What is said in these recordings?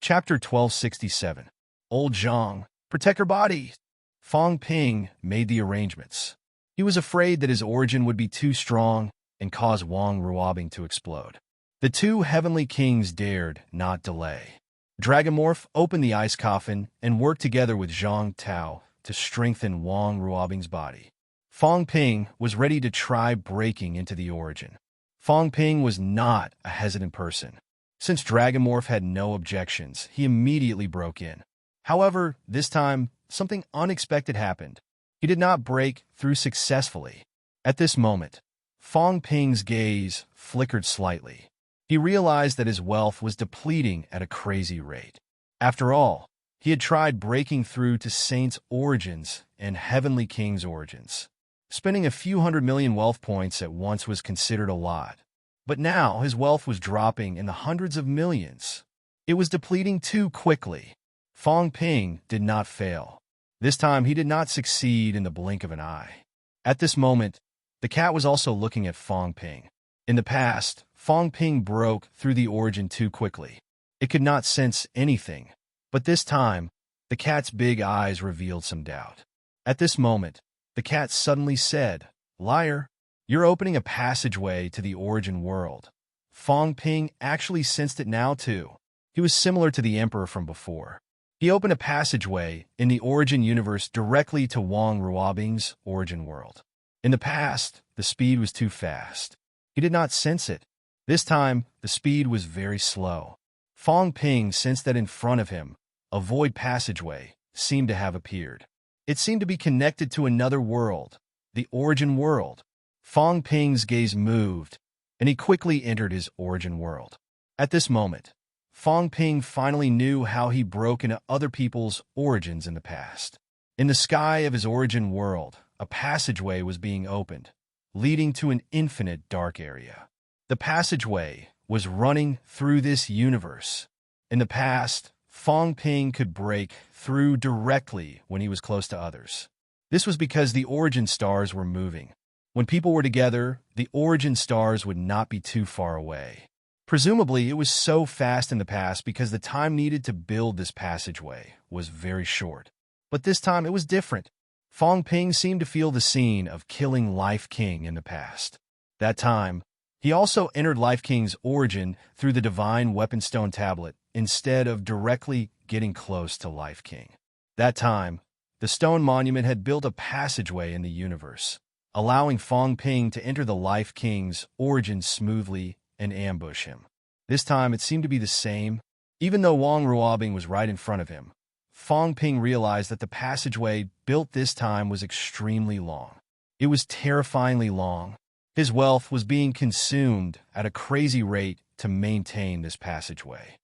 Chapter 1267. Old Zhang, protect her body. Fong Ping made the arrangements. He was afraid that his origin would be too strong and cause Wang Ruobing to explode. The two heavenly kings dared not delay. Dragonmorph opened the ice coffin and worked together with Zhang Tao to strengthen Wang Ruobing's body. Fong Ping was ready to try breaking into the origin. Fong Ping was not a hesitant person. Since Dragonmorph had no objections, he immediately broke in. However, this time, something unexpected happened. He did not break through successfully. At this moment, Fong Ping's gaze flickered slightly. He realized that his wealth was depleting at a crazy rate. After all, he had tried breaking through to Saint's origins and Heavenly King's origins. Spending a few 100 million wealth points at once was considered a lot. But now his wealth was dropping in the hundreds of millions. It was depleting too quickly. Fong Ping did not fail. This time he did not succeed in the blink of an eye. At this moment, the cat was also looking at Fong Ping. In the past, Fong Ping broke through the origin too quickly. It could not sense anything. But this time, the cat's big eyes revealed some doubt. At this moment, the cat suddenly said, "Liar, you're opening a passageway to the origin world." Fong Ping actually sensed it now too. He was similar to the Emperor from before. He opened a passageway in the origin universe directly to Wang Ruobing's origin world. In the past, the speed was too fast. He did not sense it. This time, the speed was very slow. Fong Ping sensed that in front of him, a void passageway seemed to have appeared. It seemed to be connected to another world, the origin world. Fong Ping's gaze moved, and he quickly entered his origin world. At this moment, Fong Ping finally knew how he broke into other people's origins in the past. In the sky of his origin world, a passageway was being opened, leading to an infinite dark area. The passageway was running through this universe. In the past, Fong Ping could break through directly when he was close to others. This was because the origin stars were moving. When people were together, the origin stars would not be too far away. Presumably, it was so fast in the past because the time needed to build this passageway was very short. But this time it was different. Fong Ping seemed to feel the scene of killing Life King in the past. That time, he also entered Life King's origin through the Divine Weapon Stone Tablet instead of directly getting close to Life King. That time, the stone monument had built a passageway in the universe, allowing Fong Ping to enter the Life King's origin smoothly and ambush him. This time it seemed to be the same. Even though Wang Ruobing was right in front of him, Fong Ping realized that the passageway built this time was extremely long. It was terrifyingly long. His wealth was being consumed at a crazy rate to maintain this passageway.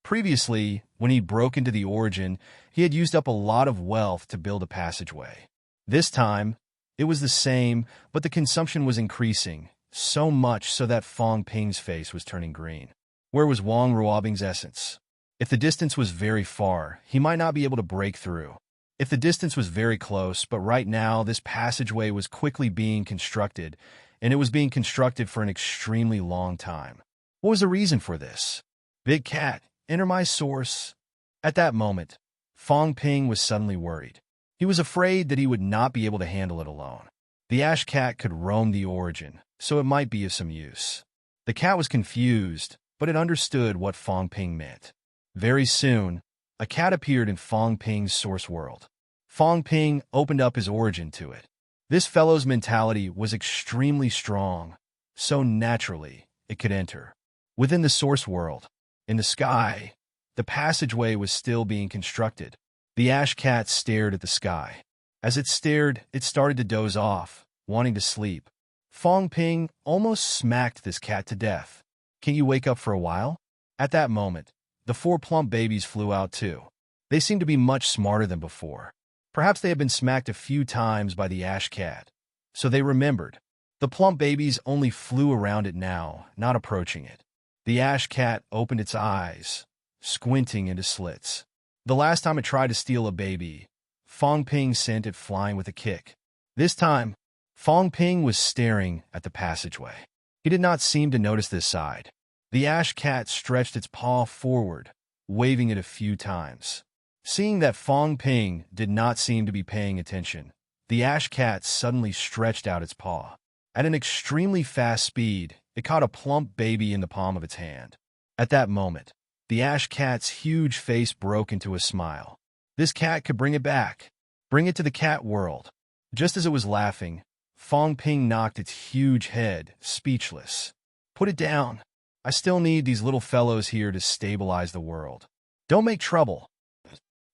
Previously, when he broke into the origin, he had used up a lot of wealth to build a passageway. This time, it was the same, but the consumption was increasing, so much so that Fong Ping's face was turning green. Where was Wang Ruobing's essence? If the distance was very far, he might not be able to break through. If the distance was very close, but right now this passageway was quickly being constructed, and it was being constructed for an extremely long time. What was the reason for this? Big Cat, enter my source. At that moment, Fong Ping was suddenly worried. He was afraid that he would not be able to handle it alone. The Ash Cat could roam the origin, so it might be of some use. The cat was confused, but it understood what Fong Ping meant. Very soon, a cat appeared in Fong Ping's source world. Fong Ping opened up his origin to it. This fellow's mentality was extremely strong, so naturally it could enter. Within the source world, in the sky, the passageway was still being constructed. The Ash Cat stared at the sky. As it stared, it started to doze off, wanting to sleep. Fong Ping almost smacked this cat to death. "Can you wake up for a while?" At that moment, the 4 plump babies flew out too. They seemed to be much smarter than before. Perhaps they had been smacked a few times by the Ash Cat, so they remembered. The plump babies only flew around it now, not approaching it. The Ash Cat opened its eyes, squinting into slits. The last time it tried to steal a baby, Fong Ping sent it flying with a kick. This time, Fong Ping was staring at the passageway. He did not seem to notice this side. The Ash Cat stretched its paw forward, waving it a few times. Seeing that Fong Ping did not seem to be paying attention, the ash cat suddenly stretched out its paw. At an extremely fast speed, it caught a plump baby in the palm of its hand. At that moment, the ash cat's huge face broke into a smile. This cat could bring it back. Bring it to the cat world. Just as it was laughing, Fong Ping knocked its huge head, speechless. Put it down. I still need these little fellows here to stabilize the world. Don't make trouble.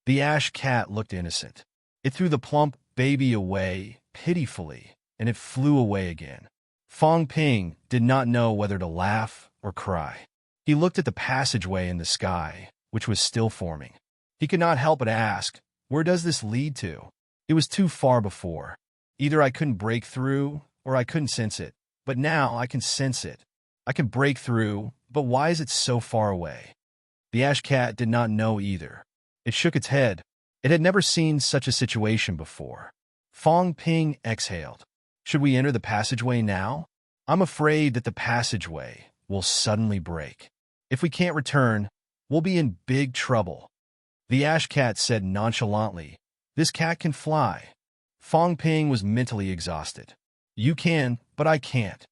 The ash cat looked innocent. It threw the plump baby away pitifully, and it flew away again. Fong Ping did not know whether to laugh or cry. He looked at the passageway in the sky, which was still forming. He could not help but ask, where does this lead to? It was too far before. Either I couldn't break through, or I couldn't sense it. But now I can sense it. I can break through, but why is it so far away? The ash cat did not know either. It shook its head. It had never seen such a situation before. Fong Ping exhaled. Should we enter the passageway now? I'm afraid that the passageway will suddenly break. If we can't return, we'll be in big trouble. The ash cat said nonchalantly, this cat can fly. Fong Ping was mentally exhausted. You can, but I can't.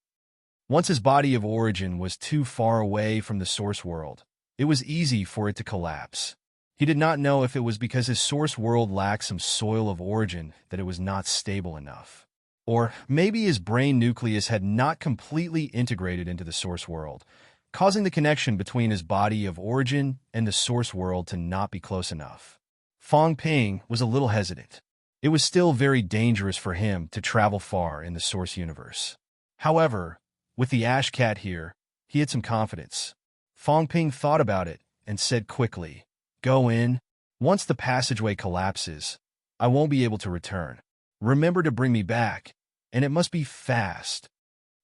Once his body of origin was too far away from the source world, it was easy for it to collapse. He did not know if it was because his source world lacked some soil of origin that it was not stable enough. Or maybe his brain nucleus had not completely integrated into the source world, causing the connection between his body of origin and the source world to not be close enough. Fong Ping was a little hesitant. It was still very dangerous for him to travel far in the source universe. However, with the ash cat here, he had some confidence. Fong Ping thought about it and said quickly, go in. Once the passageway collapses, I won't be able to return. Remember to bring me back, and it must be fast.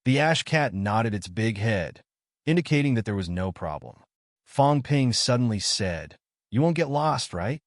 The ash cat nodded its big head, indicating that there was no problem. Fong Ping suddenly said, you won't get lost, right?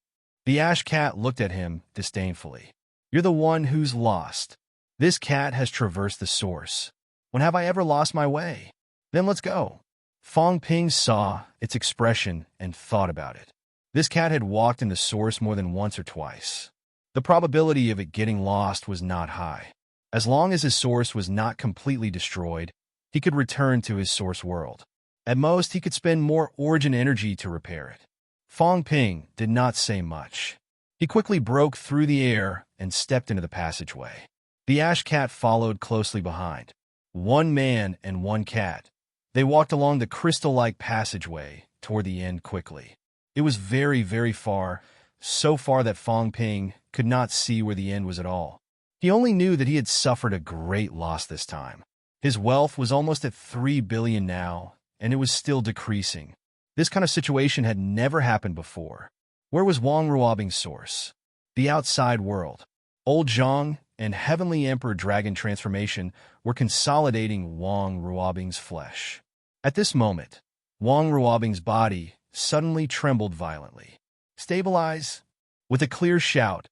The ash cat looked at him disdainfully. You're the one who's lost. This cat has traversed the source. When have I ever lost my way? Then let's go. Fong Ping saw its expression and thought about it. This cat had walked in the source more than once or twice. The probability of it getting lost was not high. As long as his source was not completely destroyed, he could return to his source world. At most, he could spend more origin energy to repair it. Fong Ping did not say much. He quickly broke through the air and stepped into the passageway. The ash cat followed closely behind. One man and one cat. They walked along the crystal-like passageway toward the end quickly. It was very, very far, so far that Fong Ping could not see where the end was at all. He only knew that he had suffered a great loss this time. His wealth was almost at 3 billion now, and it was still decreasing. This kind of situation had never happened before. Where was Wang Ruobing's source? The outside world. Old Zhang and Heavenly Emperor Dragon Transformation were consolidating Wang Ruobing's flesh. At this moment, Wang Ruobing's body suddenly trembled violently. Stabilize! With a clear shout,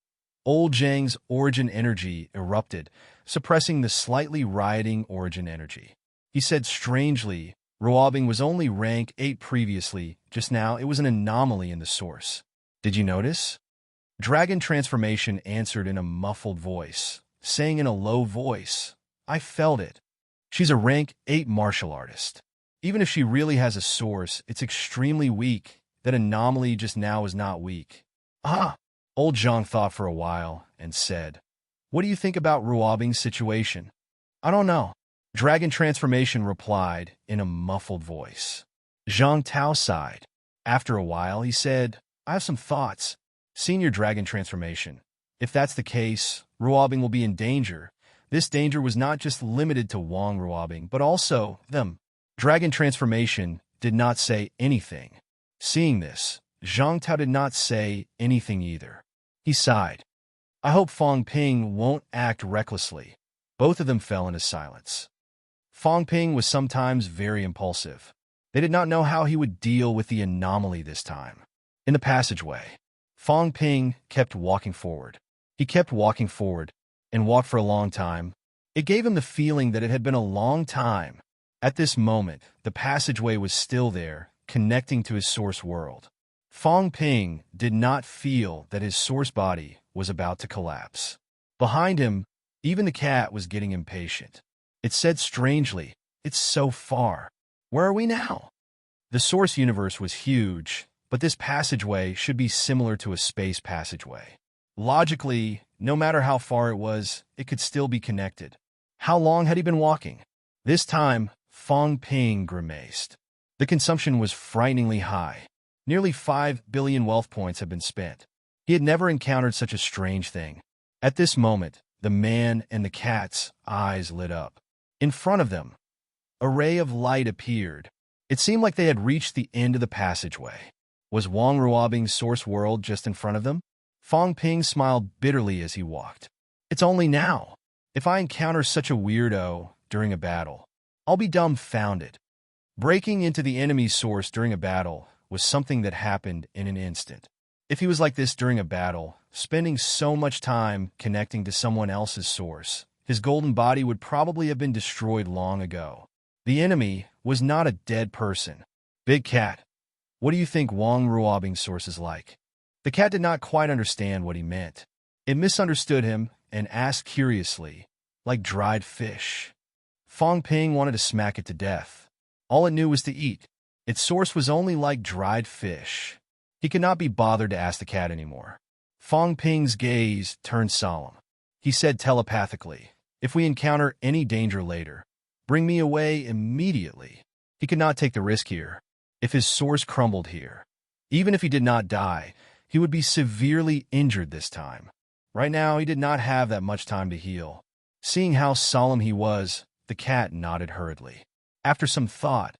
Old Zhang's origin energy erupted, suppressing the slightly rioting origin energy. He said strangely, Ruobing was only rank 8 previously, just now it was an anomaly in the source. Did you notice? Dragon Transformation answered in a muffled voice, saying in a low voice, I felt it. She's a rank 8 martial artist. Even if she really has a source, it's extremely weak. That anomaly just now is not weak. Ah! Old Zhang thought for a while and said, what do you think about Ruobing's situation? I don't know. Dragon Transformation replied in a muffled voice. Zhang Tao sighed. After a while, he said, I have some thoughts. Senior Dragon Transformation. If that's the case, Ruobing will be in danger. This danger was not just limited to Wang Ruobing, but also them. Dragon Transformation did not say anything. Seeing this, Zhang Tao did not say anything either. He sighed. I hope Fong Ping won't act recklessly. Both of them fell into silence. Fong Ping was sometimes very impulsive. They did not know how he would deal with the anomaly this time. In the passageway, Fong Ping kept walking forward. He kept walking forward and walked for a long time. It gave him the feeling that it had been a long time. At this moment, the passageway was still there, connecting to his source world. Fong Ping did not feel that his source body was about to collapse. Behind him, even the cat was getting impatient. It said strangely, "It's so far. Where are we now?" The source universe was huge, but this passageway should be similar to a space passageway. Logically, no matter how far it was, it could still be connected. How long had he been walking? This time, Fong Ping grimaced. The consumption was frighteningly high. Nearly 5 billion wealth points had been spent. He had never encountered such a strange thing. At this moment, the man and the cat's eyes lit up. In front of them, a ray of light appeared. It seemed like they had reached the end of the passageway. Was Wang Ruobing's source world just in front of them? Fong Ping smiled bitterly as he walked. It's only now. If I encounter such a weirdo during a battle, I'll be dumbfounded. Breaking into the enemy's source during a battle was something that happened in an instant. If he was like this during a battle, spending so much time connecting to someone else's source, his golden body would probably have been destroyed long ago. The enemy was not a dead person. Big Cat, what do you think Wang Ruobing's source is like? The cat did not quite understand what he meant. It misunderstood him and asked curiously, like dried fish. Fong Ping wanted to smack it to death. All it knew was to eat. Its source was only like dried fish. He could not be bothered to ask the cat anymore. Fong Ping's gaze turned solemn. He said telepathically, "If we encounter any danger later, bring me away immediately." He could not take the risk here. If his source crumbled here, even if he did not die, he would be severely injured this time. Right now, he did not have that much time to heal. Seeing how solemn he was, the cat nodded hurriedly. After some thought,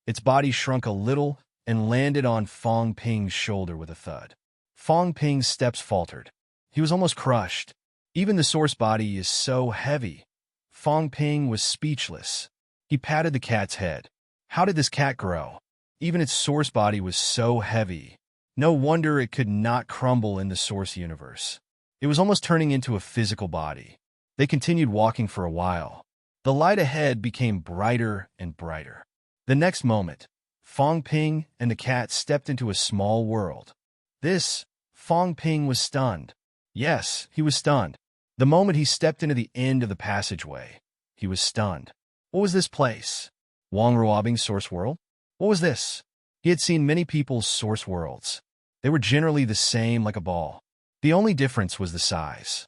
its body shrunk a little and landed on Fong Ping's shoulder with a thud. Fong Ping's steps faltered. He was almost crushed. Even the source body is so heavy. Fong Ping was speechless. He patted the cat's head. How did this cat grow? Even its source body was so heavy. No wonder it could not crumble in the source universe. It was almost turning into a physical body. They continued walking for a while. The light ahead became brighter and brighter. The next moment, Fong Ping and the cat stepped into a small world. Fong Ping was stunned. Yes, he was stunned. The moment he stepped into the end of the passageway, he was stunned. What was this place? Wang Ruobing's source world? What was this? He had seen many people's source worlds. They were generally the same, like a ball. The only difference was the size.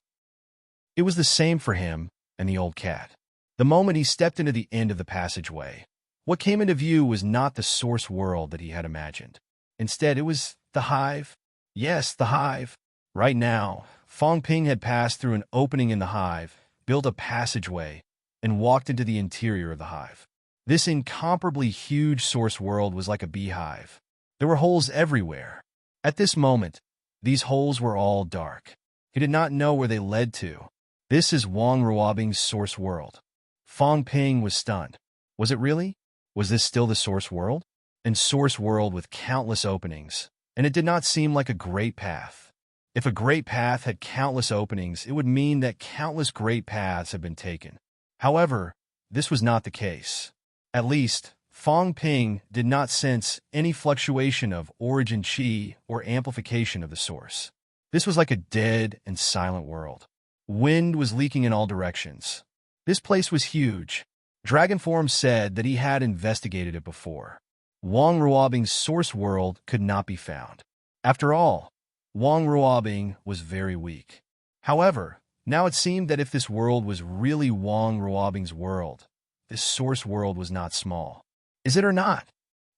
It was the same for him and the old cat. The moment he stepped into the end of the passageway, what came into view was not the source world that he had imagined. Instead, it was the hive. Yes, the hive. Right now, Fong Ping had passed through an opening in the hive, built a passageway, and walked into the interior of the hive. This incomparably huge source world was like a beehive. There were holes everywhere. At this moment, these holes were all dark. He did not know where they led to. This is Wang Ruobing's source world. Fong Ping was stunned. Was it really? Was this still the source world? And source world with countless openings. And it did not seem like a great path. If a great path had countless openings, it would mean that countless great paths had been taken. However, this was not the case. At least, Fong Ping did not sense any fluctuation of origin chi or amplification of the source. This was like a dead and silent world. Wind was leaking in all directions. This place was huge. Dragonform said that he had investigated it before. Wang Ruobing's source world could not be found. After all, Wang Ruobing was very weak. However, now it seemed that if this world was really Wang Ruobing's world, this source world was not small. Is it or not?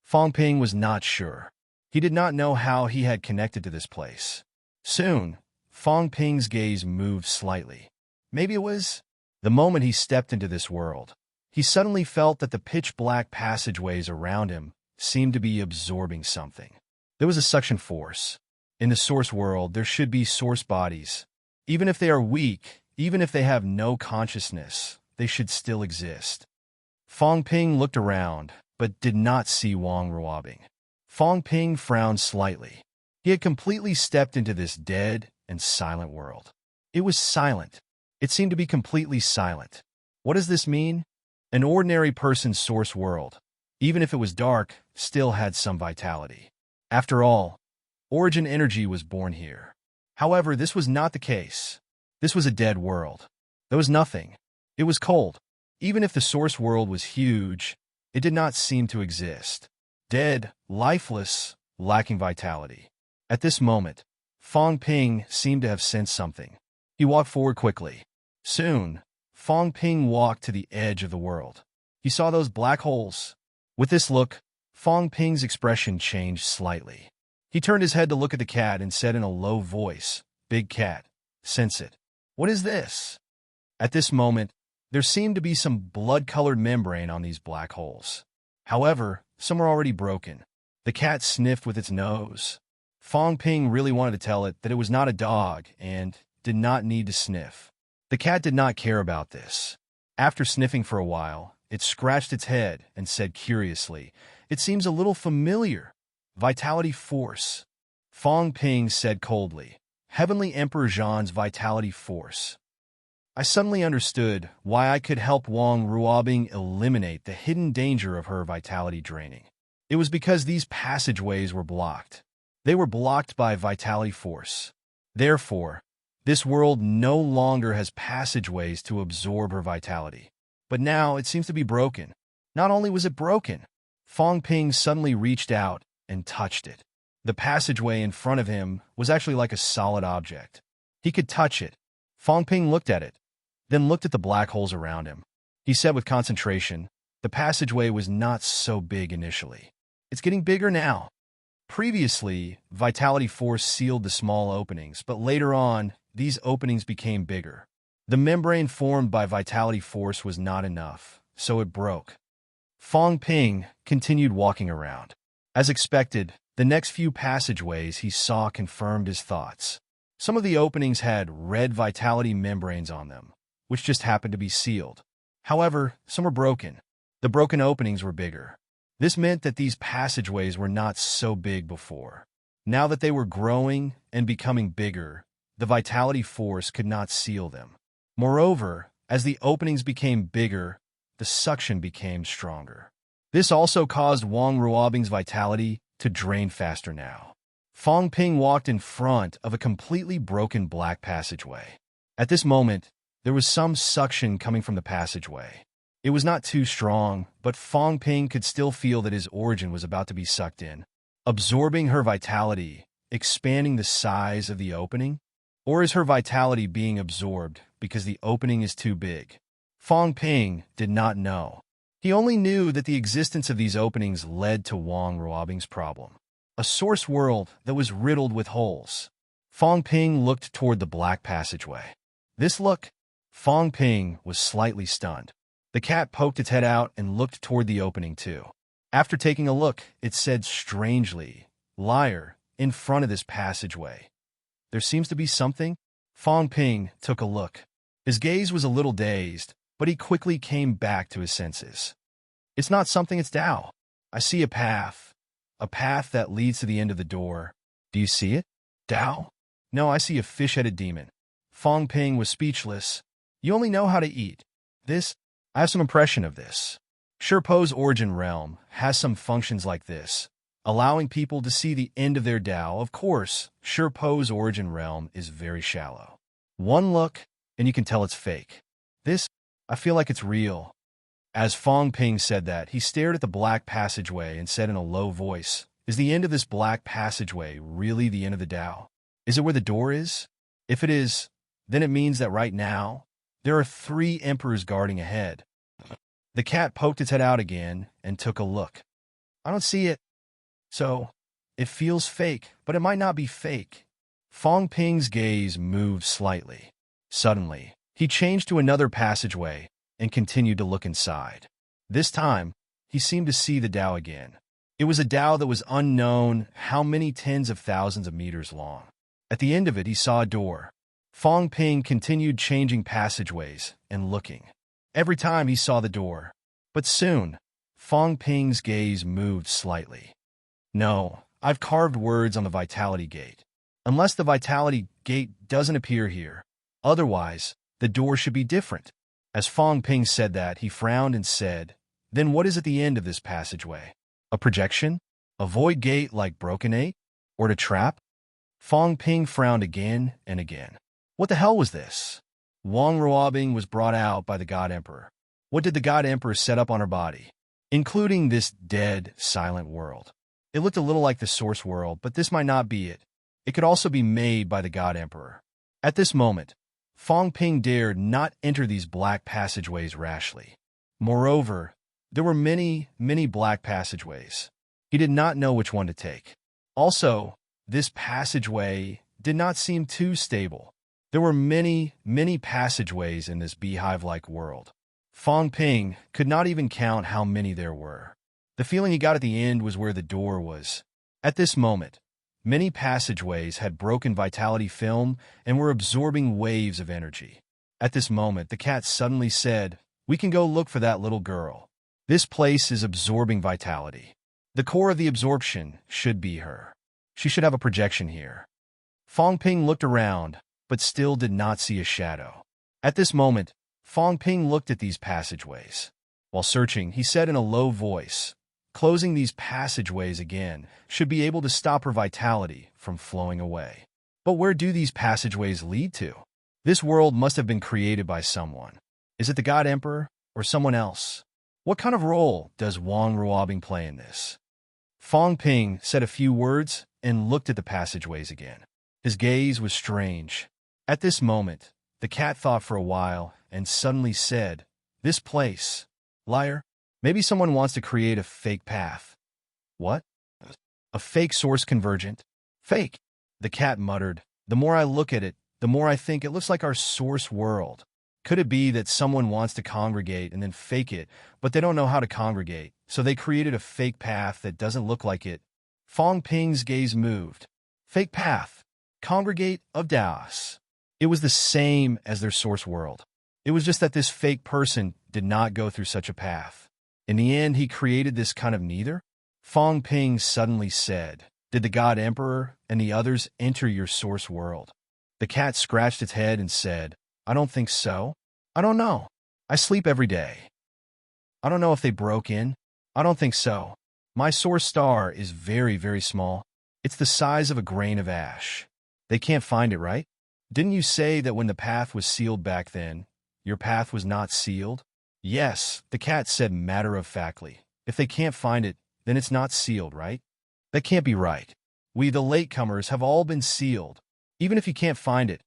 Fong Ping was not sure. He did not know how he had connected to this place. Soon, Fong Ping's gaze moved slightly. Maybe it was the moment he stepped into this world. He suddenly felt that the pitch-black passageways around him seemed to be absorbing something. There was a suction force. In the source world, there should be source bodies. Even if they are weak, even if they have no consciousness, they should still exist. Fong Ping looked around, but did not see Wang Ruobing. Fong Ping frowned slightly. He had completely stepped into this dead and silent world. It was silent. It seemed to be completely silent. What does this mean? An ordinary person's source world, even if it was dark, still had some vitality. After all, Origin energy was born here. However, this was not the case. This was a dead world. There was nothing. It was cold. Even if the source world was huge, it did not seem to exist. Dead, lifeless, lacking vitality. At this moment, Fong Ping seemed to have sensed something. He walked forward quickly. Soon, Fong Ping walked to the edge of the world. He saw those black holes. With this look, Fong Ping's expression changed slightly. He turned his head to look at the cat and said in a low voice, "Big cat, sense it. What is this?" At this moment, there seemed to be some blood-colored membrane on these black holes. However, some were already broken. The cat sniffed with its nose. Fong Ping really wanted to tell it that it was not a dog and did not need to sniff. The cat did not care about this. After sniffing for a while, it scratched its head and said curiously, "It seems a little familiar. Vitality force." Fong Ping said coldly, "Heavenly Emperor Zhan's vitality force." I suddenly understood why I could help Wang Ruobing eliminate the hidden danger of her vitality draining. It was because these passageways were blocked. They were blocked by vitality force. Therefore, this world no longer has passageways to absorb her vitality. But now it seems to be broken. Not only was it broken, Fong Ping suddenly reached out and touched it. The passageway in front of him was actually like a solid object. He could touch it. Fong Ping looked at it, then looked at the black holes around him. He said with concentration, "The passageway was not so big initially. It's getting bigger now." Previously, vitality force sealed the small openings, but later on, these openings became bigger. The membrane formed by vitality force was not enough, so it broke. Fong Ping continued walking around. As expected, the next few passageways he saw confirmed his thoughts. Some of the openings had red vitality membranes on them, which just happened to be sealed. However, some were broken. The broken openings were bigger. This meant that these passageways were not so big before. Now that they were growing and becoming bigger, the vitality force could not seal them. Moreover, as the openings became bigger, the suction became stronger. This also caused Wang Ruobing's vitality to drain faster now. Fong Ping walked in front of a completely broken black passageway. At this moment, there was some suction coming from the passageway. It was not too strong, but Fong Ping could still feel that his origin was about to be sucked in, absorbing her vitality, expanding the size of the opening. Or is her vitality being absorbed because the opening is too big? Fong Ping did not know. He only knew that the existence of these openings led to Wang Ruobing's problem. A source world that was riddled with holes. Fong Ping looked toward the black passageway. This look, Fong Ping was slightly stunned. The cat poked its head out and looked toward the opening too. After taking a look, it said strangely, "Liar, in front of this passageway. There seems to be something." Fong Ping took a look. His gaze was a little dazed, but he quickly came back to his senses. "It's not something, it's Tao. I see a path that leads to the end of the door. Do you see it? Tao?" "No, I see a fish-headed demon." Fong Ping was speechless. "You only know how to eat. This? I have some impression of this. Sherpo's origin realm has some functions like this, allowing people to see the end of their Tao. Of course, Sherpo's origin realm is very shallow. One look, and you can tell it's fake. This, I feel like it's real." As Fong Ping said that, he stared at the black passageway and said in a low voice, "Is the end of this black passageway really the end of the Tao? Is it where the door is? If it is, then it means that right now, there are 3 emperors guarding ahead." The cat poked its head out again and took a look. "I don't see it. So, it feels fake, but it might not be fake." Fong Ping's gaze moved slightly. Suddenly, he changed to another passageway and continued to look inside. This time, he seemed to see the Tao again. It was a Tao that was unknown how many tens of thousands of meters long. At the end of it, he saw a door. Fong Ping continued changing passageways and looking. Every time he saw the door. But soon, Fong Ping's gaze moved slightly. "No, I've carved words on the vitality gate. Unless the vitality gate doesn't appear here. Otherwise, the door should be different." As Fong Ping said that, he frowned and said, "Then what is at the end of this passageway? A projection? A void gate like Broken 8? Or a trap?" Fong Ping frowned again and again. What the hell was this? Wang Ruobing was brought out by the God Emperor. What did the God Emperor set up on her body? Including this dead, silent world. It looked a little like the source world, but this might not be it. It could also be made by the God Emperor. At this moment, Fong Ping dared not enter these black passageways rashly. Moreover, there were many, many black passageways. He did not know which one to take. Also, this passageway did not seem too stable. There were many, many passageways in this beehive-like world. Fong Ping could not even count how many there were. The feeling he got at the end was where the door was. At this moment, many passageways had broken vitality film and were absorbing waves of energy. At this moment, the cat suddenly said, "We can go look for that little girl. This place is absorbing vitality. The core of the absorption should be her. She should have a projection here." Fong Ping looked around, but still did not see a shadow. At this moment, Fong Ping looked at these passageways. While searching, he said in a low voice, "Closing these passageways again should be able to stop her vitality from flowing away." But where do these passageways lead to? This world must have been created by someone. Is it the God Emperor or someone else? What kind of role does Wang Ruobing play in this? Fong Ping said a few words and looked at the passageways again. His gaze was strange. At this moment, the cat thought for a while and suddenly said, "This place. Liar. Maybe someone wants to create a fake path." "What? A fake source convergent? Fake?" The cat muttered. "The more I look at it, the more I think it looks like our source world. Could it be that someone wants to congregate and then fake it, but they don't know how to congregate, so they created a fake path that doesn't look like it?" Fong Ping's gaze moved. Fake path. Congregate of Daos. It was the same as their source world. It was just that this fake person did not go through such a path. In the end, he created this kind of neither? Fong Ping suddenly said, "Did the God Emperor and the others enter your source world?" The cat scratched its head and said, "I don't think so. I don't know. I sleep every day. I don't know if they broke in. I don't think so. My source star is very, very small. It's the size of a grain of ash. They can't find it, right? Didn't you say that when the path was sealed back then, your path was not sealed?" "Yes," the cat said matter-of-factly. "If they can't find it, then it's not sealed, right?" "That can't be right. We, the latecomers, have all been sealed. Even if you can't find it,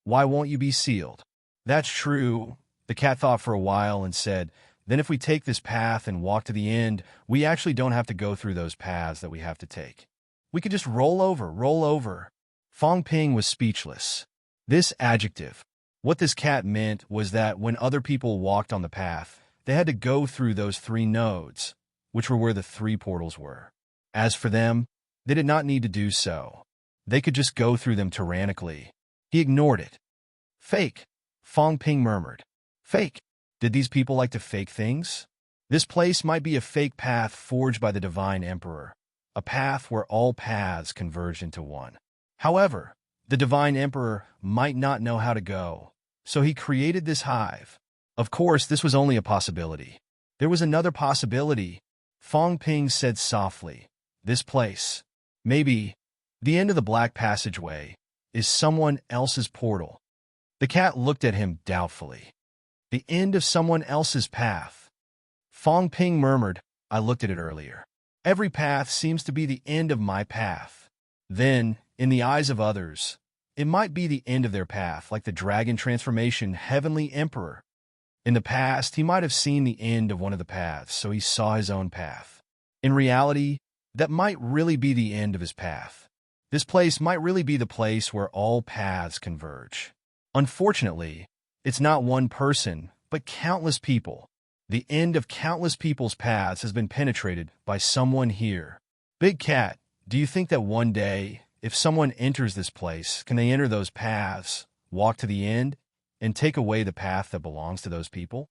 why won't you be sealed?" "That's true." The cat thought for a while and said, "Then if we take this path and walk to the end, we actually don't have to go through those paths that we have to take. We could just roll over, roll over." Fong Ping was speechless. This adjective, what this cat meant was that when other people walked on the path, they had to go through those 3 nodes, which were where the 3 portals were. As for them, they did not need to do so. They could just go through them tyrannically. He ignored it. "Fake," Fong Ping murmured. "Fake? Did these people like to fake things?" This place might be a fake path forged by the Divine Emperor, a path where all paths converge into one. However, the Divine Emperor might not know how to go, so he created this hive. Of course, this was only a possibility. There was another possibility. Fong Ping said softly, "This place, maybe, the end of the black passageway, is someone else's portal." The cat looked at him doubtfully. "The end of someone else's path?" Fong Ping murmured, "I looked at it earlier. Every path seems to be the end of my path. Then, in the eyes of others, it might be the end of their path, like the dragon transformation Heavenly Emperor. In the past, he might have seen the end of one of the paths, so he saw his own path. In reality, that might really be the end of his path. This place might really be the place where all paths converge. Unfortunately, it's not one person, but countless people. The end of countless people's paths has been penetrated by someone here. Big Cat, do you think that one day, if someone enters this place, can they enter those paths, walk to the end, and take away the path that belongs to those people?"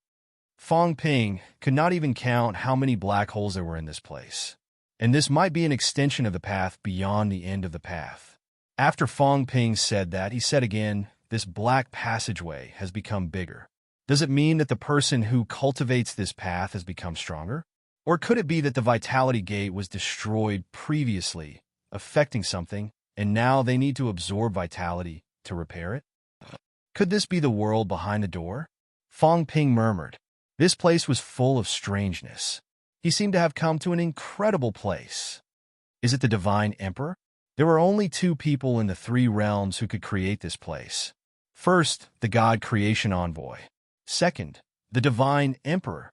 Fong Ping could not even count how many black holes there were in this place. And this might be an extension of the path beyond the end of the path. After Fong Ping said that, he said again, "This black passageway has become bigger. Does it mean that the person who cultivates this path has become stronger? Or could it be that the vitality gate was destroyed previously, affecting something, and now they need to absorb vitality to repair it? Could this be the world behind the door? Fong Ping murmured. This place was full of strangeness. He seemed to have come to an incredible place. Is it the Divine Emperor? There were only two people in the three realms who could create this place. First, the God Creation Envoy. Second, the Divine Emperor.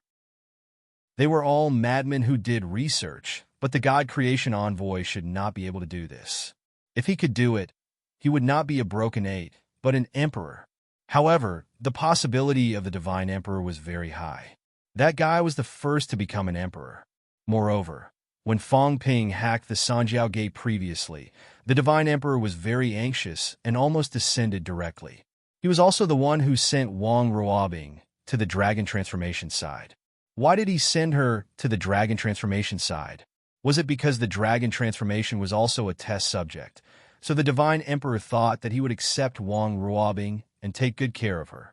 They were all madmen who did research, but the God Creation Envoy should not be able to do this. If he could do it, he would not be a broken eight, but an emperor. However, the possibility of the Divine Emperor was very high. That guy was the first to become an emperor. Moreover, when Fong Ping hacked the Sanjiao Gate previously, the Divine Emperor was very anxious and almost descended directly. He was also the one who sent Wang Ruobing to the Dragon Transformation side. Why did he send her to the Dragon Transformation side? Was it because the Dragon Transformation was also a test subject, so the Divine Emperor thought that he would accept Wang Ruobing and take good care of her?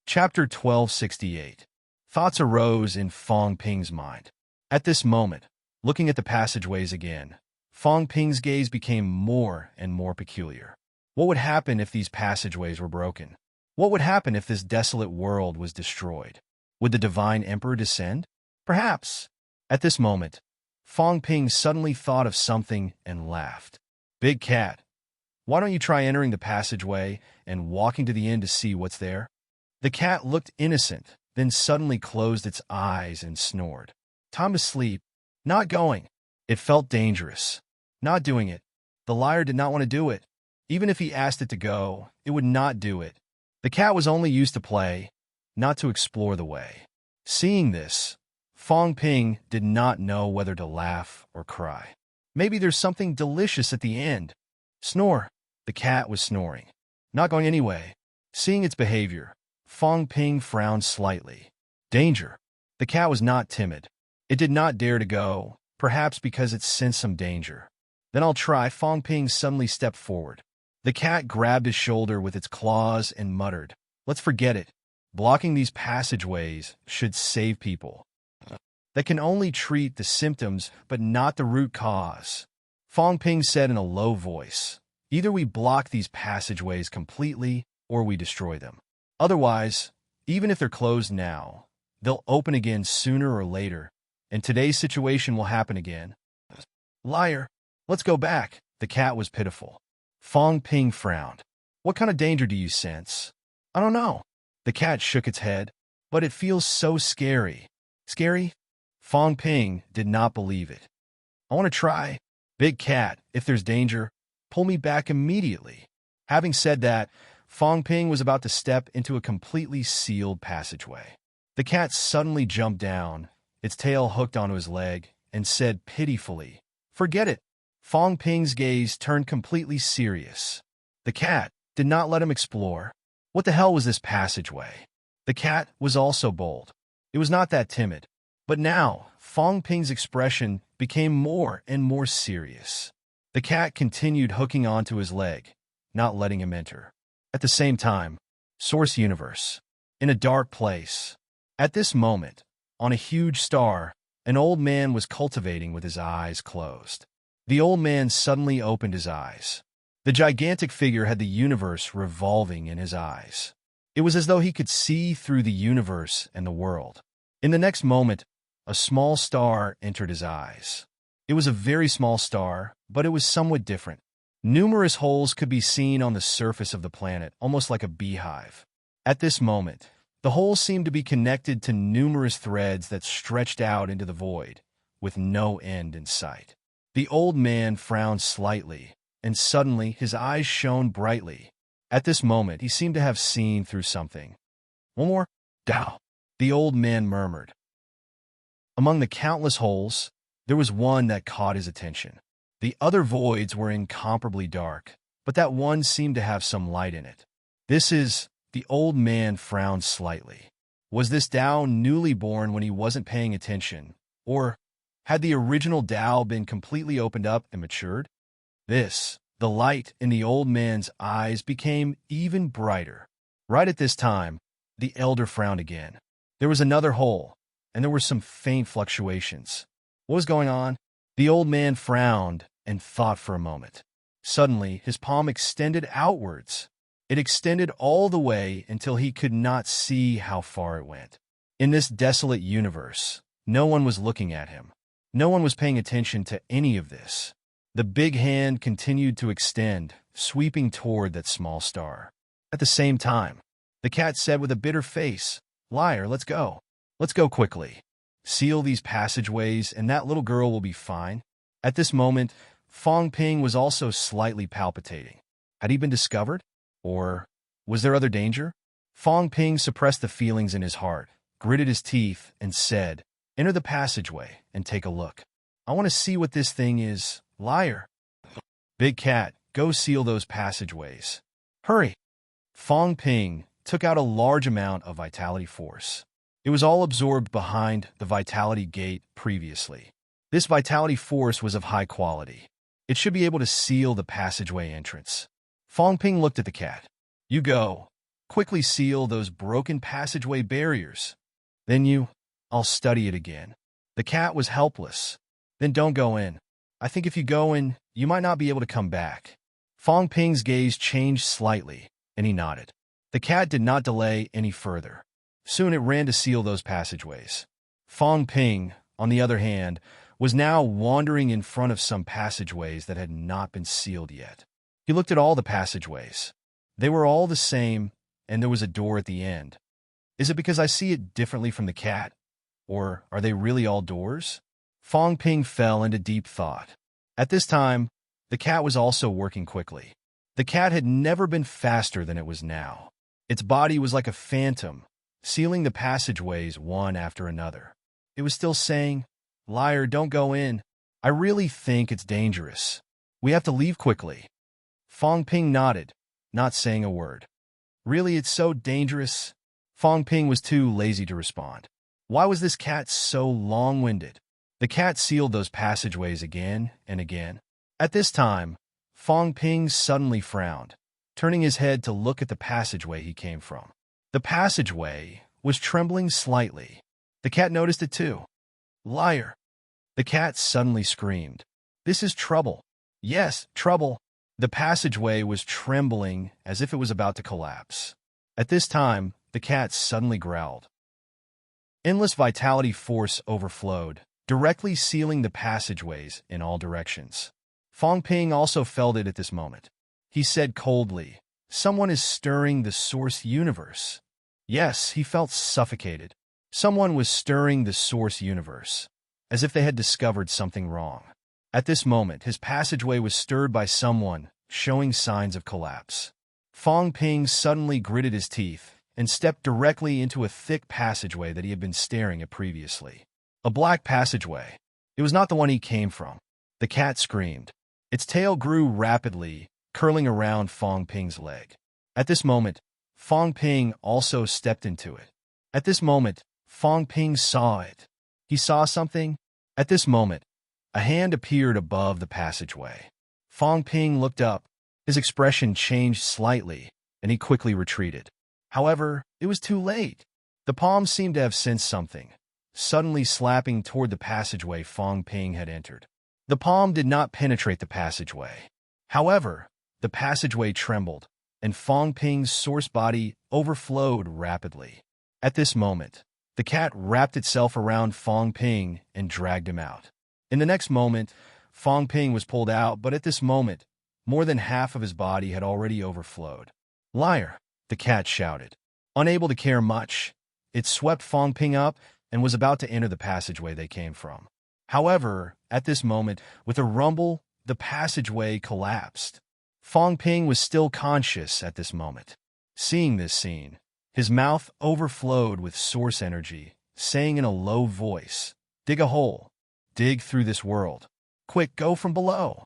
Chapter 1268. Thoughts arose in Fong Ping's mind. At this moment, looking at the passageways again, Fong Ping's gaze became more and more peculiar. What would happen if these passageways were broken? What would happen if this desolate world was destroyed? Would the Divine Emperor descend? Perhaps. At this moment, Fong Ping suddenly thought of something and laughed. Big cat, why don't you try entering the passageway and walking to the end to see what's there? The cat looked innocent, then suddenly closed its eyes and snored. Time to sleep. Not going. It felt dangerous. Not doing it. The liar did not want to do it. Even if he asked it to go, it would not do it. The cat was only used to play, not to explore the way. Seeing this, Fong Ping did not know whether to laugh or cry. Maybe there's something delicious at the end. Snore. The cat was snoring. Not going anyway. Seeing its behavior, Fong Ping frowned slightly. Danger. The cat was not timid. It did not dare to go, perhaps because it sensed some danger. Then I'll try. Fong Ping suddenly stepped forward. The cat grabbed his shoulder with its claws and muttered, "Let's forget it. Blocking these passageways should save people. That can only treat the symptoms, but not the root cause." Fong Ping said in a low voice, "Either we block these passageways completely, or we destroy them. Otherwise, even if they're closed now, they'll open again sooner or later, and today's situation will happen again." Liar. Let's go back. The cat was pitiful. Fong Ping frowned. What kind of danger do you sense? I don't know. The cat shook its head. But it feels so scary. Scary? Fong Ping did not believe it. I want to try. Big cat, if there's danger, pull me back immediately. Having said that, Fong Ping was about to step into a completely sealed passageway. The cat suddenly jumped down, its tail hooked onto his leg, and said pitifully, "Forget it." Fong Ping's gaze turned completely serious. The cat did not let him explore. What the hell was this passageway? The cat was also bold. It was not that timid. But now, Fong Ping's expression became more and more serious. The cat continued hooking onto his leg, not letting him enter. At the same time, Source Universe. In a dark place. At this moment, on a huge star, an old man was cultivating with his eyes closed. The old man suddenly opened his eyes. The gigantic figure had the universe revolving in his eyes. It was as though he could see through the universe and the world. In the next moment, a small star entered his eyes. It was a very small star, but it was somewhat different. Numerous holes could be seen on the surface of the planet, almost like a beehive. At this moment, the holes seemed to be connected to numerous threads that stretched out into the void, with no end in sight. The old man frowned slightly, and suddenly his eyes shone brightly. At this moment, he seemed to have seen through something. "One more? Dow," the old man murmured. Among the countless holes, there was one that caught his attention. The other voids were incomparably dark, but that one seemed to have some light in it. The old man frowned slightly. Was this Tao newly born when he wasn't paying attention, or had the original Tao been completely opened up and matured? The light in the old man's eyes became even brighter. Right at this time, the elder frowned again. There was another hole, and there were some faint fluctuations. What was going on? The old man frowned, and thought for a moment. Suddenly, his palm extended outwards. It extended all the way until he could not see how far it went. In this desolate universe, no one was looking at him. No one was paying attention to any of this. The big hand continued to extend, sweeping toward that small star. At the same time, the cat said with a bitter face, "Liar, let's go. Let's go quickly. Seal these passageways and that little girl will be fine." At this moment, Fong Ping was also slightly palpitating. Had he been discovered? Or was there other danger? Fong Ping suppressed the feelings in his heart, gritted his teeth, and said, "Enter the passageway and take a look. I want to see what this thing is. Liar." "Big cat, go seal those passageways. Hurry." Fong Ping took out a large amount of vitality force. It was all absorbed behind the vitality gate previously. This vitality force was of high quality. It should be able to seal the passageway entrance. Fong Ping looked at the cat. "You go. Quickly seal those broken passageway barriers. Then I'll study it again." The cat was helpless. "Then don't go in. I think if you go in, you might not be able to come back." Fong Ping's gaze changed slightly, and he nodded. The cat did not delay any further. Soon it ran to seal those passageways. Fong Ping, on the other hand, was now wandering in front of some passageways that had not been sealed yet. He looked at all the passageways. They were all the same, and there was a door at the end. Is it because I see it differently from the cat? Or are they really all doors? Fong Ping fell into deep thought. At this time, the cat was also working quickly. The cat had never been faster than it was now. Its body was like a phantom, sealing the passageways one after another. It was still saying, "Liar, don't go in. I really think it's dangerous. We have to leave quickly." Fong Ping nodded, not saying a word. "Really, it's so dangerous?" Fong Ping was too lazy to respond. Why was this cat so long-winded? The cat sealed those passageways again and again. At this time, Fong Ping suddenly frowned, turning his head to look at the passageway he came from. The passageway was trembling slightly. The cat noticed it too. "Liar!" The cat suddenly screamed. "This is trouble. Yes, trouble." The passageway was trembling as if it was about to collapse. At this time, the cat suddenly growled. Endless vitality force overflowed, directly sealing the passageways in all directions. Fong Ping also felt it at this moment. He said coldly, "Someone is stirring the source universe." Yes, he felt suffocated. Someone was stirring the source universe, as if they had discovered something wrong. At this moment, his passageway was stirred by someone, showing signs of collapse. Fong Ping suddenly gritted his teeth and stepped directly into a thick passageway that he had been staring at previously. A black passageway. It was not the one he came from. The cat screamed. Its tail grew rapidly, curling around Fong Ping's leg. At this moment, Fong Ping also stepped into it. At this moment, Fong Ping saw it. He saw something. At this moment, a hand appeared above the passageway. Fong Ping looked up. His expression changed slightly, and he quickly retreated. However, it was too late. The palm seemed to have sensed something, suddenly slapping toward the passageway Fong Ping had entered. The palm did not penetrate the passageway. However, the passageway trembled, and Fong Ping's source body overflowed rapidly. At this moment, the cat wrapped itself around Fong Ping and dragged him out. In the next moment, Fong Ping was pulled out, but at this moment, more than half of his body had already overflowed. "Liar!" the cat shouted. Unable to care much, it swept Fong Ping up and was about to enter the passageway they came from. However, at this moment, with a rumble, the passageway collapsed. Fong Ping was still conscious at this moment. Seeing this scene, his mouth overflowed with source energy, saying in a low voice, "Dig a hole. Dig through this world. Quick, go from below."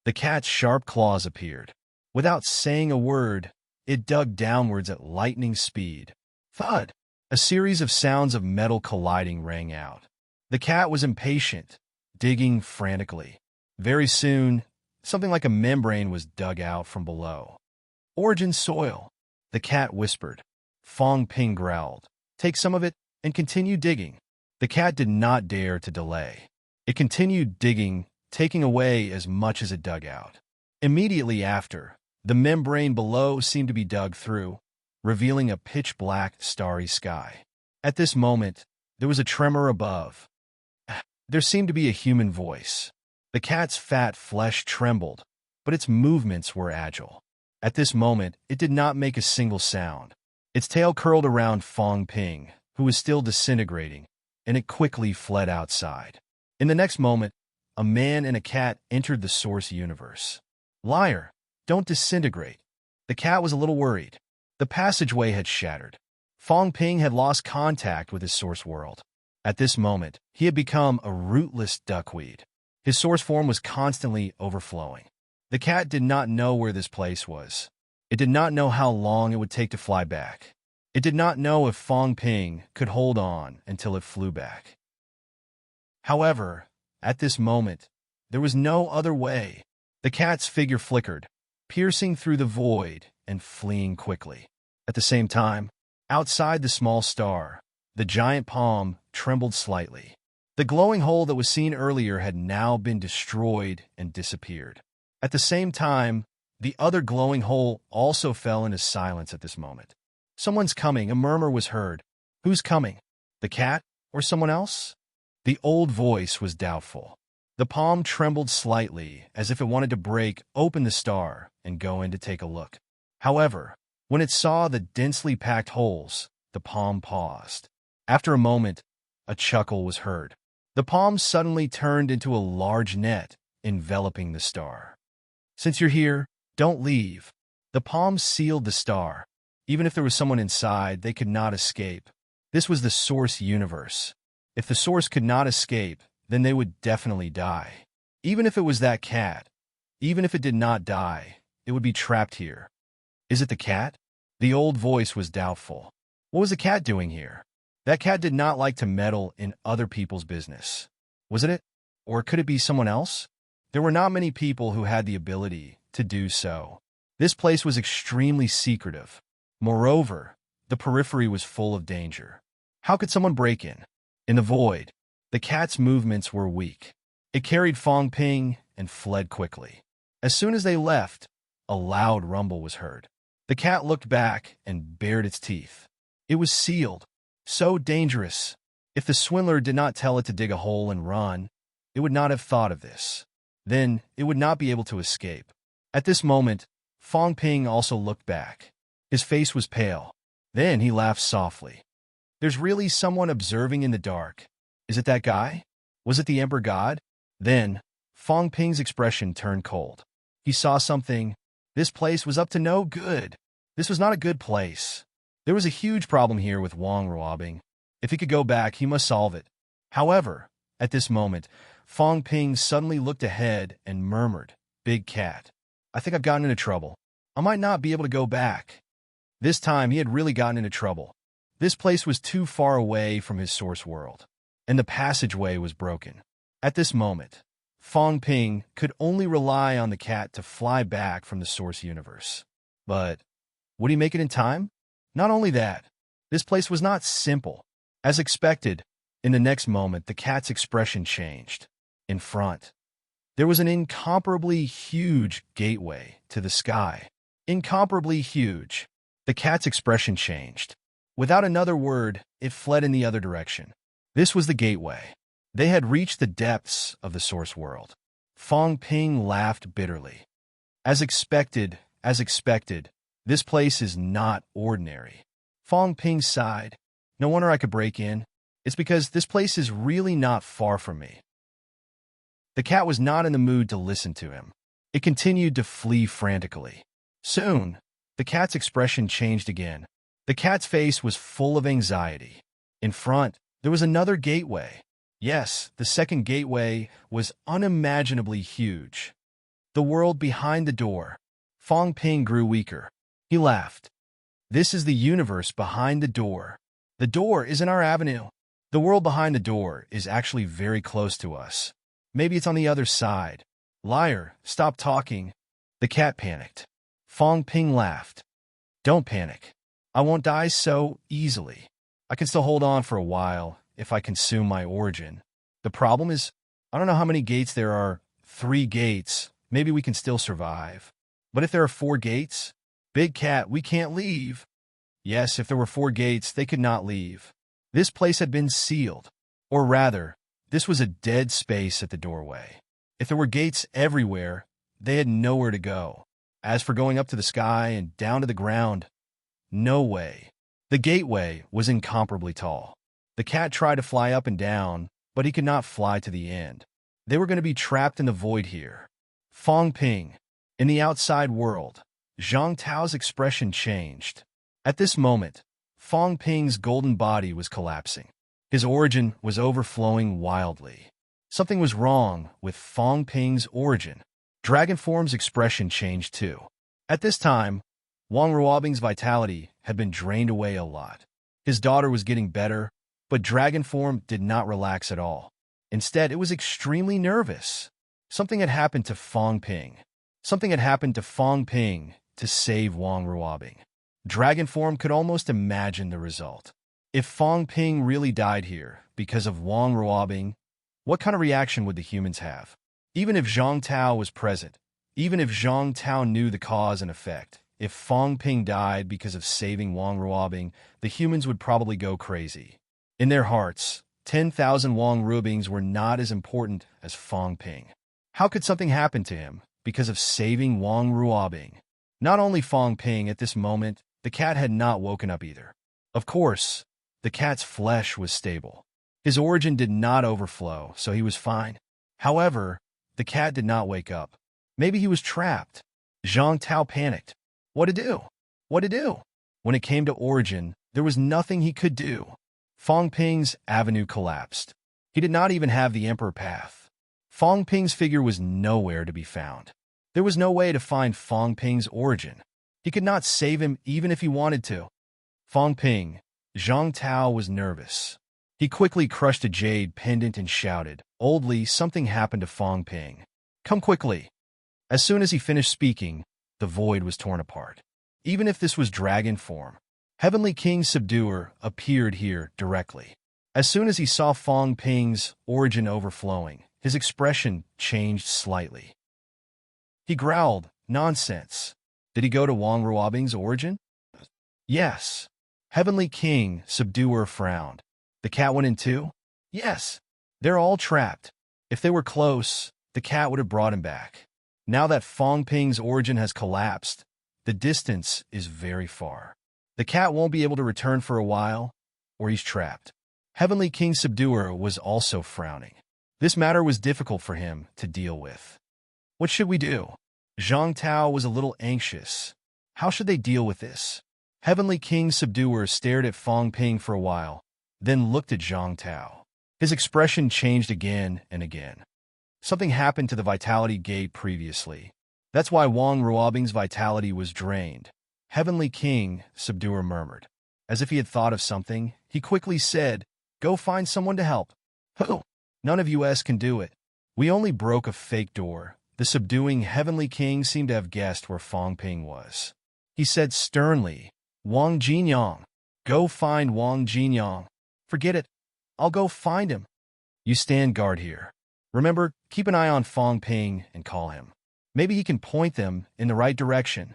The cat's sharp claws appeared. Without saying a word, it dug downwards at lightning speed. Thud! A series of sounds of metal colliding rang out. The cat was impatient, digging frantically. Very soon, something like a membrane was dug out from below. "Origin soil," the cat whispered. Fong Ping growled. "Take some of it and continue digging." The cat did not dare to delay. It continued digging taking away as much as it dug out. Immediately after, the membrane below seemed to be dug through, revealing a pitch-black, starry sky. At this moment, there was a tremor above. There seemed to be a human voice. The cat's fat flesh trembled, but its movements were agile. At this moment, it did not make a single sound. Its tail curled around Fong Ping, who was still disintegrating, and it quickly fled outside. In the next moment, a man and a cat entered the source universe. Liar, don't disintegrate. The cat was a little worried. The passageway had shattered. Fong Ping had lost contact with his source world. At this moment, he had become a rootless duckweed. His source form was constantly overflowing. The cat did not know where this place was. It did not know how long it would take to fly back. It did not know if Fong Ping could hold on until it flew back. However, at this moment, there was no other way. The cat's figure flickered, piercing through the void and fleeing quickly. At the same time, outside the small star, the giant palm trembled slightly. The glowing hole that was seen earlier had now been destroyed and disappeared. At the same time, the other glowing hole also fell into silence at this moment. Someone's coming, a murmur was heard. Who's coming? The cat or someone else? The old voice was doubtful. The palm trembled slightly, as if it wanted to break open the star and go in to take a look. However, when it saw the densely packed holes, the palm paused. After a moment, a chuckle was heard. The palm suddenly turned into a large net, enveloping the star. Since you're here, don't leave. The palm sealed the star. Even if there was someone inside, they could not escape. This was the source universe. If the source could not escape, then they would definitely die. Even if it was that cat, even if it did not die, it would be trapped here. Is it the cat? The old voice was doubtful. What was the cat doing here? That cat did not like to meddle in other people's business. Was it? Or could it be someone else? There were not many people who had the ability to do so. This place was extremely secretive. Moreover, the periphery was full of danger. How could someone break in? In the void, the cat's movements were weak. It carried Fong Ping and fled quickly. As soon as they left, a loud rumble was heard. The cat looked back and bared its teeth. It was sealed. So dangerous. If the swindler did not tell it to dig a hole and run, it would not have thought of this. Then it would not be able to escape. At this moment, Fong Ping also looked back. His face was pale. Then he laughed softly. There's really someone observing in the dark. Is it that guy? Was it the Emperor God? Then, Fong Ping's expression turned cold. He saw something. This place was up to no good. This was not a good place. There was a huge problem here with Wang robbing. If he could go back, he must solve it. However, at this moment, Fong Ping suddenly looked ahead and murmured, "Big cat, I think I've gotten into trouble. I might not be able to go back." This time, he had really gotten into trouble. This place was too far away from his source world, and the passageway was broken. At this moment, Fong Ping could only rely on the cat to fly back from the source universe. But would he make it in time? Not only that, this place was not simple. As expected, in the next moment, the cat's expression changed. In front, there was an incomparably huge gateway to the sky. Incomparably huge. The cat's expression changed. Without another word, it fled in the other direction. This was the gateway. They had reached the depths of the source world. Fong Ping laughed bitterly. As expected, this place is not ordinary. Fong Ping sighed. No wonder I could break in. It's because this place is really not far from me. The cat was not in the mood to listen to him. It continued to flee frantically. Soon, the cat's expression changed again. The cat's face was full of anxiety. In front, there was another gateway. Yes, the second gateway was unimaginably huge. The world behind the door. Fong Ping grew weaker. He laughed. This is the universe behind the door. The door is in our avenue. The world behind the door is actually very close to us. Maybe it's on the other side. Liar, stop talking. The cat panicked. Fong Ping laughed. Don't panic. I won't die so easily. I can still hold on for a while if I consume my origin. The problem is, I don't know how many gates there are 3 gates, maybe we can still survive. But if there are 4 gates? Big cat, we can't leave. Yes, if there were 4 gates, they could not leave. This place had been sealed. Or rather, this was a dead space at the doorway. If there were gates everywhere, they had nowhere to go. As for going up to the sky and down to the ground, no way. The gateway was incomparably tall. The cat tried to fly up and down, but he could not fly to the end. They were going to be trapped in the void here. Fong Ping. In the outside world, Zhang Tao's expression changed. At this moment, Fong Ping's golden body was collapsing. His origin was overflowing wildly. Something was wrong with Fong Ping's origin. Dragon form's expression changed too. At this time, Wang Ruobing's vitality had been drained away a lot. His daughter was getting better, but dragon form did not relax at all. Instead, it was extremely nervous. Something had happened to Fong Ping. Something had happened to Fong Ping to save Wang Ruobing. Dragon form could almost imagine the result. If Fong Ping really died here because of Wang Ruobing, what kind of reaction would the humans have? Even if Zhang Tao was present, even if Zhang Tao knew the cause and effect, if Fong Ping died because of saving Wang Ruobing, the humans would probably go crazy. In their hearts, 10,000 Wang Ruobings were not as important as Fong Ping. How could something happen to him because of saving Wang Ruobing? Not only Fong Ping at this moment, the cat had not woken up either. Of course, the cat's flesh was stable. His origin did not overflow, so he was fine. However, the cat did not wake up. Maybe he was trapped. Zhang Tao panicked. What to do? What to do? When it came to origin, there was nothing he could do. Fong Ping's avenue collapsed. He did not even have the Emperor path. Fong Ping's figure was nowhere to be found. There was no way to find Fong Ping's origin. He could not save him even if he wanted to. Fong Ping, Zhang Tao was nervous. He quickly crushed a jade pendant and shouted, "Oldly, something happened to Fong Ping. Come quickly." As soon as he finished speaking, the void was torn apart. Even if this was dragon form, Heavenly King Subduer appeared here directly. As soon as he saw Fong Ping's origin overflowing, his expression changed slightly. He growled, "Nonsense. Did he go to Wang Ruobing's origin?" "Yes." Heavenly King Subduer frowned. "The cat went in too?" "Yes. They're all trapped. If they were close, the cat would have brought him back. Now that Fong Ping's origin has collapsed, the distance is very far. The cat won't be able to return for a while, or he's trapped." Heavenly King Subduer was also frowning. This matter was difficult for him to deal with. What should we do? Zhang Tao was a little anxious. How should they deal with this? Heavenly King Subduer stared at Fong Ping for a while, then looked at Zhang Tao. His expression changed again and again. Something happened to the vitality gate previously. That's why Wang Ruobing's vitality was drained. Heavenly King Subduer murmured. As if he had thought of something, he quickly said, "Go find someone to help." "Who? None of us can do it. We only broke a fake door." The subduing Heavenly King seemed to have guessed where Fong Ping was. He said sternly, "Wang Jinyang. Go find Wang Jinyang." "Forget it. I'll go find him." "You stand guard here. Remember, keep an eye on Fong Ping and call him. Maybe he can point them in the right direction."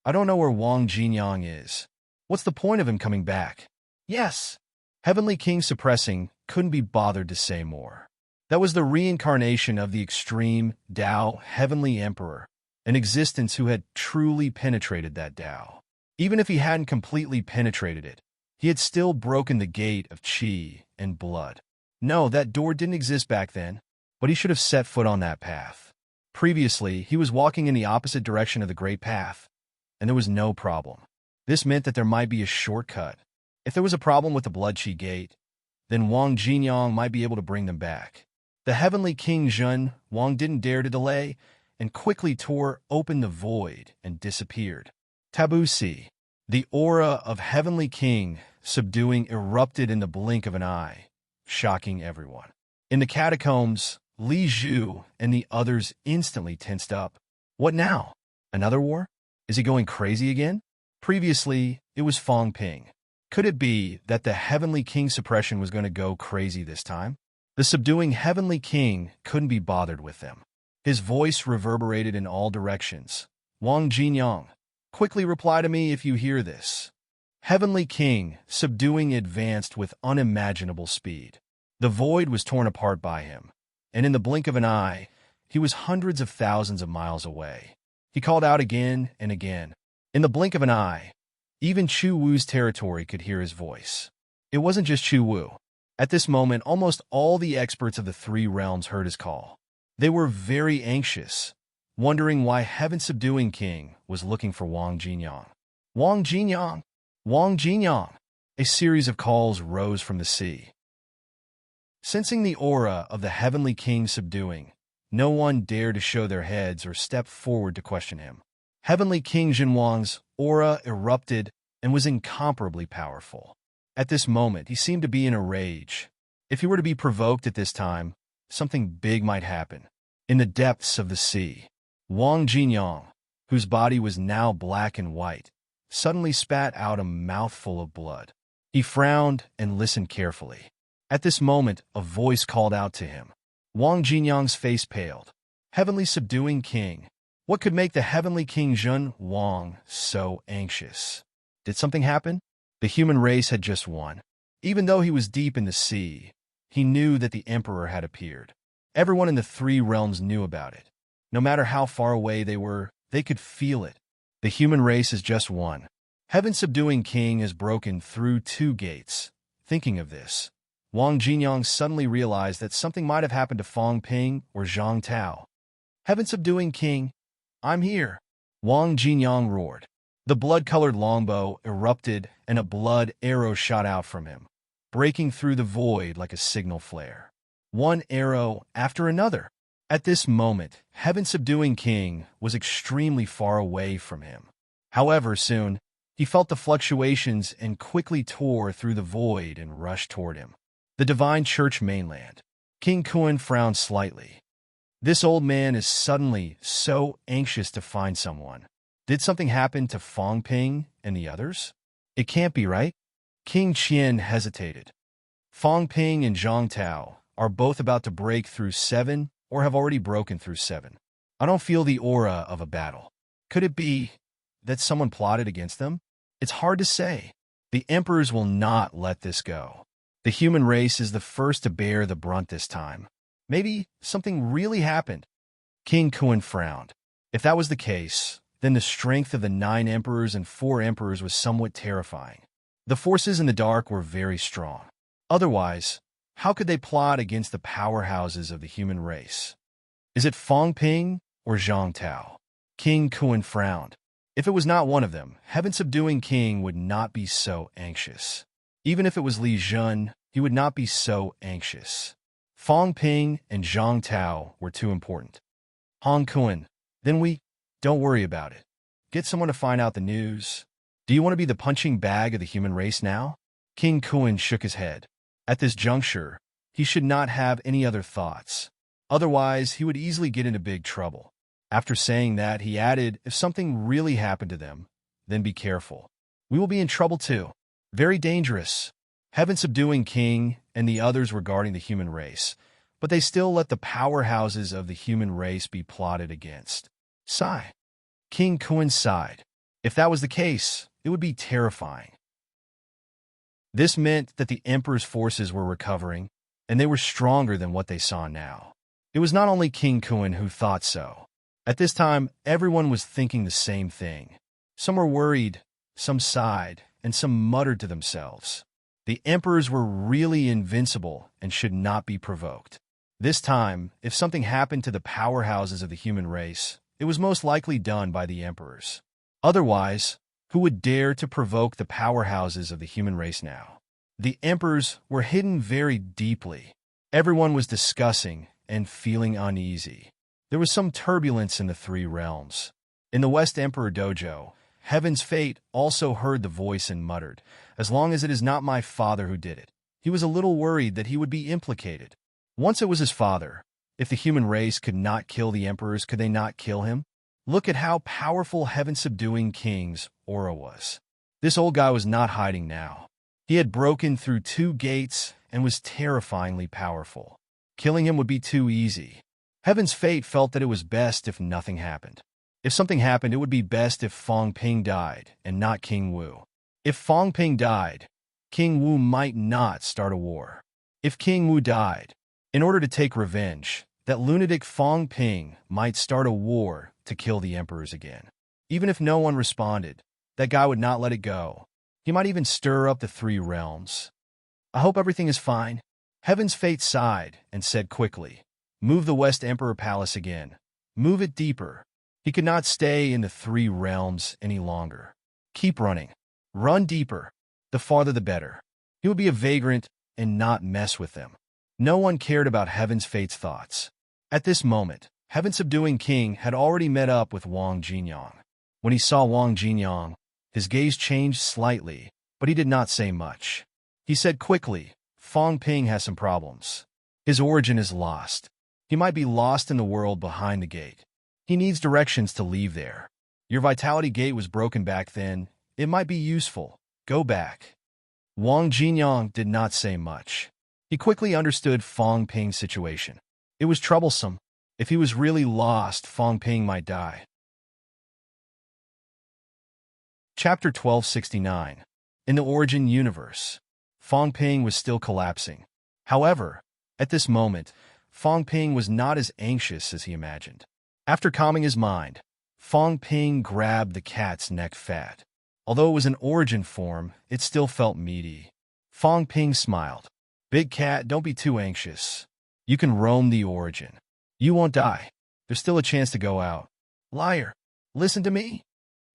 "I don't know where Wang Jinyang is. What's the point of him coming back?" "Yes." Heavenly King suppressing couldn't be bothered to say more. That was the reincarnation of the extreme Tao Heavenly Emperor, an existence who had truly penetrated that Tao. Even if he hadn't completely penetrated it, he had still broken the gate of qi and blood. No, that door didn't exist back then, but he should have set foot on that path. Previously, he was walking in the opposite direction of the Great Path, and there was no problem. This meant that there might be a shortcut. If there was a problem with the blood qi gate, then Wang Jinyang might be able to bring them back. The Heavenly King Zhen Wang didn't dare to delay, and quickly tore open the void and disappeared. Tabusi, the aura of Heavenly King Subduing erupted in the blink of an eye, shocking everyone. In the catacombs, Li Zhu and the others instantly tensed up. What now? Another war? Is he going crazy again? Previously, it was Fong Ping. Could it be that the Heavenly King suppression was going to go crazy this time? The subduing Heavenly King couldn't be bothered with them. His voice reverberated in all directions. Wang Jinyang, quickly reply to me if you hear this. Heavenly King, subduing, advanced with unimaginable speed. The void was torn apart by him, and in the blink of an eye, he was hundreds of thousands of miles away. He called out again and again. In the blink of an eye, even Chu Wu's territory could hear his voice. It wasn't just Chu Wu. At this moment, almost all the experts of the three realms heard his call. They were very anxious, wondering why Heaven-subduing King was looking for Wang Jinyang. Wang Jinyang! Wang Jinyang! A series of calls rose from the sea. Sensing the aura of the Heavenly King subduing, no one dared to show their heads or step forward to question him. Heavenly King Jinwang's aura erupted and was incomparably powerful. At this moment, he seemed to be in a rage. If he were to be provoked at this time, something big might happen. In the depths of the sea, Wang Jinyang, whose body was now black and white, suddenly spat out a mouthful of blood. He frowned and listened carefully. At this moment, a voice called out to him. Wang Jinyang's face paled. Heavenly subduing King. What could make the Heavenly King Jun Wang so anxious? Did something happen? The human race had just won. Even though he was deep in the sea, he knew that the Emperor had appeared. Everyone in the three realms knew about it. No matter how far away they were, they could feel it. The human race has just won. Heaven-subduing King has broken through 2 gates. Thinking of this, Wang Jinyang suddenly realized that something might have happened to Fang Ping or Zhang Tao. Heaven-subduing King, I'm here, Wang Jinyang roared. The blood-colored longbow erupted and a blood arrow shot out from him, breaking through the void like a signal flare. One arrow after another. At this moment, Heaven-subduing King was extremely far away from him. However, soon, he felt the fluctuations and quickly tore through the void and rushed toward him. The Divine Church mainland. King Kuan frowned slightly. This old man is suddenly so anxious to find someone. Did something happen to Fang Ping and the others? It can't be right. King Qian hesitated. Fang Ping and Zhang Tao are both about to break through 7 or have already broken through 7. I don't feel the aura of a battle. Could it be that someone plotted against them? It's hard to say. The emperors will not let this go. The human race is the first to bear the brunt this time. Maybe something really happened. King Kuan frowned. If that was the case, then the strength of the 9 emperors and 4 emperors was somewhat terrifying. The forces in the dark were very strong. Otherwise, how could they plot against the powerhouses of the human race? Is it Fang Ping or Zhang Tao? King Kuan frowned. If it was not one of them, Heaven-subduing King would not be so anxious. Even if it was Li Jun, he would not be so anxious. Fang Ping and Zhang Tao were too important. Hong Kuan, then don't worry about it. Get someone to find out the news. Do you want to be the punching bag of the human race now? King Kuan shook his head. At this juncture, he should not have any other thoughts. Otherwise, he would easily get into big trouble. After saying that, he added, if something really happened to them, then be careful. We will be in trouble too. Very dangerous. Heaven-subduing King and the others regarding the human race, but they still let the powerhouses of the human race be plotted against. Sigh. King Kuan sighed. If that was the case, it would be terrifying. This meant that the emperor's forces were recovering, and they were stronger than what they saw now. It was not only King Kuan who thought so. At this time, everyone was thinking the same thing. Some were worried, some sighed, and some muttered to themselves. The emperors were really invincible and should not be provoked. This time, if something happened to the powerhouses of the human race, it was most likely done by the emperors. Otherwise, who would dare to provoke the powerhouses of the human race now? The emperors were hidden very deeply. Everyone was discussing and feeling uneasy. There was some turbulence in the 3 realms. In the West Emperor Dojo, Heaven's Fate also heard the voice and muttered, as long as it is not my father who did it. He was a little worried that he would be implicated. Once it was his father. If the human race could not kill the emperors, could they not kill him? Look at how powerful Heaven-subduing King's aura was. This old guy was not hiding now. He had broken through 2 gates and was terrifyingly powerful. Killing him would be too easy. Heaven's fate felt that it was best if nothing happened. If something happened, it would be best if Fong Ping died, and not King Wu. If Fong Ping died, King Wu might not start a war. If King Wu died, in order to take revenge, that lunatic Fong Ping might start a war to kill the emperors again. Even if no one responded, that guy would not let it go. He might even stir up the three realms. I hope everything is fine. Heaven's fate sighed and said quickly, move the West Emperor Palace again. Move it deeper. He could not stay in the three realms any longer. Keep running. Run deeper. The farther the better. He would be a vagrant and not mess with them. No one cared about Heaven's fate's thoughts. At this moment, Heaven's subduing king had already met up with Wang Jinyang. When he saw Wang Jinyang, his gaze changed slightly, but he did not say much. He said quickly, Fong Ping has some problems. His origin is lost. He might be lost in the world behind the gate. He needs directions to leave there. Your vitality gate was broken back then. It might be useful. Go back. Wang Jinyang did not say much. He quickly understood Fong Ping's situation. It was troublesome. If he was really lost, Fong Ping might die. Chapter 1269. In the Origin Universe. Fong Ping was still collapsing. However, at this moment, Fong Ping was not as anxious as he imagined. After calming his mind, Fong Ping grabbed the cat's neck fat. Although it was an origin form, it still felt meaty. Fong Ping smiled. Big cat, don't be too anxious. You can roam the origin. You won't die. There's still a chance to go out. Liar. Listen to me.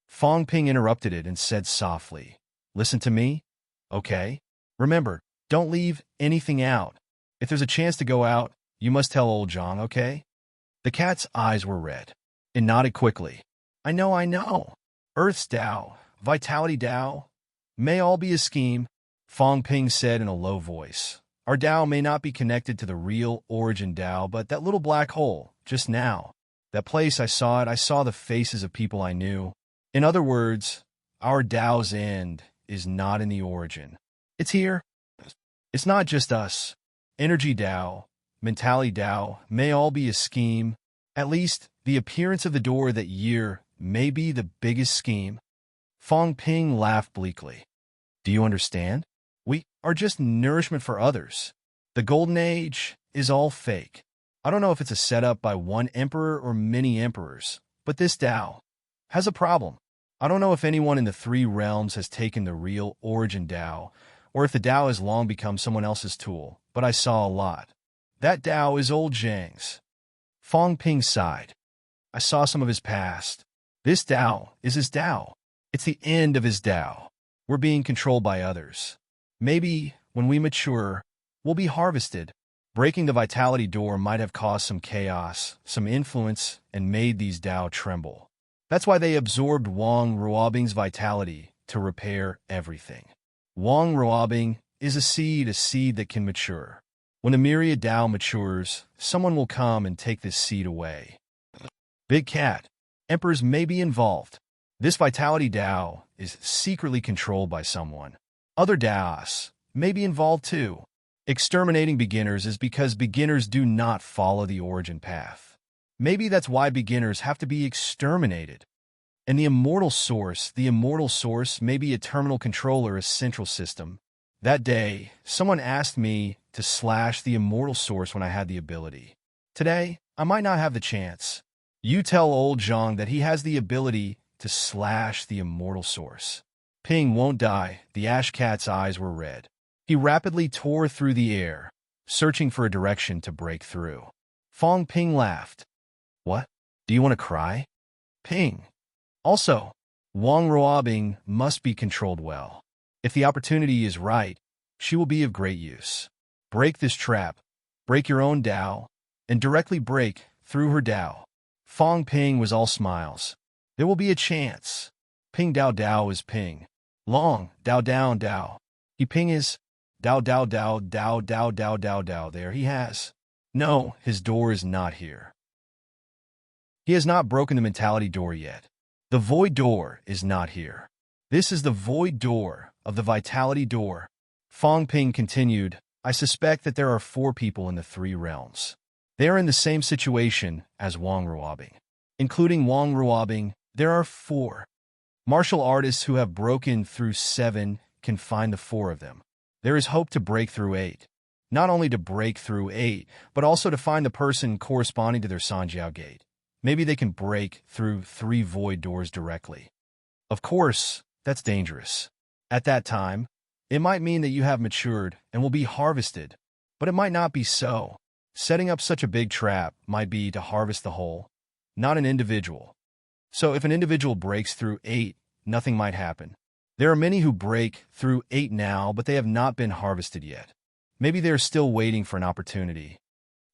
Fong Ping interrupted it and said softly, listen to me? Okay. Remember, don't leave anything out. If there's a chance to go out, you must tell old Zhang, okay? The cat's eyes were red. It nodded quickly. I know. Earth's Tao, Vitality Tao, may all be a scheme, Fong Ping said in a low voice. Our Tao may not be connected to the real origin Tao, but that little black hole, just now, that place I saw the faces of people I knew. In other words, our Tao's end is not in the origin. It's here. It's not just us. Energy Tao, mentality Tao may all be a scheme. At least, the appearance of the door that year may be the biggest scheme. Fong Ping laughed bleakly. Do you understand? We are just nourishment for others. The Golden Age is all fake. I don't know if it's a setup by one emperor or many emperors, but this Tao has a problem. I don't know if anyone in the three realms has taken the real origin Tao, or if the Tao has long become someone else's tool, but I saw a lot. That Tao is old Zhang's. Fong Ping sighed. I saw some of his past. This Tao is his Tao. It's the end of his Tao. We're being controlled by others. Maybe, when we mature, we'll be harvested. Breaking the vitality door might have caused some chaos, some influence, and made these Tao tremble. That's why they absorbed Wang Ruobing's vitality to repair everything. Wang Ruobing is a seed that can mature. When the myriad Tao matures, someone will come and take this seed away. Big cat, emperors may be involved. This vitality Tao is secretly controlled by someone. Other Taos may be involved too. Exterminating beginners is because beginners do not follow the origin path. Maybe that's why beginners have to be exterminated. And the immortal source may be a terminal controller, a central system. That day, someone asked me to slash the immortal source when I had the ability. Today, I might not have the chance. You tell old Zhang that he has the ability to slash the immortal source. Ping won't die. The ash cat's eyes were red. He rapidly tore through the air, searching for a direction to break through. Fong Ping laughed. What? Do you want to cry? Ping. Also, Wang Ruobing must be controlled well. If the opportunity is right, she will be of great use. Break this trap, break your own Tao, and directly break through her Tao. Fong Ping was all smiles. There will be a chance. Ping Dao Dao is Ping. Long Dao Dao Dao. He Ping is Dao Dao Dao Dao Dao Dao Dao Dao. There he has. No, his door is not here. He has not broken the mentality door yet. The void door is not here. This is the void door of the vitality door. Fong Ping continued, I suspect that there are 4 people in the 3 realms. They are in the same situation as Wang Ruobing. Including Wang Ruobing, there are 4. Martial artists who have broken through 7 can find the 4 of them. There is hope to break through 8. Not only to break through 8, but also to find the person corresponding to their Sanjiao gate. Maybe they can break through 3 void doors directly. Of course, that's dangerous. At that time, it might mean that you have matured and will be harvested, but it might not be so. Setting up such a big trap might be to harvest the whole, not an individual. So if an individual breaks through 8, nothing might happen. There are many who break through 8 now, but they have not been harvested yet. Maybe they are still waiting for an opportunity.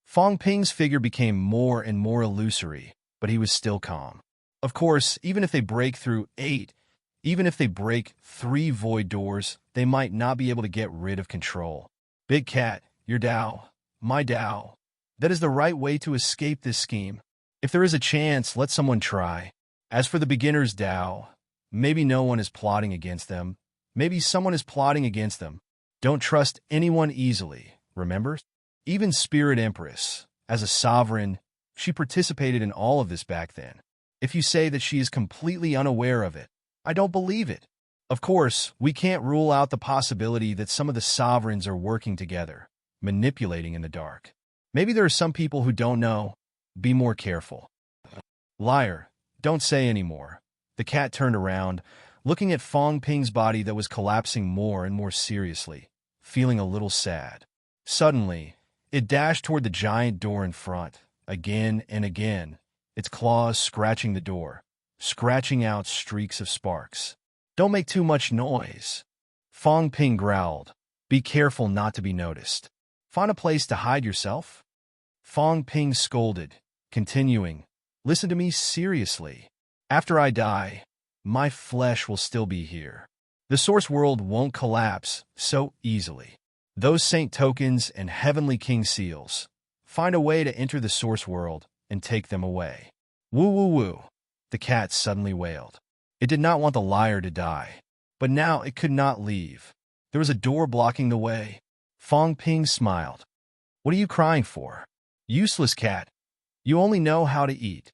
Fang Ping's figure became more and more illusory, but he was still calm. Of course, even if they break through 8, even if they break 3 void doors, they might not be able to get rid of control. Big Cat, your Dao, my Dao. That is the right way to escape this scheme. If there is a chance, let someone try. As for the beginner's Dao, maybe no one is plotting against them. Maybe someone is plotting against them. Don't trust anyone easily, remember? Even Spirit Empress, as a sovereign, she participated in all of this back then. If you say that she is completely unaware of it, I don't believe it. Of course, we can't rule out the possibility that some of the sovereigns are working together, manipulating in the dark. Maybe there are some people who don't know. Be more careful. Liar, don't say any more. The cat turned around, looking at Fang Ping's body that was collapsing more and more seriously, feeling a little sad. Suddenly, it dashed toward the giant door in front, again and again, its claws scratching the door, scratching out streaks of sparks. Don't make too much noise. Fang Ping growled. Be careful not to be noticed. Find a place to hide yourself? Fang Ping scolded, continuing, listen to me seriously. After I die, my flesh will still be here. The source world won't collapse so easily. Those saint tokens and heavenly king seals, find a way to enter the source world and take them away. Woo woo woo, the cat suddenly wailed. It did not want the liar to die, but now it could not leave. There was a door blocking the way. Fang Ping smiled. What are you crying for? Useless cat. You only know how to eat.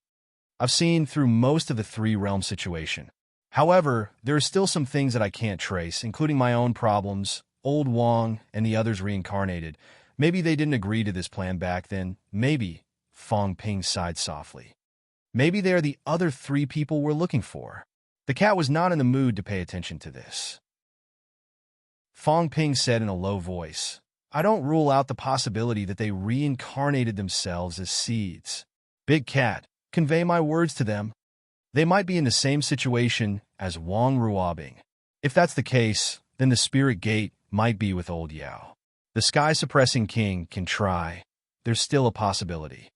I've seen through most of the 3 realm situation. However, there are still some things that I can't trace, including my own problems, old Wang, and the others reincarnated. Maybe they didn't agree to this plan back then. Maybe, Fang Ping sighed softly. Maybe they are the other 3 people we're looking for. The cat was not in the mood to pay attention to this. Fang Ping said in a low voice, I don't rule out the possibility that they reincarnated themselves as seeds. Big Cat, convey my words to them. They might be in the same situation as Wang Ruobing. If that's the case, then the spirit gate might be with old Yao. The sky-suppressing king can try. There's still a possibility.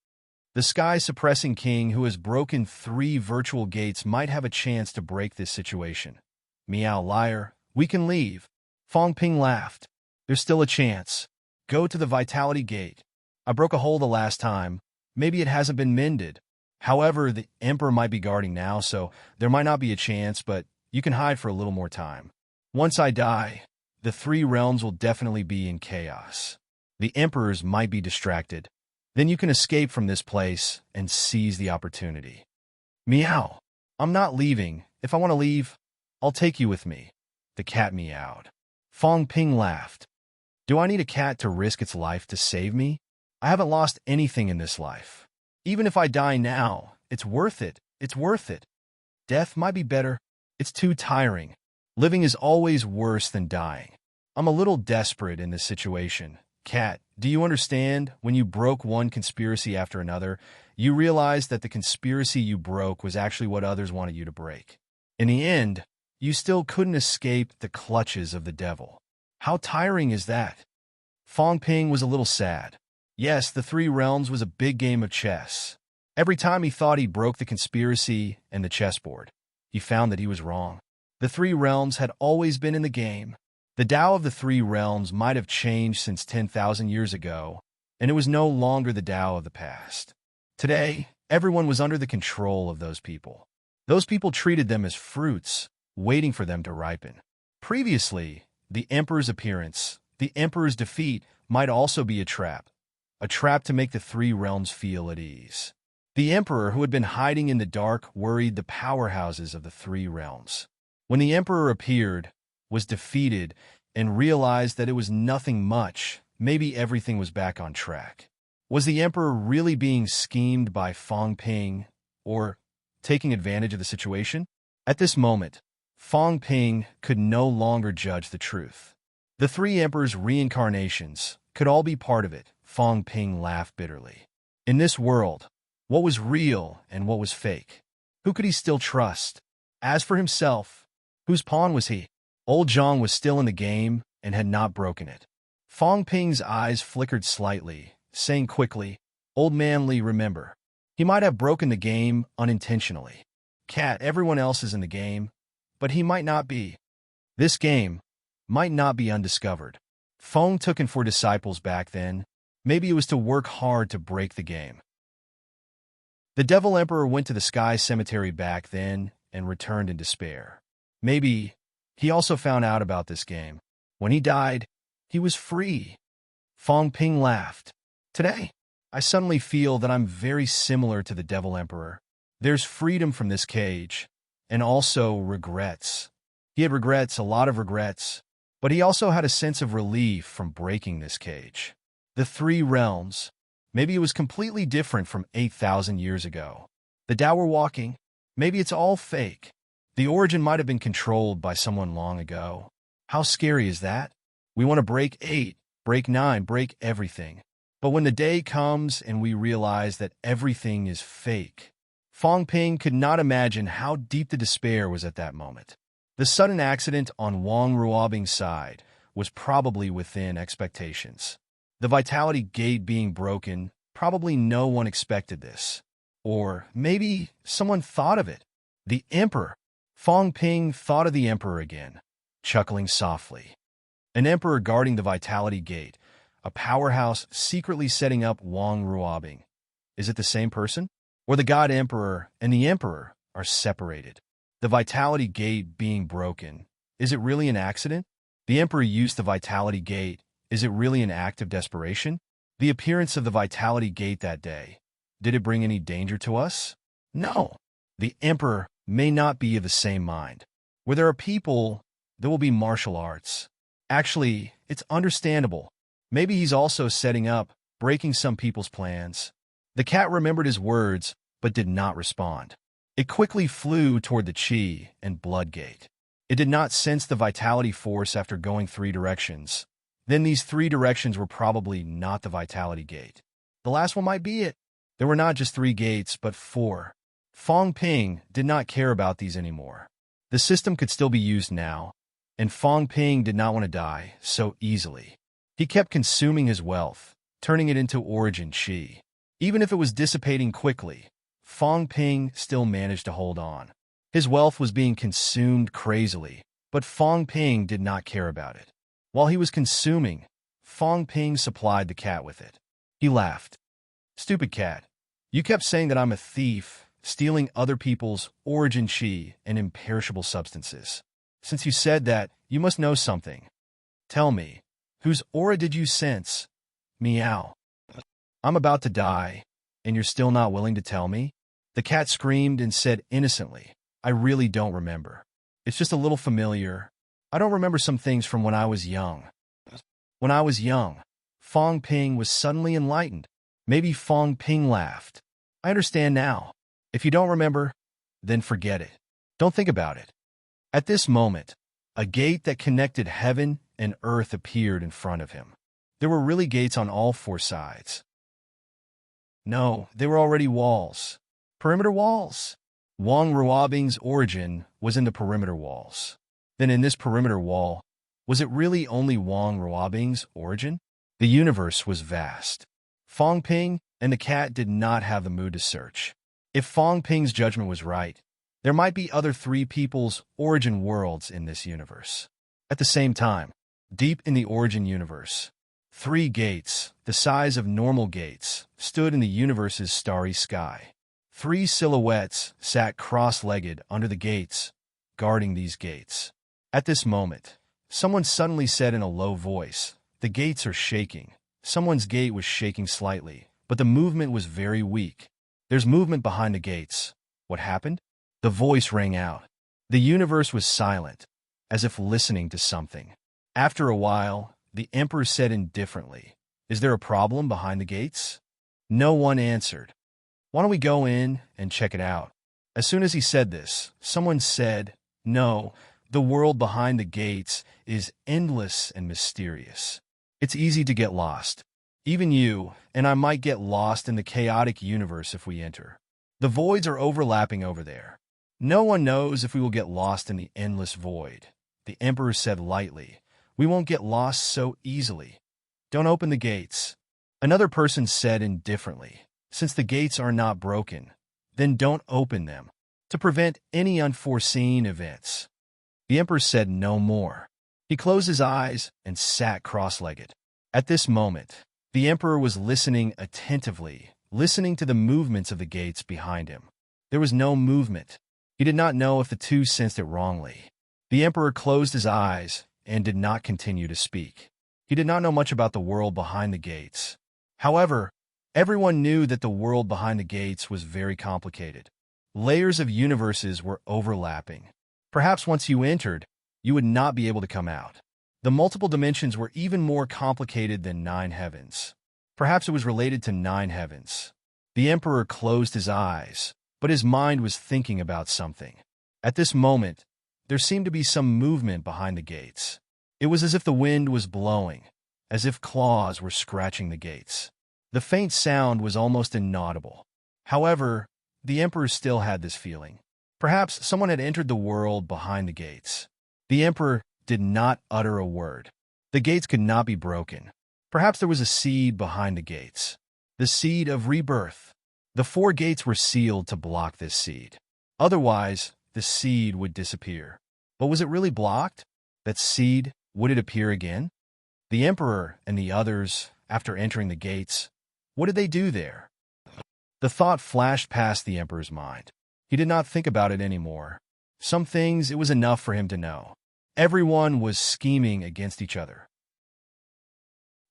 The sky-suppressing king who has broken 3 virtual gates might have a chance to break this situation. Meow liar, we can leave. Fang Ping laughed. There's still a chance. Go to the vitality gate. I broke a hole the last time. Maybe it hasn't been mended. However, the emperor might be guarding now, so there might not be a chance, but you can hide for a little more time. Once I die, the 3 realms will definitely be in chaos. The emperors might be distracted. Then you can escape from this place and seize the opportunity. Meow. I'm not leaving. If I want to leave, I'll take you with me. The cat meowed. Fang Ping laughed. Do I need a cat to risk its life to save me? I haven't lost anything in this life. Even if I die now, it's worth it. It's worth it. Death might be better. It's too tiring. Living is always worse than dying. I'm a little desperate in this situation. Cat, do you understand? When you broke one conspiracy after another, you realized that the conspiracy you broke was actually what others wanted you to break. In the end, you still couldn't escape the clutches of the devil. How tiring is that? Fang Ping was a little sad. Yes, the 3 realms was a big game of chess. Every time he thought he broke the conspiracy and the chessboard, he found that he was wrong. The 3 realms had always been in the game. The Tao of the 3 realms might have changed since 10,000 years ago, and it was no longer the Tao of the past. Today, everyone was under the control of those people. Those people treated them as fruits, waiting for them to ripen. Previously, the emperor's appearance, the emperor's defeat, might also be a trap. a trap to make the three realms feel at ease. The Emperor, who had been hiding in the dark, worried the powerhouses of the three realms. When the Emperor appeared, was defeated, and realized that it was nothing much, maybe everything was back on track. Was the Emperor really being schemed by Fong Ping, or taking advantage of the situation? At this moment, Fong Ping could no longer judge the truth. The three Emperors' reincarnations could all be part of it. Fong Ping laughed bitterly. In this world, what was real and what was fake? Who could he still trust? As for himself, whose pawn was he? Old Zhang was still in the game and had not broken it. Fong Ping's eyes flickered slightly, saying quickly, "Old man Li, remember. He might have broken the game unintentionally. Cat, everyone else is in the game, but he might not be. This game might not be undiscovered." Fong took in for disciples back then. Maybe it was to work hard to break the game. The Devil Emperor went to the Sky Cemetery back then and returned in despair. Maybe he also found out about this game. When he died, he was free. Fong Ping laughed. Today, I suddenly feel that I'm very similar to the Devil Emperor. There's freedom from this cage, and also regrets. He had regrets, a lot of regrets, but he also had a sense of relief from breaking this cage. The three realms, maybe it was completely different from 8,000 years ago. The Tao we're walking, maybe it's all fake. The origin might have been controlled by someone long ago. How scary is that? We want to break 8, break 9, break everything. But when the day comes and we realize that everything is fake, Fong Ping could not imagine how deep the despair was at that moment. The sudden accident on Wang Ruobing's side was probably within expectations. The vitality gate being broken, probably no one expected this. Or maybe someone thought of it. The Emperor. Fong Ping thought of the Emperor again, chuckling softly. An Emperor guarding the vitality gate, a powerhouse secretly setting up Wang Ruobing. Is it the same person? Or the God Emperor and the Emperor are separated? The vitality gate being broken, is it really an accident? The Emperor used the vitality gate. Is it really an act of desperation? The appearance of the vitality gate that day, did it bring any danger to us? No. The Emperor may not be of the same mind. Where there are people, there will be martial arts. Actually, it's understandable. Maybe he's also setting up, breaking some people's plans. The cat remembered his words, but did not respond. It quickly flew toward the Qi and Blood Gate. It did not sense the vitality force after going 3 directions. Then these 3 directions were probably not the vitality gate. The last one might be it. There were not just 3 gates, but 4. Fong Ping did not care about these anymore. The system could still be used now, and Fong Ping did not want to die so easily. He kept consuming his wealth, turning it into origin Qi. Even if it was dissipating quickly, Fong Ping still managed to hold on. His wealth was being consumed crazily, but Fong Ping did not care about it. While he was consuming, Fong Ping supplied the cat with it. He laughed. "Stupid cat, you kept saying that I'm a thief, stealing other people's origin Qi and imperishable substances. Since you said that, you must know something. Tell me, whose aura did you sense?" "Meow. I'm about to die, and you're still not willing to tell me?" The cat screamed and said innocently, "I really don't remember. It's just a little familiar. I don't remember some things from when I was young." When I was young, Fong Ping was suddenly enlightened. Maybe Fong Ping laughed. "I understand now. If you don't remember, then forget it. Don't think about it." At this moment, a gate that connected heaven and earth appeared in front of him. There were really gates on all 4 sides. No, they were already walls. Perimeter walls. Wang Ruobing's origin was in the perimeter walls. Then in this perimeter wall, was it really only Wang Ruobing's origin? The universe was vast. Fong Ping and the cat did not have the mood to search. If Fong Ping's judgment was right, there might be other 3 people's origin worlds in this universe. At the same time, deep in the origin universe, 3 gates, the size of normal gates, stood in the universe's starry sky. 3 silhouettes sat cross-legged under the gates, guarding these gates. At this moment, someone suddenly said in a low voice, "The gates are shaking. someone's gate was shaking slightly, but the movement was very weak. There's movement behind the gates. What happened? The voice rang out. The universe was silent, as if listening to something. After a while, the emperor said indifferently, "Is there a problem behind the gates?" No one answered. "Why don't we go in and check it out?" As soon as he said this, someone said, "No, the world behind the gates is endless and mysterious. It's easy to get lost. Even you and I might get lost in the chaotic universe if we enter. The voids are overlapping over there. No one knows if we will get lost in the endless void." The emperor said lightly, "We won't get lost so easily. Don't open the gates." Another person said indifferently, "Since the gates are not broken, then don't open them, to prevent any unforeseen events." The emperor said no more. He closed his eyes and sat cross-legged. At this moment, the emperor was listening attentively, listening to the movements of the gates behind him. There was no movement. He did not know if the two sensed it wrongly. The emperor closed his eyes and did not continue to speak. He did not know much about the world behind the gates. However, everyone knew that the world behind the gates was very complicated. Layers of universes were overlapping. Perhaps once you entered, you would not be able to come out. The multiple dimensions were even more complicated than 9 heavens. Perhaps it was related to 9 heavens. The emperor closed his eyes, but his mind was thinking about something. At this moment, there seemed to be some movement behind the gates. It was as if the wind was blowing, as if claws were scratching the gates. The faint sound was almost inaudible. However, the emperor still had this feeling. Perhaps someone had entered the world behind the gates. The emperor did not utter a word. The gates could not be broken. Perhaps there was a seed behind the gates. The seed of rebirth. The 4 gates were sealed to block this seed. Otherwise, the seed would disappear. But was it really blocked? That seed, would it appear again? The emperor and the others, after entering the gates, what did they do there? The thought flashed past the emperor's mind. He did not think about it anymore. Some things it was enough for him to know. Everyone was scheming against each other.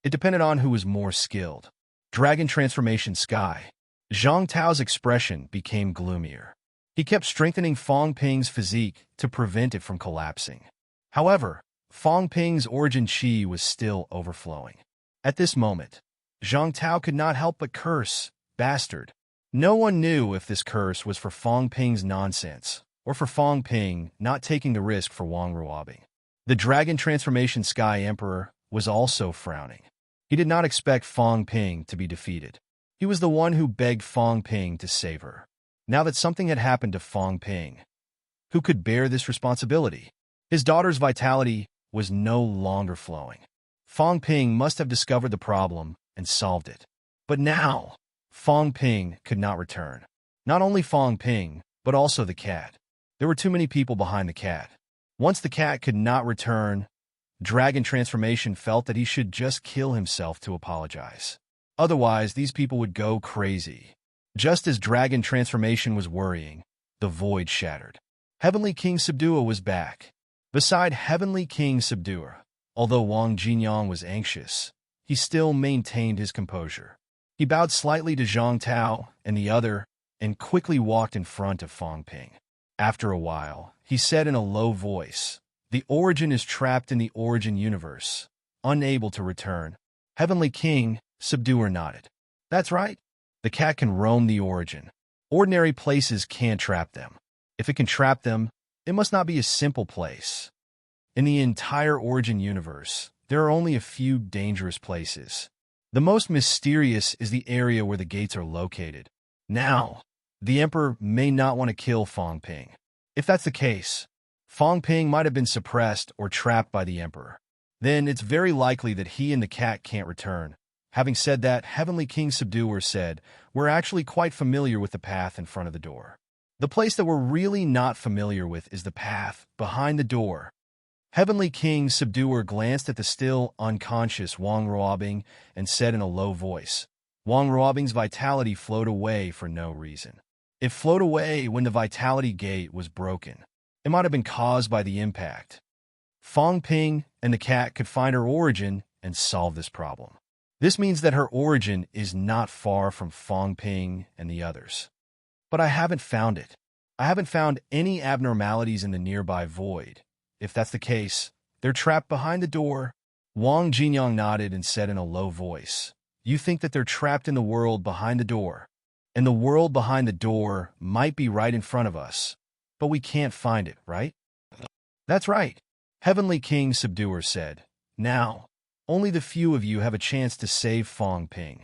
It depended on who was more skilled. Dragon transformation sky. Zhang Tao's expression became gloomier. He kept strengthening Fong Ping's physique to prevent it from collapsing. However, Fong Ping's origin chi was still overflowing. At this moment, Zhang Tao could not help but curse, "Bastard." No one knew if this curse was for Fong Ping's nonsense or for Fong Ping not taking the risk for Wang Ruobing. The Dragon Transformation Sky Emperor was also frowning. He did not expect Fong Ping to be defeated. He was the one who begged Fong Ping to save her. Now that something had happened to Fong Ping, who could bear this responsibility? His daughter's vitality was no longer flowing. Fong Ping must have discovered the problem and solved it. But now, Fong Ping could not return. Not only Fong Ping, but also the cat. There were too many people behind the cat. Once the cat could not return, Dragon Transformation felt that he should just kill himself to apologize. Otherwise, these people would go crazy. Just as Dragon Transformation was worrying, the void shattered. Heavenly King Subduer was back. Beside Heavenly King Subduer, although Wang Jinyang was anxious, he still maintained his composure. He bowed slightly to Zhang Tao and the other and quickly walked in front of Fong Ping. After a while, he said in a low voice, "The origin is trapped in the origin universe, unable to return." Heavenly King Subduer nodded. "That's right. The cat can roam the origin. Ordinary places can't trap them. If it can trap them, it must not be a simple place. In the entire origin universe, there are only a few dangerous places. The most mysterious is the area where the gates are located. Now, the Emperor may not want to kill Fong Ping. If that's the case, Fong Ping might have been suppressed or trapped by the Emperor. Then it's very likely that he and the cat can't return." Having said that, Heavenly King Subduer said, "We're actually quite familiar with the path in front of the door. The place that we're really not familiar with is the path behind the door." Heavenly King Subduer glanced at the still unconscious Wang Ruobing and said in a low voice, "Wang Ruobing's vitality flowed away for no reason. It flowed away when the vitality gate was broken. It might have been caused by the impact. Fong Ping and the cat could find her origin and solve this problem. This means that her origin is not far from Fong Ping and the others. But I haven't found it. I haven't found any abnormalities in the nearby void. If that's the case, they're trapped behind the door. Wang Jinyang nodded and said in a low voice, "You think that they're trapped in the world behind the door, and the world behind the door might be right in front of us, but we can't find it, right?" "That's right," Heavenly King Subduer said. "Now, only the few of you have a chance to save Fong Ping."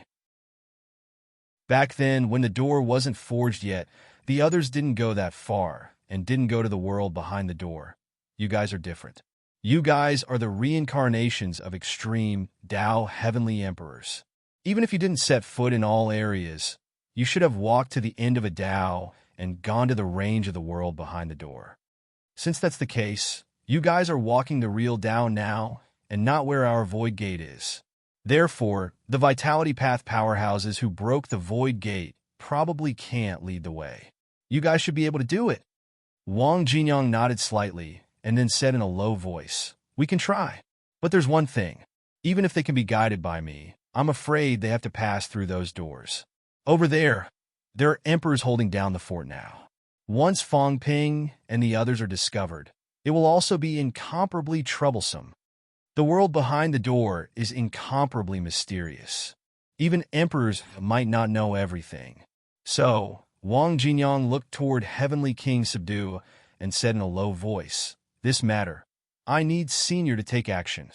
Back then, when the door wasn't forged yet, the others didn't go that far and didn't go to the world behind the door. You guys are different. You guys are the reincarnations of extreme Tao heavenly emperors. Even if you didn't set foot in all areas, you should have walked to the end of a Tao and gone to the range of the world behind the door. Since that's the case, you guys are walking the real Tao now and not where our Void Gate is. Therefore, the Vitality Path powerhouses who broke the Void Gate probably can't lead the way. You guys should be able to do it. Wang Jinyang nodded slightly and then said in a low voice, "We can try. But there's one thing. Even if they can be guided by me, I'm afraid they have to pass through those doors. Over there are emperors holding down the fort now. Once Fong Ping and the others are discovered, it will also be incomparably troublesome. The world behind the door is incomparably mysterious. Even emperors might not know everything." So, Wang Jinyang looked toward Heavenly King Subdu and said in a low voice, "This matter, I need Senior to take action."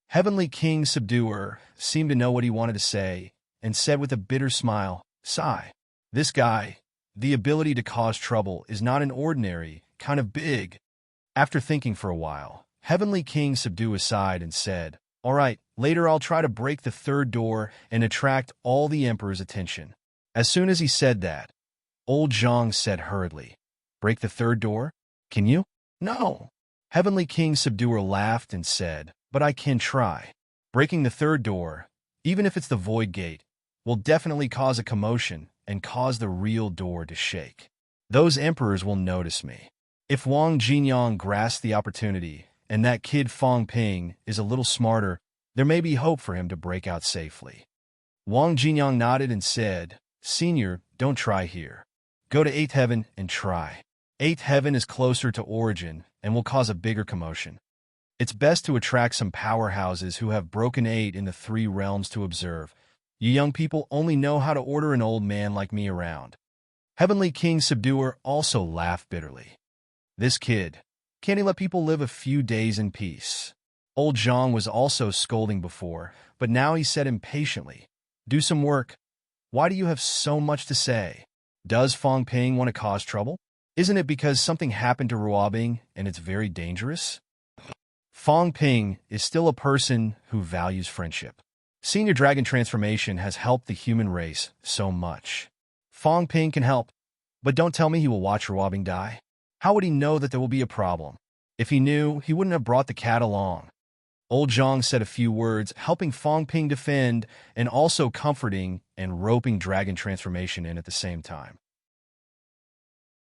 Heavenly King Subduer seemed to know what he wanted to say and said with a bitter smile, "Sigh. This guy, the ability to cause trouble is not an ordinary, kind of big." After thinking for a while, Heavenly King Subduer sighed and said, "All right, later I'll try to break the third door and attract all the Emperor's attention." As soon as he said that, Old Zhang said hurriedly, "Break the third door? Can you?" "No." Heavenly King Subduer laughed and said, "But I can try. Breaking the third door, even if it's the Void Gate, will definitely cause a commotion and cause the real door to shake. Those emperors will notice me. If Wang Jinyang grasps the opportunity, and that kid Fong Ping is a little smarter, there may be hope for him to break out safely." Wang Jinyang nodded and said, "Senior, don't try here. Go to 8th Heaven and try. 8th Heaven is closer to Origin and will cause a bigger commotion. It's best to attract some powerhouses who have broken 8 in the 3 realms to observe. You young people only know how to order an old man like me around." Heavenly King Subduer also laughed bitterly. "This kid, can't he let people live a few days in peace?" Old Zhang was also scolding before, but now he said impatiently, "Do some work. Why do you have so much to say? Does Fong Ping want to cause trouble? Isn't it because something happened to Ruobing and it's very dangerous?" Fong Ping is still a person who values friendship. Senior Dragon Transformation has helped the human race so much. Fong Ping can help, but don't tell me he will watch Ruobing die. How would he know that there will be a problem? If he knew, he wouldn't have brought the cat along. Old Zhang said a few words, helping Fong Ping defend and also comforting and roping Dragon Transformation in at the same time.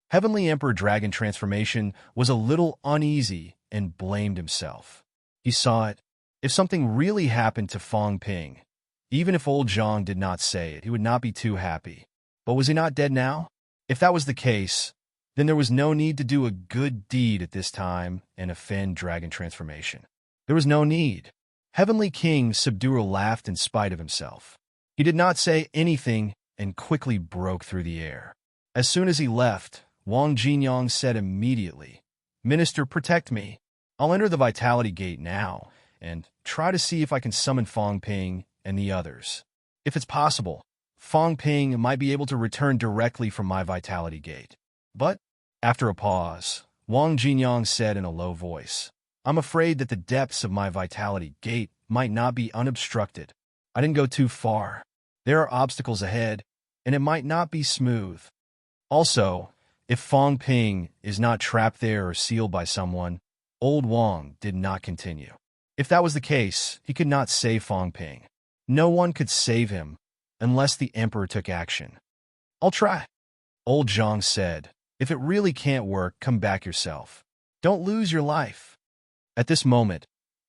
Heavenly Emperor Dragon Transformation was a little uneasy and blamed himself. He saw it. If something really happened to Fong Ping, even if Old Zhang did not say it, he would not be too happy. But was he not dead now? If that was the case, then there was no need to do a good deed at this time and offend Dragon Transformation. There was no need. Heavenly King Subduer laughed in spite of himself. He did not say anything and quickly broke through the air. As soon as he left, Wang Jinyang said immediately, "Minister, protect me. I'll enter the Vitality Gate now and try to see if I can summon Fong Ping and the others. If it's possible, Fong Ping might be able to return directly from my Vitality Gate." But, after a pause, Wang Jinyang said in a low voice, "I'm afraid that the depths of my Vitality Gate might not be unobstructed. I didn't go too far. There are obstacles ahead, and it might not be smooth. Also, if Fong Ping is not trapped there or sealed by someone," Old Wang did not continue. "If that was the case, he could not save Fong Ping. No one could save him unless the Emperor took action." "I'll try," Old Zhang said. "If it really can't work, come back yourself. Don't lose your life." At this moment,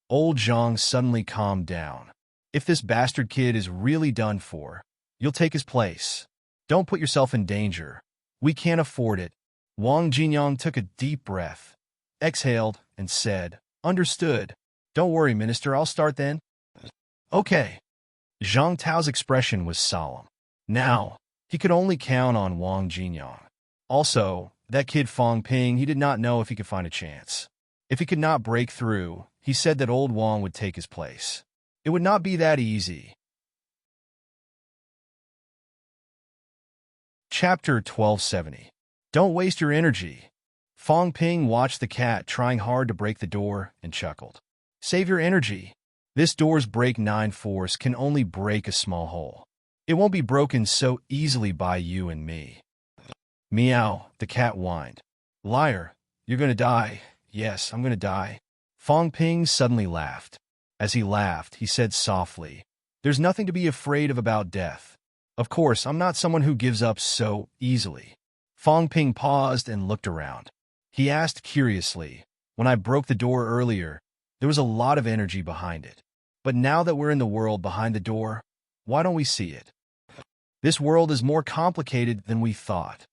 Old Zhang suddenly calmed down. If this bastard kid is really done for, you'll take his place. Don't put yourself in danger. We can't afford it. Wang Jinyang took a deep breath, exhaled, and said, "Understood. Don't worry, Minister, I'll start then." "Okay." Zhang Tao's expression was solemn. Now, he could only count on Wang Jinyang. Also, that kid Fong Ping, he did not know if he could find a chance. If he could not break through, he said that old Wang would take his place. It would not be that easy. Chapter 1270. Don't waste your energy. Fong Ping watched the cat trying hard to break the door and chuckled. Save your energy. This door's break 9 force can only break a small hole. It won't be broken so easily by you and me. Meow, the cat whined. Liar, you're gonna die. Yes, I'm gonna die. Fong Ping suddenly laughed. As he laughed, he said softly, There's nothing to be afraid of about death. Of course, I'm not someone who gives up so easily. Fong Ping paused and looked around. He asked curiously, When I broke the door earlier, there was a lot of energy behind it. But now that we're in the world behind the door, why don't we see it? This world is more complicated than we thought.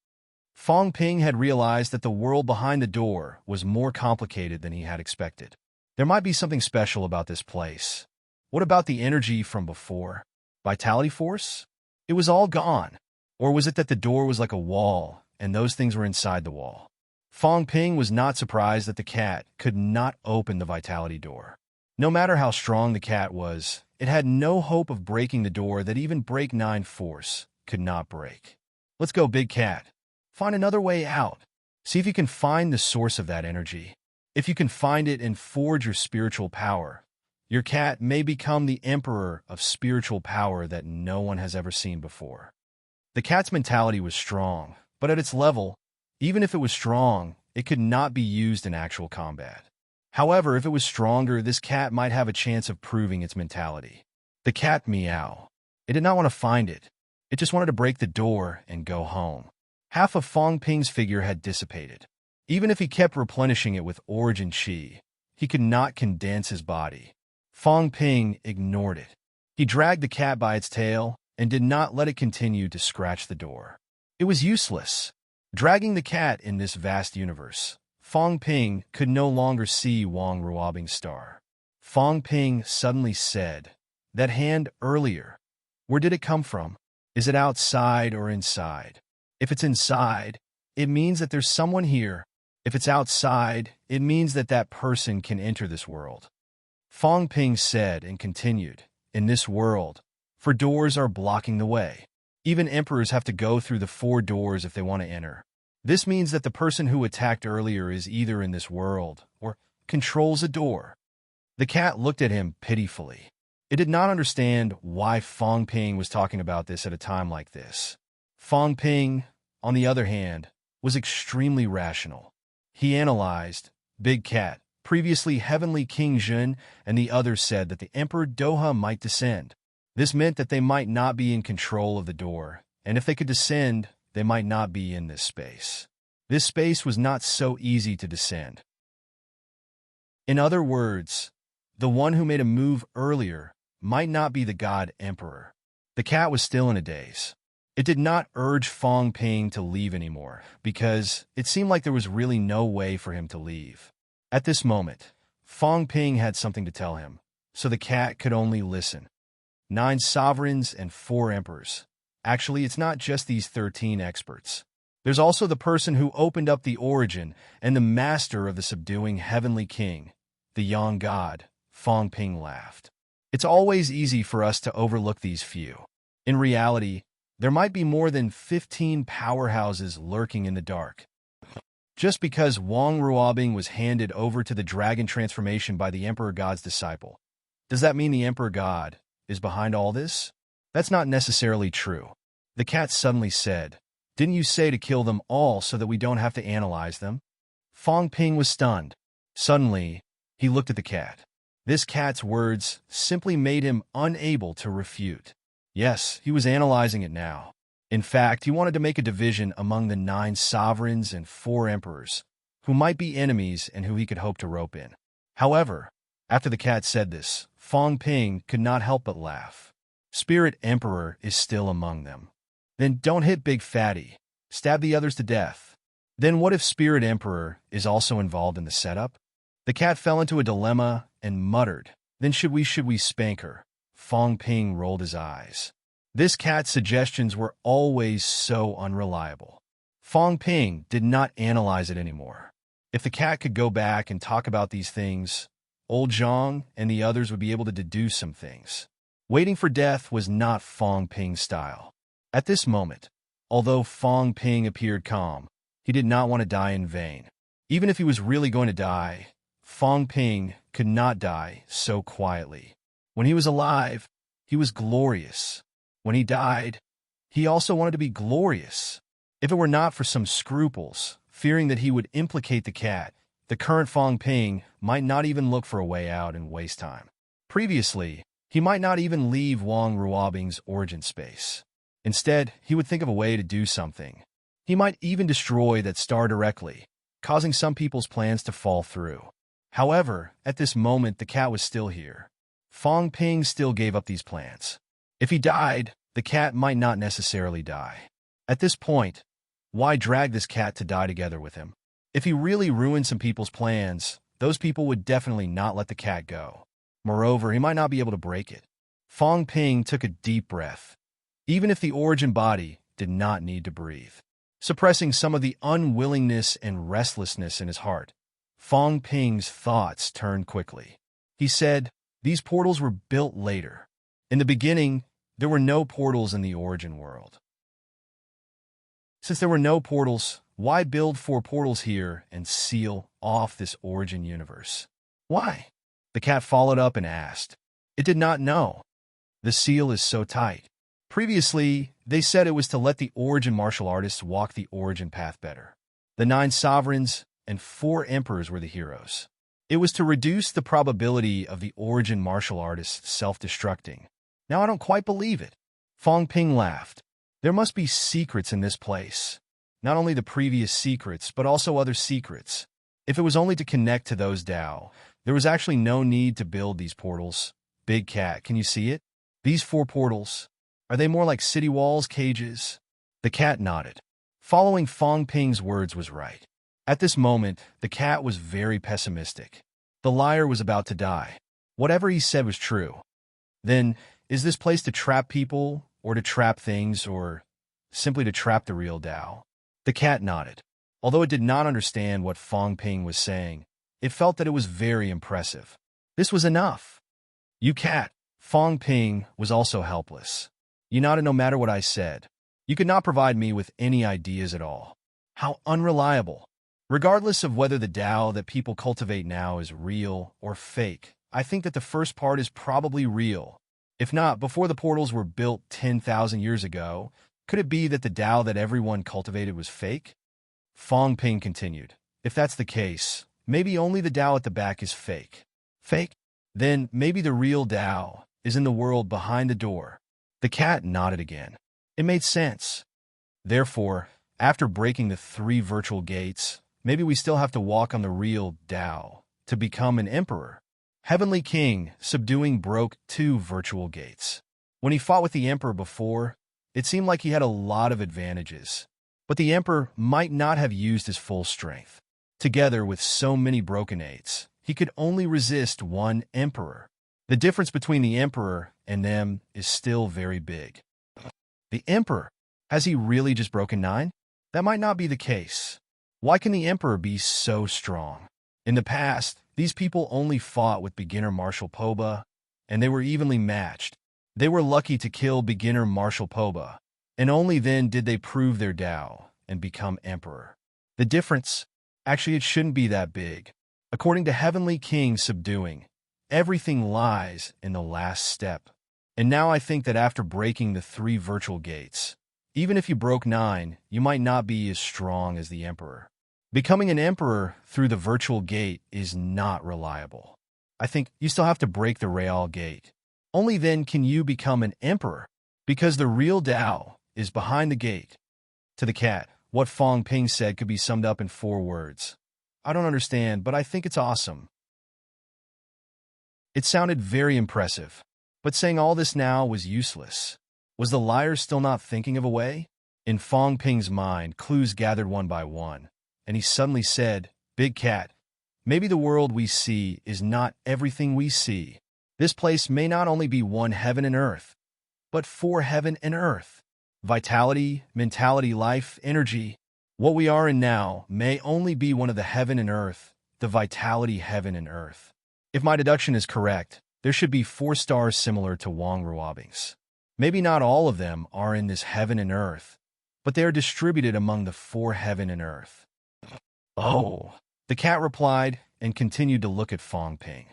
Fong Ping had realized that the world behind the door was more complicated than he had expected. There might be something special about this place. What about the energy from before? Vitality force? It was all gone. Or was it that the door was like a wall, and those things were inside the wall? Fong Ping was not surprised that the cat could not open the vitality door. No matter how strong the cat was, it had no hope of breaking the door that even break 9 force could not break. Let's go, big cat. Find another way out. See if you can find the source of that energy. If you can find it and forge your spiritual power, your cat may become the emperor of spiritual power that no one has ever seen before. The cat's mentality was strong, but at its level, even if it was strong, it could not be used in actual combat. However, if it was stronger, this cat might have a chance of proving its mentality. The cat meow. It did not want to find it. It just wanted to break the door and go home. Half of Fong Ping's figure had dissipated. Even if he kept replenishing it with origin chi, he could not condense his body. Fong Ping ignored it. He dragged the cat by its tail and did not let it continue to scratch the door. It was useless. Dragging the cat in this vast universe, Fong Ping could no longer see Wang Ruobing's star. Fong Ping suddenly said, That hand earlier, where did it come from? Is it outside or inside? If it's inside, it means that there's someone here. If it's outside, it means that that person can enter this world. Fong Ping said and continued, In this world, 4 doors are blocking the way. Even emperors have to go through the 4 doors if they want to enter. This means that the person who attacked earlier is either in this world or controls a door. The cat looked at him pitifully. It did not understand why Fong Ping was talking about this at a time like this. Fong Ping, on the other hand, was extremely rational. He analyzed, Big Cat, previously Heavenly King Jun, and the others said that the Emperor Doha might descend. This meant that they might not be in control of the door, and if they could descend, they might not be in this space. This space was not so easy to descend. In other words, the one who made a move earlier might not be the God Emperor. The cat was still in a daze. It did not urge Fong Ping to leave anymore, because it seemed like there was really no way for him to leave. At this moment, Fong Ping had something to tell him, so the cat could only listen. 9 sovereigns and 4 emperors. Actually, it's not just these 13 experts. There's also the person who opened up the origin and the master of the subduing Heavenly King, the young god. Fong Ping laughed. It's always easy for us to overlook these few. In reality, there might be more than 15 powerhouses lurking in the dark. Just because Wang Ruobing was handed over to the dragon transformation by the Emperor God's disciple, does that mean the Emperor God is behind all this? That's not necessarily true. The cat suddenly said, Didn't you say to kill them all so that we don't have to analyze them? Fong Ping was stunned. Suddenly, he looked at the cat. This cat's words simply made him unable to refute. Yes, he was analyzing it now. In fact, he wanted to make a division among the 9 sovereigns and 4 emperors, who might be enemies and who he could hope to rope in. However, after the cat said this, Fong Ping could not help but laugh. Spirit Emperor is still among them. Then don't hit Big Fatty. Stab the others to death. Then what if Spirit Emperor is also involved in the setup? The cat fell into a dilemma and muttered, then should we spank her? Fong Ping rolled his eyes. This cat's suggestions were always so unreliable. Fong Ping did not analyze it anymore. If the cat could go back and talk about these things, old Zhang and the others would be able to deduce some things. Waiting for death was not Fong Ping's style. At this moment, although Fong Ping appeared calm, he did not want to die in vain. Even if he was really going to die, Fong Ping could not die so quietly. When he was alive, he was glorious. When he died, he also wanted to be glorious. If it were not for some scruples, fearing that he would implicate the cat, the current Fong Ping might not even look for a way out and waste time. Previously, he might not even leave Wang Ruobing's origin space. Instead, he would think of a way to do something. He might even destroy that star directly, causing some people's plans to fall through. However, at this moment, the cat was still here. Fong Ping still gave up these plans. If he died, the cat might not necessarily die. At this point, why drag this cat to die together with him? If he really ruined some people's plans, those people would definitely not let the cat go. Moreover, he might not be able to break it. Fong Ping took a deep breath, even if the origin body did not need to breathe. Suppressing some of the unwillingness and restlessness in his heart, Fong Ping's thoughts turned quickly. He said, these portals were built later. In the beginning, there were no portals in the origin world. Since there were no portals, why build 4 portals here and seal off this origin universe? Why? The cat followed up and asked. It did not know. The seal is so tight. Previously, they said it was to let the origin martial artists walk the origin path better. The 9 sovereigns and 4 emperors were the heroes. It was to reduce the probability of the origin martial artists self-destructing. Now I don't quite believe it. Fong Ping laughed. There must be secrets in this place. Not only the previous secrets, but also other secrets. If it was only to connect to those Dao, there was actually no need to build these portals. Big Cat, can you see it? These 4 portals, are they more like city walls, cages? The cat nodded. Following Fong Ping's words was right. At this moment, the cat was very pessimistic. The liar was about to die. Whatever he said was true. Then, is this place to trap people, or to trap things, or simply to trap the real Dao? The cat nodded. Although it did not understand what Fong Ping was saying, it felt that it was very impressive. This was enough. You cat. Fong Ping was also helpless. You nodded no matter what I said. You could not provide me with any ideas at all. How unreliable. Regardless of whether the Tao that people cultivate now is real or fake, I think that the first part is probably real. If not, before the portals were built 10,000 years ago, could it be that the Tao that everyone cultivated was fake? Fong Ping continued. If that's the case, maybe only the Tao at the back is fake. Fake? Then maybe the real Tao is in the world behind the door. The cat nodded again. It made sense. Therefore, after breaking the 3 virtual gates, maybe we still have to walk on the real Tao to become an emperor. Heavenly King, subduing, broke 2 virtual gates. When he fought with the emperor before, it seemed like he had a lot of advantages. But the emperor might not have used his full strength. Together with so many broken eights, he could only resist 1 emperor. The difference between the emperor and them is still very big. The emperor, has he really just broken 9? That might not be the case. Why can the emperor be so strong? In the past, these people only fought with beginner Martial Poba, and they were evenly matched. They were lucky to kill beginner Martial Poba, and only then did they prove their Tao and become emperor. The difference? Actually, it shouldn't be that big. According to Heavenly King subduing, everything lies in the last step. And now I think that after breaking the 3 virtual gates, even if you broke 9, you might not be as strong as the emperor. Becoming an emperor through the virtual gate is not reliable. I think you still have to break the real gate. Only then can you become an emperor, because the real Tao is behind the gate. To the cat, what Fong Ping said could be summed up in 4 words. I don't understand, but I think it's awesome. It sounded very impressive. But saying all this now was useless. Was the liar still not thinking of a way? In Fong Ping's mind, clues gathered one by one, and he suddenly said, "Big Cat, maybe the world we see is not everything we see. This place may not only be one heaven and earth, but four heaven and earth. Vitality, mentality, life, energy. What we are in now may only be one of the heaven and earth, the vitality heaven and earth. If my deduction is correct, there should be 4 stars similar to Wang Ruobing's. Maybe not all of them are in this heaven and earth, but they are distributed among the 4 heaven and earth." "Oh," the cat replied and continued to look at Fong Ping.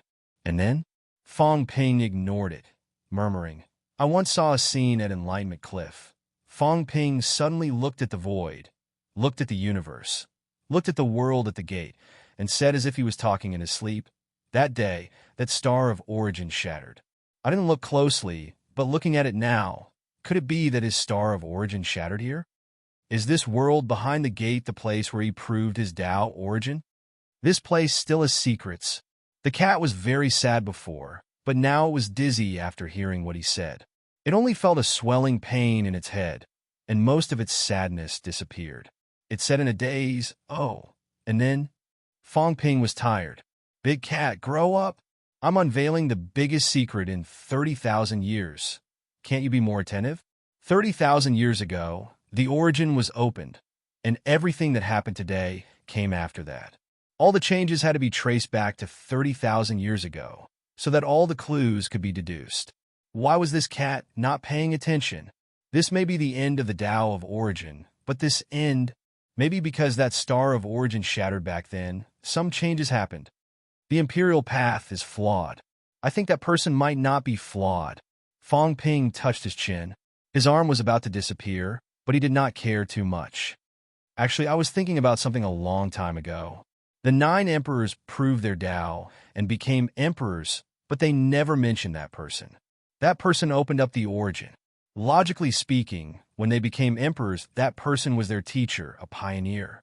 And then Fong Ping ignored it, murmuring, "I once saw a scene at Enlightenment Cliff." Fong Ping suddenly looked at the void, looked at the universe, looked at the world at the gate, and said as if he was talking in his sleep, "That day, that star of origin shattered. I didn't look closely, but looking at it now, could it be that his star of origin shattered here? Is this world behind the gate the place where he proved his Tao origin? This place still has secrets." The cat was very sad before, but now it was dizzy after hearing what he said. It only felt a swelling pain in its head, and most of its sadness disappeared. It said in a daze, "Oh," and then Fong Ping was tired. "Big Cat, grow up. I'm unveiling the biggest secret in 30,000 years. Can't you be more attentive?" 30,000 years ago, the origin was opened, and everything that happened today came after that. All the changes had to be traced back to 30,000 years ago, so that all the clues could be deduced. Why was this cat not paying attention? This may be the end of the Tao of origin, but this end, maybe because that star of origin shattered back then, some changes happened. The imperial path is flawed. I think that person might not be flawed. Fong Ping touched his chin. His arm was about to disappear, but he did not care too much. "Actually, I was thinking about something a long time ago. The 9 emperors proved their Tao and became emperors, but they never mentioned that person. That person opened up the origin. Logically speaking, when they became emperors, that person was their teacher, a pioneer.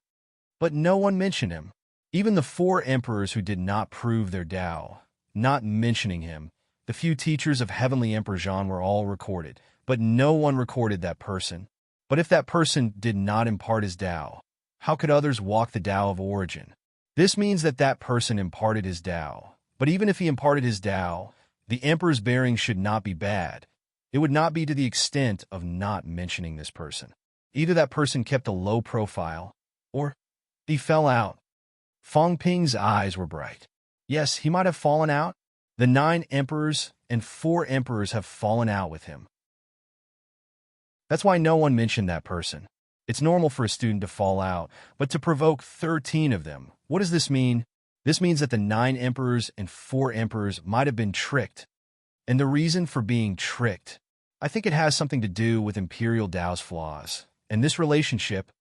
But no one mentioned him. Even the 4 emperors who did not prove their Tao, not mentioning him, the few teachers of Heavenly Emperor Zhan were all recorded, but no one recorded that person. But if that person did not impart his Tao, how could others walk the Tao of origin? This means that that person imparted his Tao. But even if he imparted his Tao, the emperor's bearing should not be bad. It would not be to the extent of not mentioning this person. Either that person kept a low profile, or he fell out." Fong Ping's eyes were bright. Yes, he might have fallen out. The 9 emperors and 4 emperors have fallen out with him. That's why no one mentioned that person. It's normal for a student to fall out, but to provoke 13 of them, what does this mean? This means that the 9 emperors and 4 emperors might have been tricked. And the reason for being tricked, I think it has something to do with Imperial Tao's flaws. And this relationship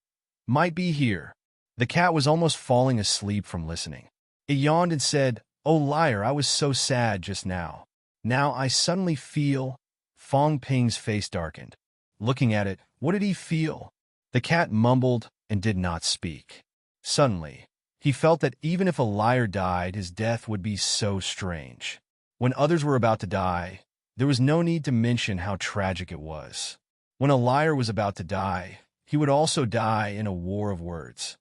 might be here. The cat was almost falling asleep from listening. It yawned and said, "Oh liar, I was so sad just now. Now I suddenly feel..." Fong Ping's face darkened. Looking at it, what did he feel? The cat mumbled and did not speak. Suddenly, he felt that even if a liar died, his death would be so strange. When others were about to die, there was no need to mention how tragic it was. When a liar was about to die, he would also die in a war of words.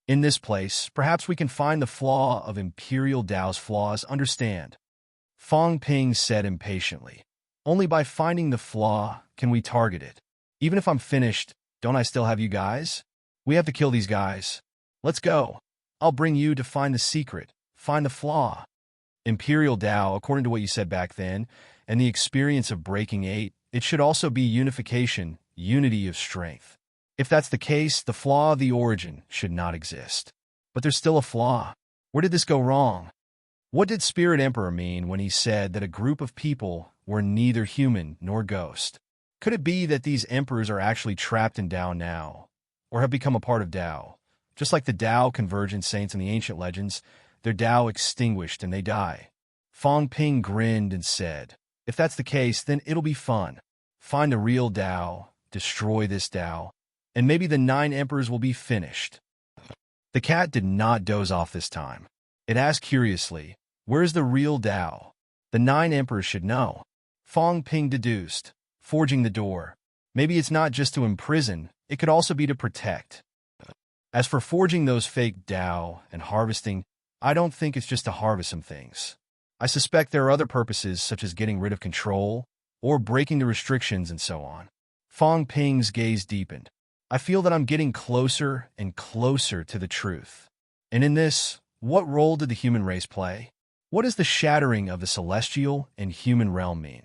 In this place, perhaps we can find the flaw of Imperial Tao's flaws. Understand? Fong Ping said impatiently. Only by finding the flaw can we target it. Even if I'm finished, don't I still have you guys? We have to kill these guys. Let's go. I'll bring you to find the secret, find the flaw. Imperial Tao, according to what you said back then, and the experience of breaking 8, it should also be unification, unity of strength. If that's the case, the flaw of the origin should not exist. But there's still a flaw. Where did this go wrong? What did Spirit Emperor mean when he said that a group of people were neither human nor ghost? Could it be that these emperors are actually trapped in Tao now, or have become a part of Tao? Just like the Tao convergent saints in the ancient legends, their Tao extinguished and they die. Fong Ping grinned and said, "If that's the case, then it'll be fun. Find the real Tao, destroy this Tao, and maybe the 9 emperors will be finished." The cat did not doze off this time. It asked curiously, "Where's the real Tao?" The 9 emperors should know. Fong Ping deduced, forging the door. Maybe it's not just to imprison, it could also be to protect. As for forging those fake Dao and harvesting, I don't think it's just to harvest some things. I suspect there are other purposes such as getting rid of control or breaking the restrictions and so on. Fong Ping's gaze deepened. I feel that I'm getting closer and closer to the truth. And in this, what role did the human race play? What does the shattering of the celestial and human realm mean?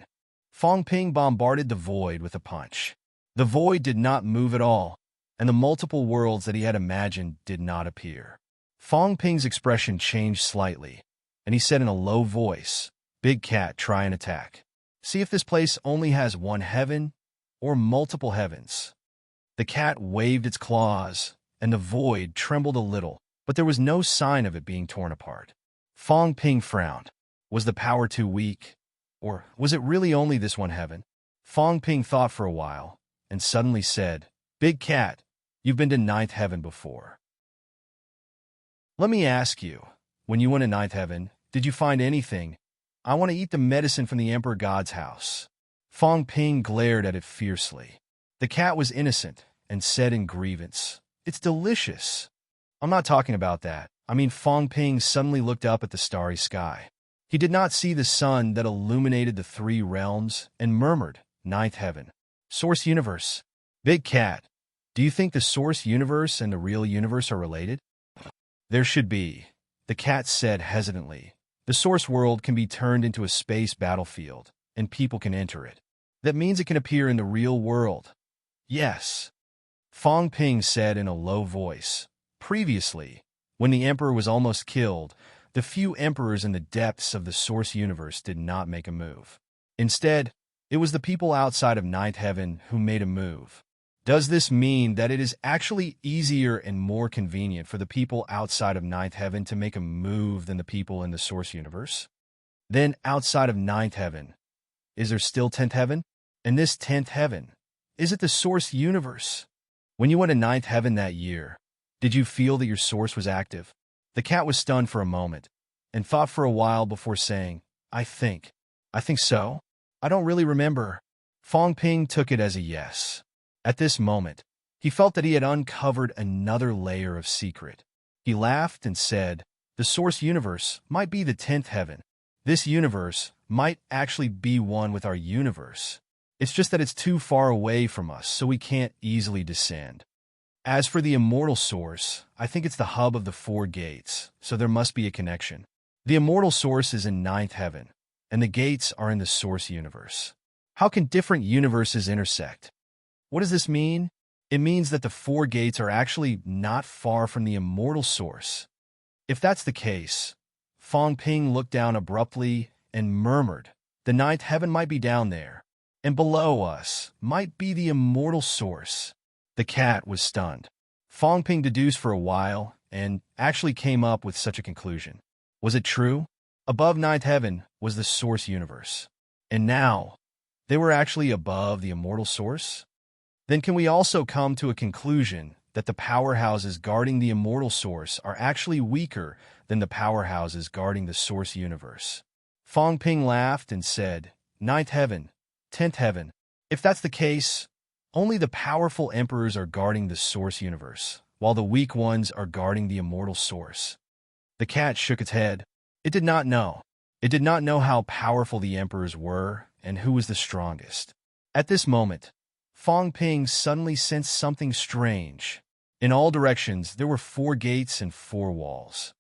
Fong Ping bombarded the void with a punch. The void did not move at all, and the multiple worlds that he had imagined did not appear. Fong Ping's expression changed slightly, and he said in a low voice, "Big cat, try and attack. See if this place only has one heaven or multiple heavens." The cat waved its claws, and the void trembled a little, but there was no sign of it being torn apart. Fong Ping frowned. Was the power too weak? Or was it really only this one heaven? Fong Ping thought for a while, and suddenly said, "Big cat, you've been to ninth heaven before. Let me ask you, when you went to ninth heaven, did you find anything? I want to eat the medicine from the Emperor God's house." Fong Ping glared at it fiercely. The cat was innocent and said in grievance, "It's delicious." "I'm not talking about that. I mean," Fong Ping suddenly looked up at the starry sky. He did not see the sun that illuminated the 3 realms and murmured, "Ninth heaven. Source universe." "Big cat, do you think the source universe and the real universe are related?" "There should be," the cat said hesitantly. "The source world can be turned into a space battlefield, and people can enter it. That means it can appear in the real world." "Yes," Fong Ping said in a low voice. Previously, when the emperor was almost killed, the few emperors in the depths of the source universe did not make a move. Instead, it was the people outside of ninth heaven who made a move. Does this mean that it is actually easier and more convenient for the people outside of ninth heaven to make a move than the people in the source universe? Then, outside of ninth heaven, is there still 10th heaven? And this 10th heaven, is it the source universe? When you went to ninth heaven that year, did you feel that your source was active? The cat was stunned for a moment, and thought for a while before saying, I think so. I don't really remember." Fong Ping took it as a yes. At this moment, he felt that he had uncovered another layer of secret. He laughed and said, "The source universe might be the 10th heaven. This universe might actually be one with our universe. It's just that it's too far away from us, so we can't easily descend. As for the immortal source, I think it's the hub of the 4 gates, so there must be a connection. The immortal source is in ninth heaven, and the gates are in the source universe. How can different universes intersect? What does this mean? It means that the 4 gates are actually not far from the immortal source. If that's the case," Fong Ping looked down abruptly and murmured, "the ninth heaven might be down there, and below us might be the immortal source." The cat was stunned. Fong Ping deduced for a while and actually came up with such a conclusion. Was it true? Above ninth heaven was the source universe. And now, they were actually above the immortal source? Then can we also come to a conclusion that the powerhouses guarding the immortal source are actually weaker than the powerhouses guarding the source universe? Fong Ping laughed and said, "Ninth heaven, 10th heaven. If that's the case, only the powerful emperors are guarding the source universe, while the weak ones are guarding the immortal source." The cat shook its head. It did not know. It did not know how powerful the emperors were and who was the strongest. At this moment, Fong Ping suddenly sensed something strange. In all directions, there were 4 gates and 4 walls.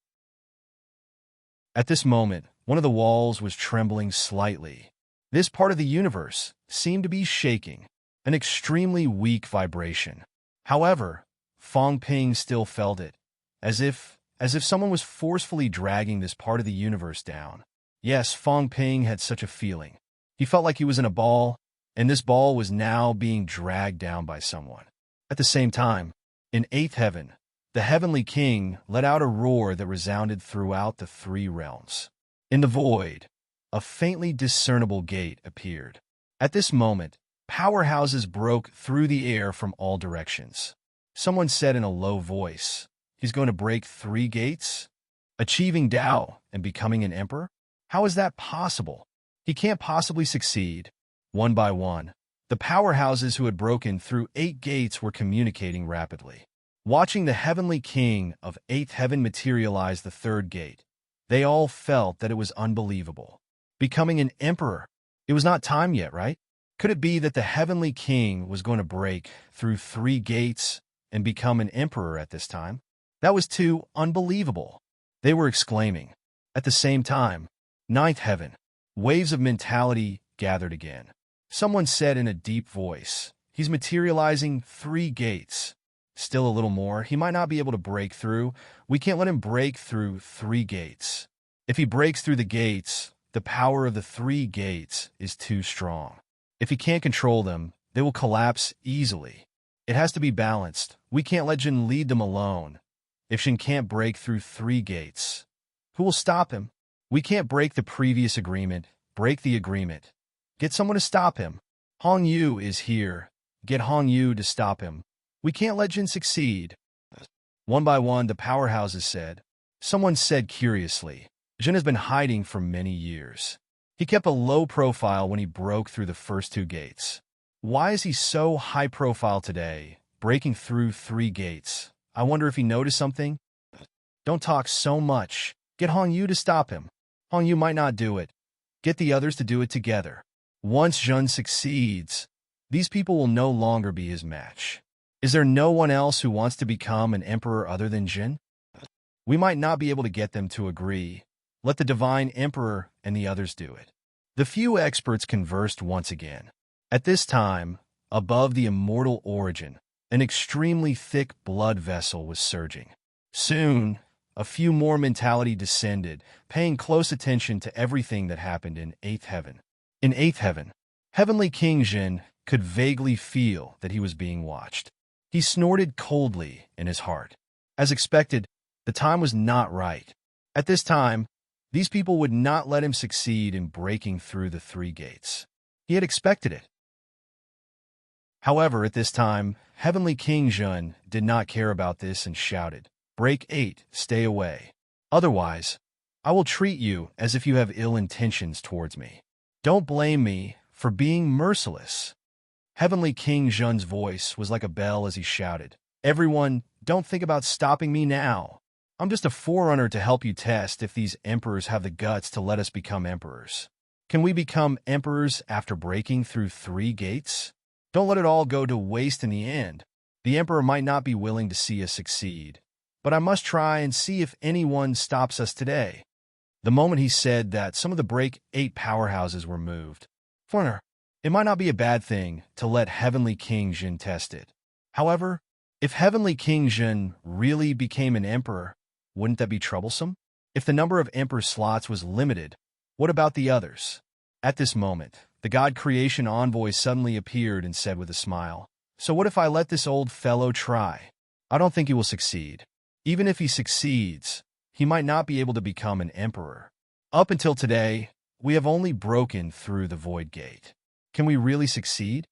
At this moment, one of the walls was trembling slightly. This part of the universe seemed to be shaking, an extremely weak vibration. However, Fong Ping still felt it, as if someone was forcefully dragging this part of the universe down. Yes, Fong Ping had such a feeling. He felt like he was in a ball, and this ball was now being dragged down by someone. At the same time, in 8th heaven, the heavenly king let out a roar that resounded throughout the 3 realms. In the void, a faintly discernible gate appeared. At this moment, powerhouses broke through the air from all directions. Someone said in a low voice, "He's going to break 3 gates? Achieving Tao and becoming an emperor? How is that possible?" He can't possibly succeed. One by one, the powerhouses who had broken through 8 gates were communicating rapidly. Watching the heavenly king of 8th heaven materialize the 3rd gate, they all felt that it was unbelievable. Becoming an emperor. It was not time yet, right? Could it be that the heavenly king was going to break through 3 gates and become an emperor at this time? That was too unbelievable. They were exclaiming. At the same time, 9th heaven. Waves of mentality gathered again. Someone said in a deep voice, "He's materializing 3 gates. Still a little more. He might not be able to break through. We can't let him break through 3 gates. If he breaks through the gates, the power of the 3 gates is too strong. If he can't control them, they will collapse easily. It has to be balanced. We can't let Jin lead them alone. If Jin can't break through 3 gates, who will stop him? We can't break the previous agreement. Break the agreement. Get someone to stop him. Hong Yu is here. Get Hong Yu to stop him. We can't let Jin succeed." One by one, the powerhouses said. Someone said curiously, "Jin has been hiding for many years. He kept a low profile when he broke through the first 2 gates. Why is he so high profile today, breaking through 3 gates? I wonder if he noticed something? Don't talk so much. Get Hong Yu to stop him. Hong Yu might not do it. Get the others to do it together. Once Jun succeeds, these people will no longer be his match. Is there no one else who wants to become an emperor other than Jin? We might not be able to get them to agree. Let the divine emperor and the others do it." The few experts conversed once again. At this time, above the immortal origin, an extremely thick blood vessel was surging. Soon, a few more mentality descended, paying close attention to everything that happened in 8th heaven. In 8th heaven, heavenly King Jin could vaguely feel that he was being watched. He snorted coldly in his heart. As expected, the time was not right. At this time, these people would not let him succeed in breaking through the 3 gates. He had expected it. However, at this time, heavenly King Jun did not care about this and shouted, "Break 8, stay away. Otherwise, I will treat you as if you have ill intentions towards me. Don't blame me for being merciless." Heavenly King Jun's voice was like a bell as he shouted, "Everyone, don't think about stopping me now. I'm just a forerunner to help you test if these emperors have the guts to let us become emperors. Can we become emperors after breaking through 3 gates? Don't let it all go to waste in the end. The emperor might not be willing to see us succeed, but I must try and see if anyone stops us today." The moment he said that, some of the Break 8 powerhouses were moved. Foreigner, it might not be a bad thing to let Heavenly King Jin test it. However, if Heavenly King Jin really became an emperor, wouldn't that be troublesome? If the number of emperor slots was limited, what about the others? At this moment, the God Creation Envoy suddenly appeared and said with a smile, "So what if I let this old fellow try? I don't think he will succeed. Even if he succeeds, he might not be able to become an emperor. Up until today, we have only broken through the Void Gate. Can we really succeed?"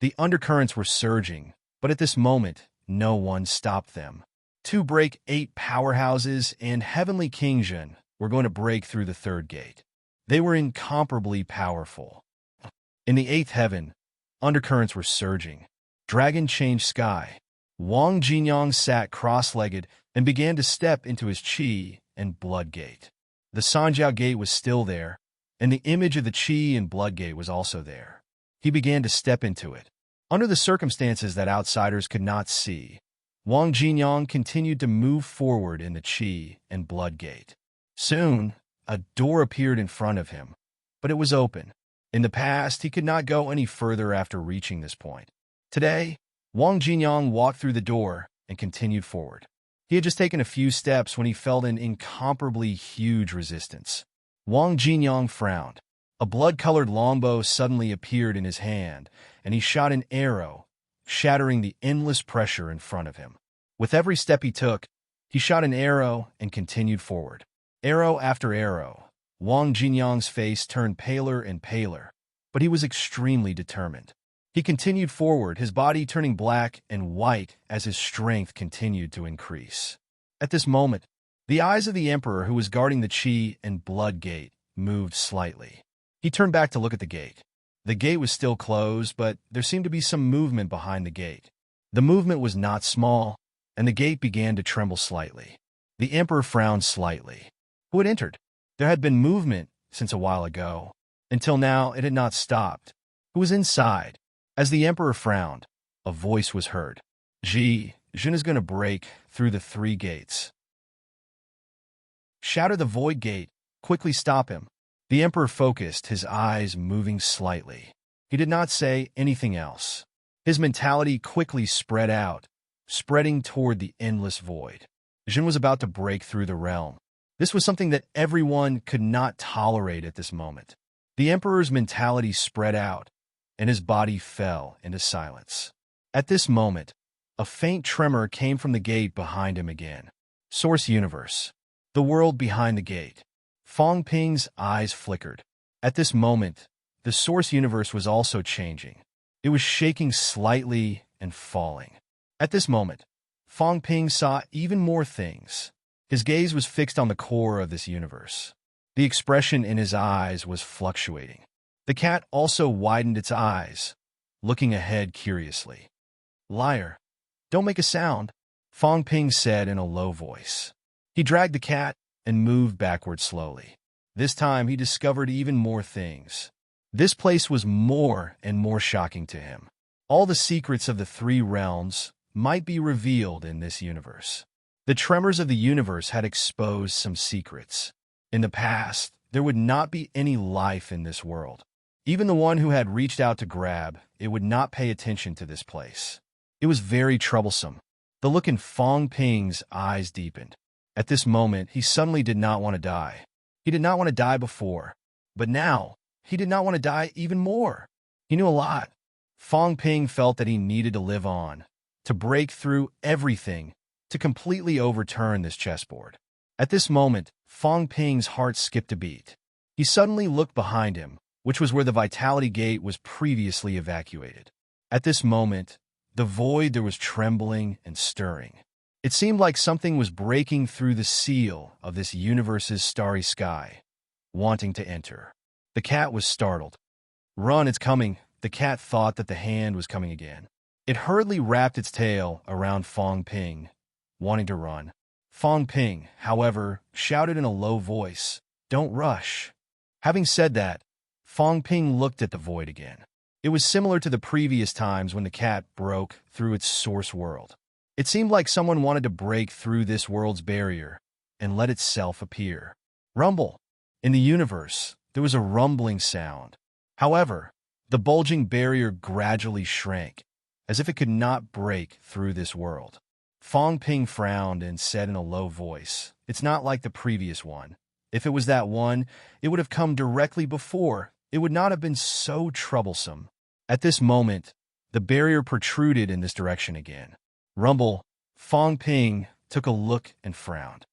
The undercurrents were surging, but at this moment, no one stopped them. 2 Break 8 powerhouses and Heavenly King Jin were going to break through the 3rd gate. They were incomparably powerful. In the 8th heaven, undercurrents were surging. Dragon changed sky. Wang Jinyang sat cross-legged and began to step into his Qi and Blood Gate. The Sanjiao Gate was still there, and the image of the Qi and Blood Gate was also there. He began to step into it. Under the circumstances that outsiders could not see, Wang Jinyang continued to move forward in the Qi and Blood Gate. Soon, a door appeared in front of him, but it was open. In the past, he could not go any further after reaching this point. Today, Wang Jinyang walked through the door and continued forward. He had just taken a few steps when he felt an incomparably huge resistance. Wang Jinyang frowned. A blood-colored longbow suddenly appeared in his hand, and he shot an arrow, shattering the endless pressure in front of him. With every step he took, he shot an arrow and continued forward. Arrow after arrow, Wang Jinyang's face turned paler and paler, but he was extremely determined. He continued forward, his body turning black and white as his strength continued to increase. At this moment, the eyes of the emperor who was guarding the Qi and Blood Gate moved slightly. He turned back to look at the gate. The gate was still closed, but there seemed to be some movement behind the gate. The movement was not small, and the gate began to tremble slightly. The emperor frowned slightly. Who had entered? There had been movement since a while ago. Until now, it had not stopped. Who was inside? As the emperor frowned, a voice was heard. Jin is going to break through the 3 gates. Shatter the void gate. Quickly stop him. The emperor focused, his eyes moving slightly. He did not say anything else. His mentality quickly spread out, spreading toward the endless void. Jin was about to break through the realm. This was something that everyone could not tolerate at this moment. The emperor's mentality spread out, and his body fell into silence. At this moment, a faint tremor came from the gate behind him again. Source universe. The world behind the gate. Fong Ping's eyes flickered. At this moment, the source universe was also changing. It was shaking slightly and falling. At this moment, Fong Ping saw even more things. His gaze was fixed on the core of this universe. The expression in his eyes was fluctuating. The cat also widened its eyes, looking ahead curiously. Liar. Don't make a sound, Fong Ping said in a low voice. He dragged the cat and moved backward slowly. This time he discovered even more things. This place was more and more shocking to him. All the secrets of the 3 realms might be revealed in this universe. The tremors of the universe had exposed some secrets. In the past, there would not be any life in this world. Even the one who had reached out to grab it would not pay attention to this place. It was very troublesome. The look in Fong Ping's eyes deepened. At this moment, he suddenly did not want to die. He did not want to die before, but now, he did not want to die even more. He knew a lot. Fong Ping felt that he needed to live on, to break through everything, to completely overturn this chessboard. At this moment, Fong Ping's heart skipped a beat. He suddenly looked behind him, which was where the Vitality Gate was previously evacuated. At this moment, the void there was trembling and stirring. It seemed like something was breaking through the seal of this universe's starry sky, wanting to enter. The cat was startled. Run, it's coming. The cat thought that the hand was coming again. It hurriedly wrapped its tail around Fong Ping, wanting to run. Fong Ping, however, shouted in a low voice, "Don't rush." Having said that, Fong Ping looked at the void again. It was similar to the previous times when the cat broke through its source world. It seemed like someone wanted to break through this world's barrier and let itself appear. Rumble. In the universe, there was a rumbling sound. However, the bulging barrier gradually shrank, as if it could not break through this world. Fong Ping frowned and said in a low voice, "It's not like the previous one. If it was that one, it would have come directly before. It would not have been so troublesome." At this moment, the barrier protruded in this direction again. Rumble. Fong Ping took a look and frowned.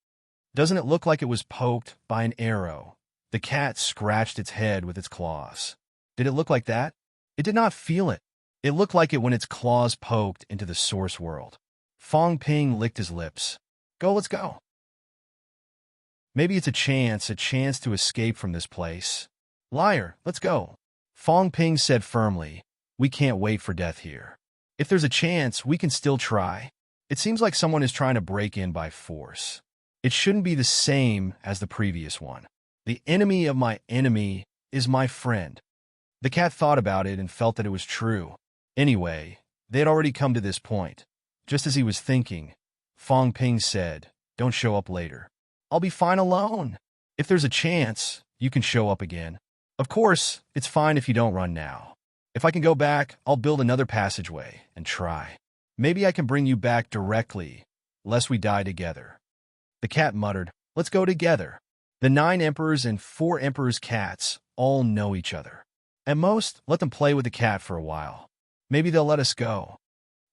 Doesn't it look like it was poked by an arrow? The cat scratched its head with its claws. Did it look like that? It did not feel it. It looked like it when its claws poked into the source world. Fong Ping licked his lips. Let's go. Maybe it's a chance to escape from this place. Liar, let's go. Fong Ping said firmly, "We can't wait for death here. If there's a chance, we can still try. It seems like someone is trying to break in by force. It shouldn't be the same as the previous one. The enemy of my enemy is my friend." The cat thought about it and felt that it was true. Anyway, they had already come to this point. Just as he was thinking, Fong Ping said, "Don't show up later. I'll be fine alone. If there's a chance, you can show up again. Of course, it's fine if you don't run now. If I can go back, I'll build another passageway and try. Maybe I can bring you back directly, lest we die together." The cat muttered, "Let's go together." The 9 emperors and 4 emperors' cats all know each other. At most, let them play with the cat for a while. Maybe they'll let us go.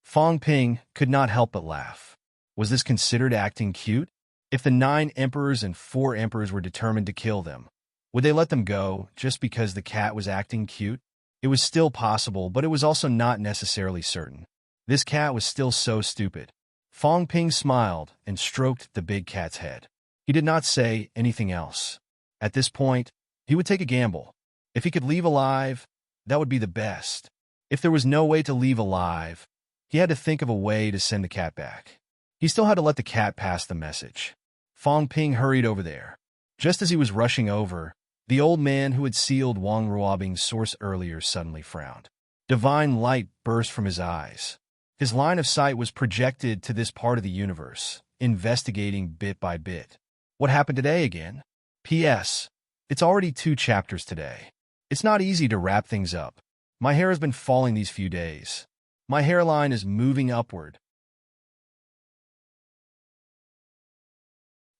Fong Ping could not help but laugh. Was this considered acting cute? If the 9 emperors and 4 emperors were determined to kill them, would they let them go just because the cat was acting cute? It was still possible, but it was also not necessarily certain. This cat was still so stupid. Fong Ping smiled and stroked the big cat's head. He did not say anything else. At this point, he would take a gamble. If he could leave alive, that would be the best. If there was no way to leave alive, he had to think of a way to send the cat back. He still had to let the cat pass the message. Fong Ping hurried over there. Just as he was rushing over, the old man who had sealed Wang Ruobing's source earlier suddenly frowned. Divine light burst from his eyes. His line of sight was projected to this part of the universe, investigating bit by bit. What happened today again? P.S. It's already 2 chapters today. It's not easy to wrap things up. My hair has been falling these few days. My hairline is moving upward.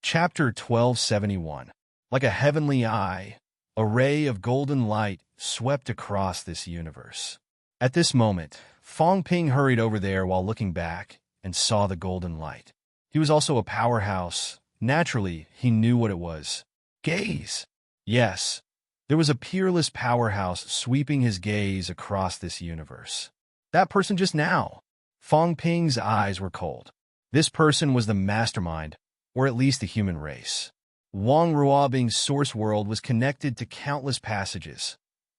Chapter 1271. Like a heavenly eye, a ray of golden light swept across this universe. At this moment, Fong Ping hurried over there while looking back and saw the golden light. He was also a powerhouse. Naturally, he knew what it was. Gaze. Yes, there was a peerless powerhouse sweeping his gaze across this universe. That person just now. Fong Ping's eyes were cold. This person was the mastermind, or at least the human race. Wang Ruobing's source world was connected to countless passages,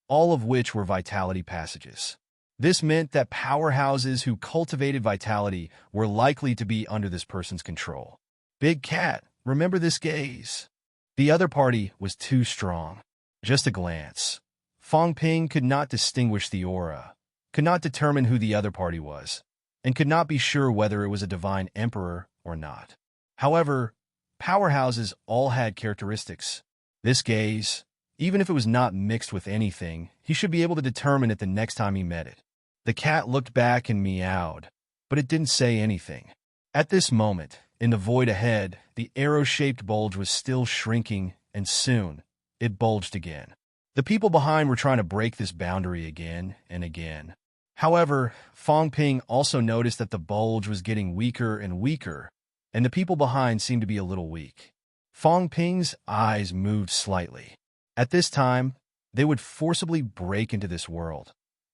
all of which were vitality passages. This meant that powerhouses who cultivated vitality were likely to be under this person's control. Big Cat, remember this gaze. The other party was too strong. Just a glance. Fong Ping could not distinguish the aura, could not determine who the other party was, and could not be sure whether it was a divine emperor or not. However, powerhouses all had characteristics. This gaze, even if it was not mixed with anything, he should be able to determine it the next time he met it. The cat looked back and meowed, but it didn't say anything. At this moment, in the void ahead, the arrow-shaped bulge was still shrinking, and soon, it bulged again. The people behind were trying to break this boundary again and again. However, Fong Ping also noticed that the bulge was getting weaker and weaker, and the people behind seemed to be a little weak. Fong Ping's eyes moved slightly. At this time, they would forcibly break into this world.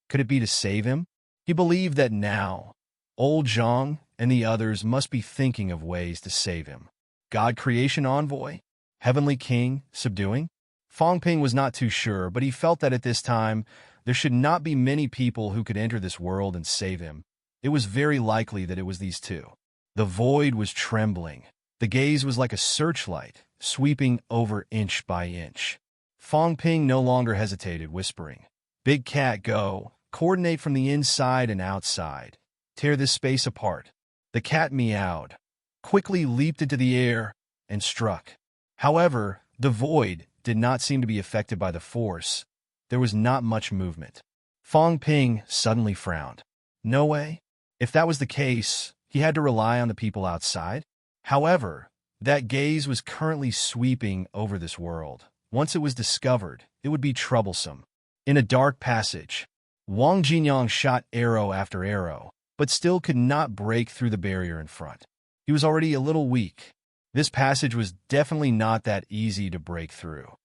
Could it be to save him? He believed that now, old Zhang and the others must be thinking of ways to save him. God Creation Envoy? Heavenly King? Subduing? Fong Ping was not too sure, but he felt that at this time, there should not be many people who could enter this world and save him. It was very likely that it was these two. The void was trembling. The gaze was like a searchlight, sweeping over inch by inch. Fong Ping no longer hesitated, whispering, "Big Cat, go. Coordinate from the inside and outside. Tear this space apart." The cat meowed, quickly leaped into the air, and struck. However, the void did not seem to be affected by the force. There was not much movement. Fong Ping suddenly frowned. No way. If that was the case, he had to rely on the people outside. However, that gaze was currently sweeping over this world. Once it was discovered, it would be troublesome. In a dark passage, Wang Jinyang shot arrow after arrow, but still could not break through the barrier in front. He was already a little weak. This passage was definitely not that easy to break through.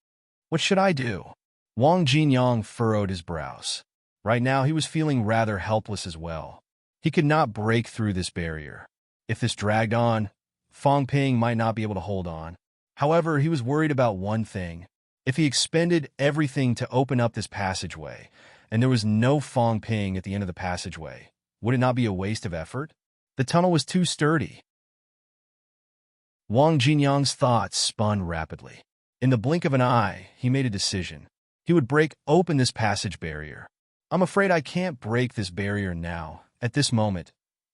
What should I do? Wang Jinyang furrowed his brows. Right now, he was feeling rather helpless as well. He could not break through this barrier. If this dragged on, Fong Ping might not be able to hold on. However, he was worried about one thing. If he expended everything to open up this passageway, and there was no Fong Ping at the end of the passageway, would it not be a waste of effort? The tunnel was too sturdy. Wang Jinyang's thoughts spun rapidly. In the blink of an eye, he made a decision. He would break open this passage barrier. I'm afraid I can't break this barrier now. At this moment,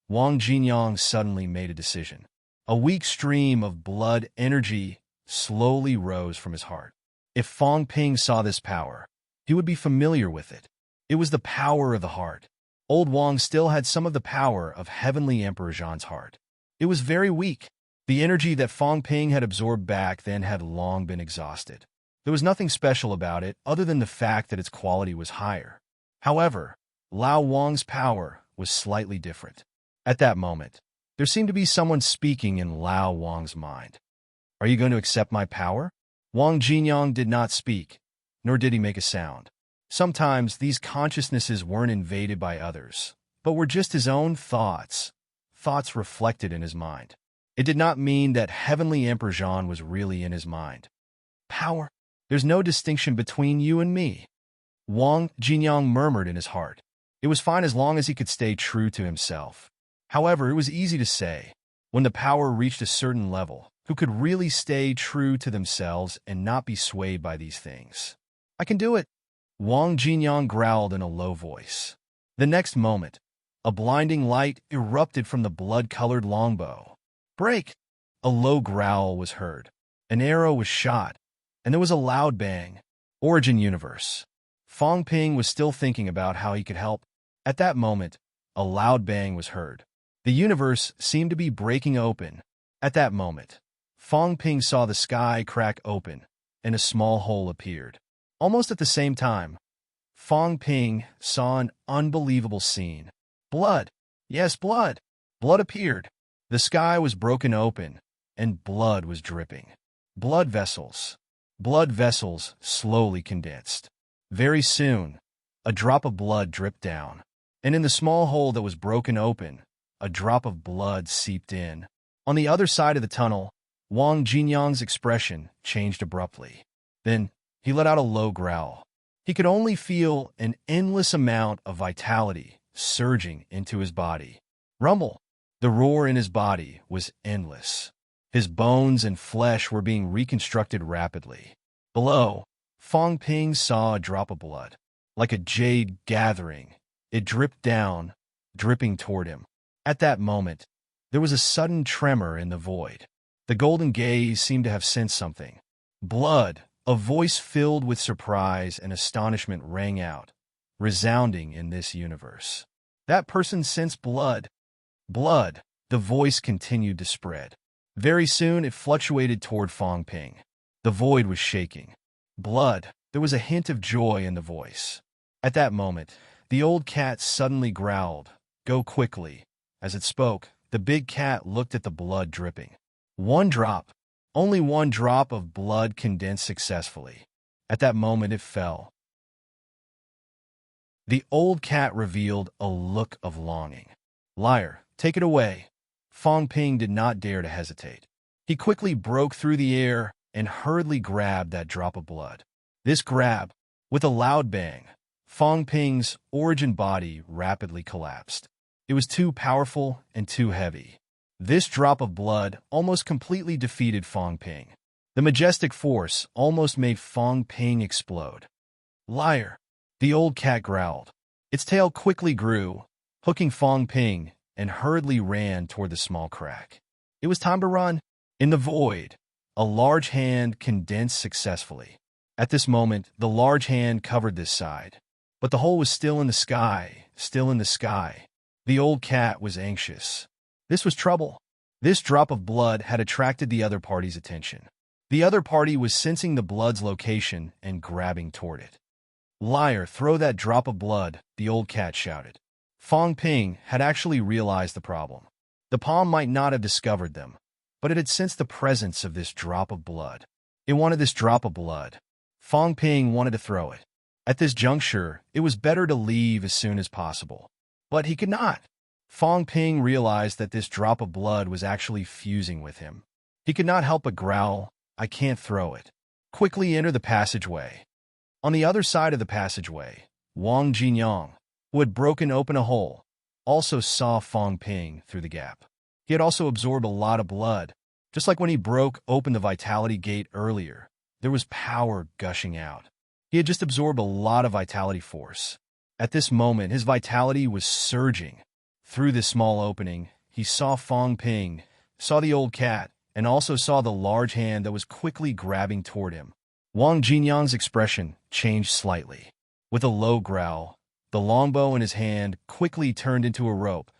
Wang Jinyang suddenly made a decision. A weak stream of blood energy slowly rose from his heart. If Fong Ping saw this power, he would be familiar with it. It was the power of the heart. Old Wang still had some of the power of Heavenly Emperor Zhan's heart. It was very weak. The energy that Fong Ping had absorbed back then had long been exhausted. There was nothing special about it other than the fact that its quality was higher. However, Lao Wang's power was slightly different. At that moment, there seemed to be someone speaking in Lao Wang's mind. Are you going to accept my power? Wang Jinyang did not speak, nor did he make a sound. Sometimes these consciousnesses weren't invaded by others, but were just his own thoughts reflected in his mind. It did not mean that Heavenly Emperor Zhan was really in his mind. Power? There's no distinction between you and me. Wang Jinyang murmured in his heart. It was fine as long as he could stay true to himself. However, it was easy to say, when the power reached a certain level, who could really stay true to themselves and not be swayed by these things? I can do it, Wang Jinyang growled in a low voice. The next moment, a blinding light erupted from the blood-colored longbow. Break! A low growl was heard. An arrow was shot, and there was a loud bang. Origin Universe. Fong Ping was still thinking about how he could help. At that moment, a loud bang was heard. The universe seemed to be breaking open. At that moment, Fong Ping saw the sky crack open, and a small hole appeared. Almost at the same time, Fong Ping saw an unbelievable scene. Blood. Yes, blood. Blood appeared. The sky was broken open, and blood was dripping. Blood vessels. Blood vessels slowly condensed. Very soon, a drop of blood dripped down, and in the small hole that was broken open, a drop of blood seeped in. On the other side of the tunnel, Wang Jinyang's expression changed abruptly. Then, he let out a low growl. He could only feel an endless amount of vitality surging into his body. Rumble! The roar in his body was endless. His bones and flesh were being reconstructed rapidly. Below, Fong Ping saw a drop of blood. Like a jade gathering, it dripped down, dripping toward him. At that moment, there was a sudden tremor in the void. The golden gaze seemed to have sensed something. Blood! A voice filled with surprise and astonishment rang out, resounding in this universe. That person sensed blood. Blood! The voice continued to spread. Very soon it fluctuated toward Fong Ping. The void was shaking. Blood! There was a hint of joy in the voice. At that moment, the old cat suddenly growled, "Go quickly." As it spoke, the big cat looked at the blood dripping. One drop. Only one drop of blood condensed successfully. At that moment it fell. The old cat revealed a look of longing. Liar, take it away. Fong Ping did not dare to hesitate. He quickly broke through the air and hurriedly grabbed that drop of blood. This grab, with a loud bang, Fong Ping's origin body rapidly collapsed. It was too powerful and too heavy. This drop of blood almost completely defeated Fong Ping. The majestic force almost made Fong Ping explode. Liar! The old cat growled. Its tail quickly grew, hooking Fong Ping, and hurriedly ran toward the small crack. It was time to run. In the void, a large hand condensed successfully. At this moment, the large hand covered this side. But the hole was still in the sky, still in the sky. The old cat was anxious. This was trouble. This drop of blood had attracted the other party's attention. The other party was sensing the blood's location and grabbing toward it. Liar, throw that drop of blood, the old cat shouted. Fong Ping had actually realized the problem. The palm might not have discovered them, but it had sensed the presence of this drop of blood. It wanted this drop of blood. Fong Ping wanted to throw it. At this juncture, it was better to leave as soon as possible. But he could not. Fong Ping realized that this drop of blood was actually fusing with him. He could not help but growl, "I can't throw it." Quickly enter the passageway. On the other side of the passageway, Wang Jinyang, who had broken open a hole, also saw Fong Ping through the gap. He had also absorbed a lot of blood. Just like when he broke open the vitality gate earlier, there was power gushing out. He had just absorbed a lot of vitality force. At this moment, his vitality was surging. Through this small opening, he saw Fong Ping, saw the old cat, and also saw the large hand that was quickly grabbing toward him. Wang Jinyang's expression changed slightly. With a low growl, the longbow in his hand quickly turned into a rope,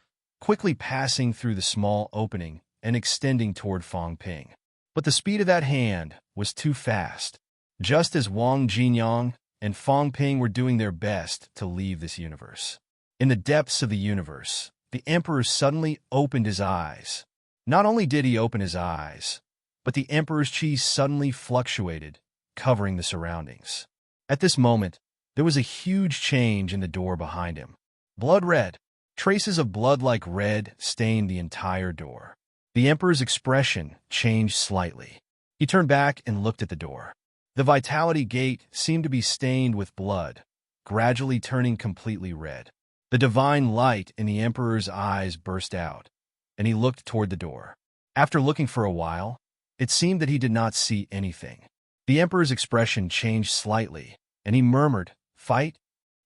quickly passing through the small opening and extending toward Fong Ping. But the speed of that hand was too fast. Just as Wang Jinyang and Fong Ping were doing their best to leave this universe. In the depths of the universe, the Emperor suddenly opened his eyes. Not only did he open his eyes, but the Emperor's chi suddenly fluctuated, covering the surroundings. At this moment, there was a huge change in the door behind him. Blood red. Traces of blood like red stained the entire door. The Emperor's expression changed slightly. He turned back and looked at the door. The vitality gate seemed to be stained with blood, gradually turning completely red. The divine light in the emperor's eyes burst out, and he looked toward the door. After looking for a while, it seemed that he did not see anything. The emperor's expression changed slightly, and he murmured, "Fight?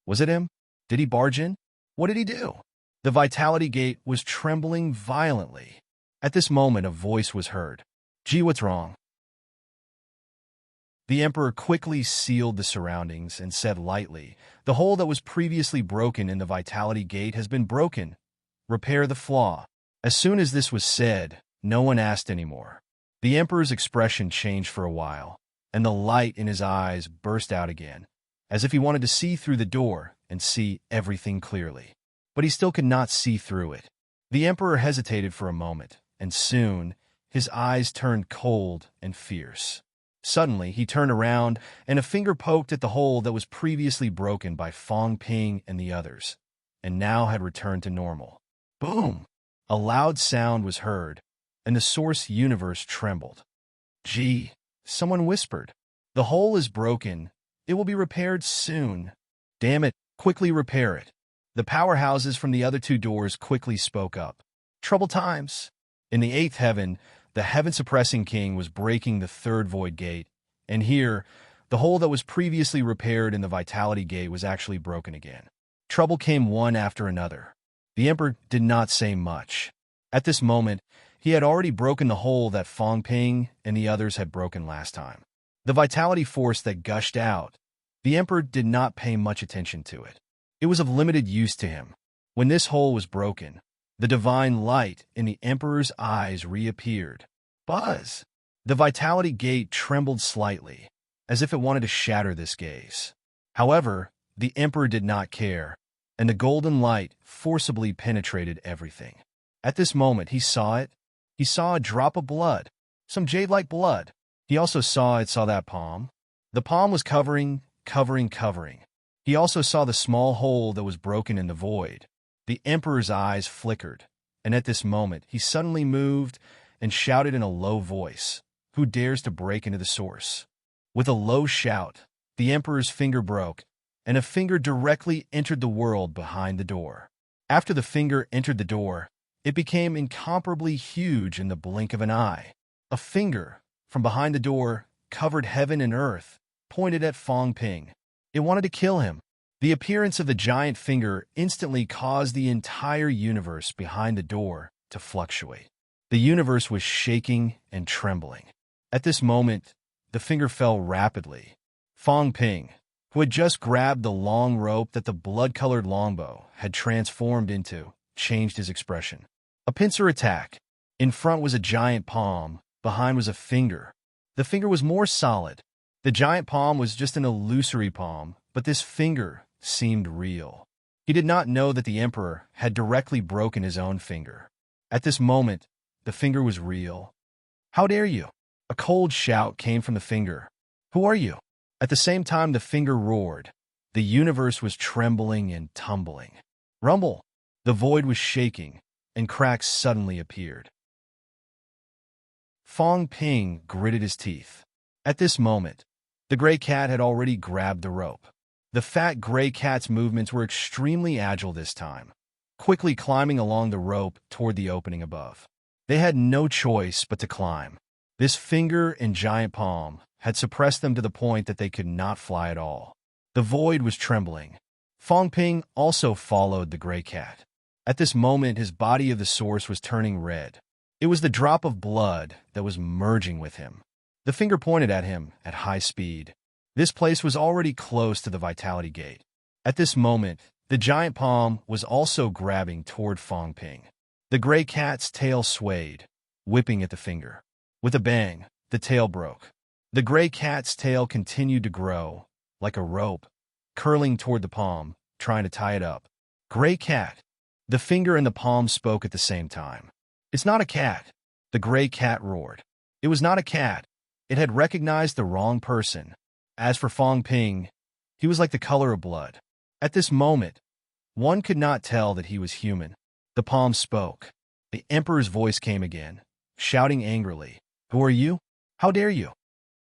Was it him? Did he barge in? What did he do?" The vitality gate was trembling violently. At this moment, a voice was heard. "Gee, what's wrong?" The emperor quickly sealed the surroundings and said lightly, "The hole that was previously broken in the vitality gate has been broken. Repair the flaw." As soon as this was said, no one asked anymore. The emperor's expression changed for a while, and the light in his eyes burst out again, as if he wanted to see through the door and see everything clearly. But he still could not see through it. The emperor hesitated for a moment, and soon his eyes turned cold and fierce. Suddenly, he turned around, and a finger poked at the hole that was previously broken by Fong Ping and the others, and now had returned to normal. Boom! A loud sound was heard, and the source universe trembled. "Gee," someone whispered. "The hole is broken. It will be repaired soon. Damn it, quickly repair it." The powerhouses from the other two doors quickly spoke up. "Trouble times." In the eighth heaven, the heaven-suppressing king was breaking the third void gate, and here, the hole that was previously repaired in the vitality gate was actually broken again. Trouble came one after another. The emperor did not say much. At this moment, he had already broken the hole that Fong Ping and the others had broken last time. The vitality force that gushed out, the emperor did not pay much attention to it. It was of limited use to him. When this hole was broken, the divine light in the emperor's eyes reappeared. Buzz! The vitality gate trembled slightly, as if it wanted to shatter this gaze. However, the emperor did not care, and the golden light forcibly penetrated everything. At this moment, he saw it. He saw a drop of blood, some jade-like blood. He also saw that palm. The palm was covering. He also saw the small hole that was broken in the void. The emperor's eyes flickered, and at this moment, he suddenly moved and shouted in a low voice, "Who dares to break into the source?" With a low shout, the emperor's finger broke, and a finger directly entered the world behind the door. After the finger entered the door, it became incomparably huge in the blink of an eye. A finger, from behind the door, covered heaven and earth, pointed at Fong Ping. It wanted to kill him. The appearance of the giant finger instantly caused the entire universe behind the door to fluctuate. The universe was shaking and trembling. At this moment, the finger fell rapidly. Fong Ping, who had just grabbed the long rope that the blood-colored longbow had transformed into, changed his expression. A pincer attack. In front was a giant palm, behind was a finger. The finger was more solid. The giant palm was just an illusory palm, but this finger seemed real. He did not know that the emperor had directly broken his own finger. At this moment, the finger was real. "How dare you?" A cold shout came from the finger. "Who are you?" At the same time, the finger roared. The universe was trembling and tumbling. Rumble! The void was shaking, and cracks suddenly appeared. Fong Ping gritted his teeth. At this moment, the gray cat had already grabbed the rope. The fat gray cat's movements were extremely agile this time, quickly climbing along the rope toward the opening above. They had no choice but to climb. This finger and giant palm had suppressed them to the point that they could not fly at all. The void was trembling. Fong Ping also followed the gray cat. At this moment, his body of the source was turning red. It was the drop of blood that was merging with him. The finger pointed at him at high speed. This place was already close to the vitality gate. At this moment, the giant palm was also grabbing toward Fong Ping. The gray cat's tail swayed, whipping at the finger. With a bang, the tail broke. The gray cat's tail continued to grow, like a rope, curling toward the palm, trying to tie it up. "Gray cat." The finger and the palm spoke at the same time. "It's not a cat," the gray cat roared. It was not a cat. It had recognized the wrong person. As for Fong Ping, he was like the color of blood. At this moment, one could not tell that he was human. The palm spoke. The emperor's voice came again, shouting angrily, "Who are you? How dare you?"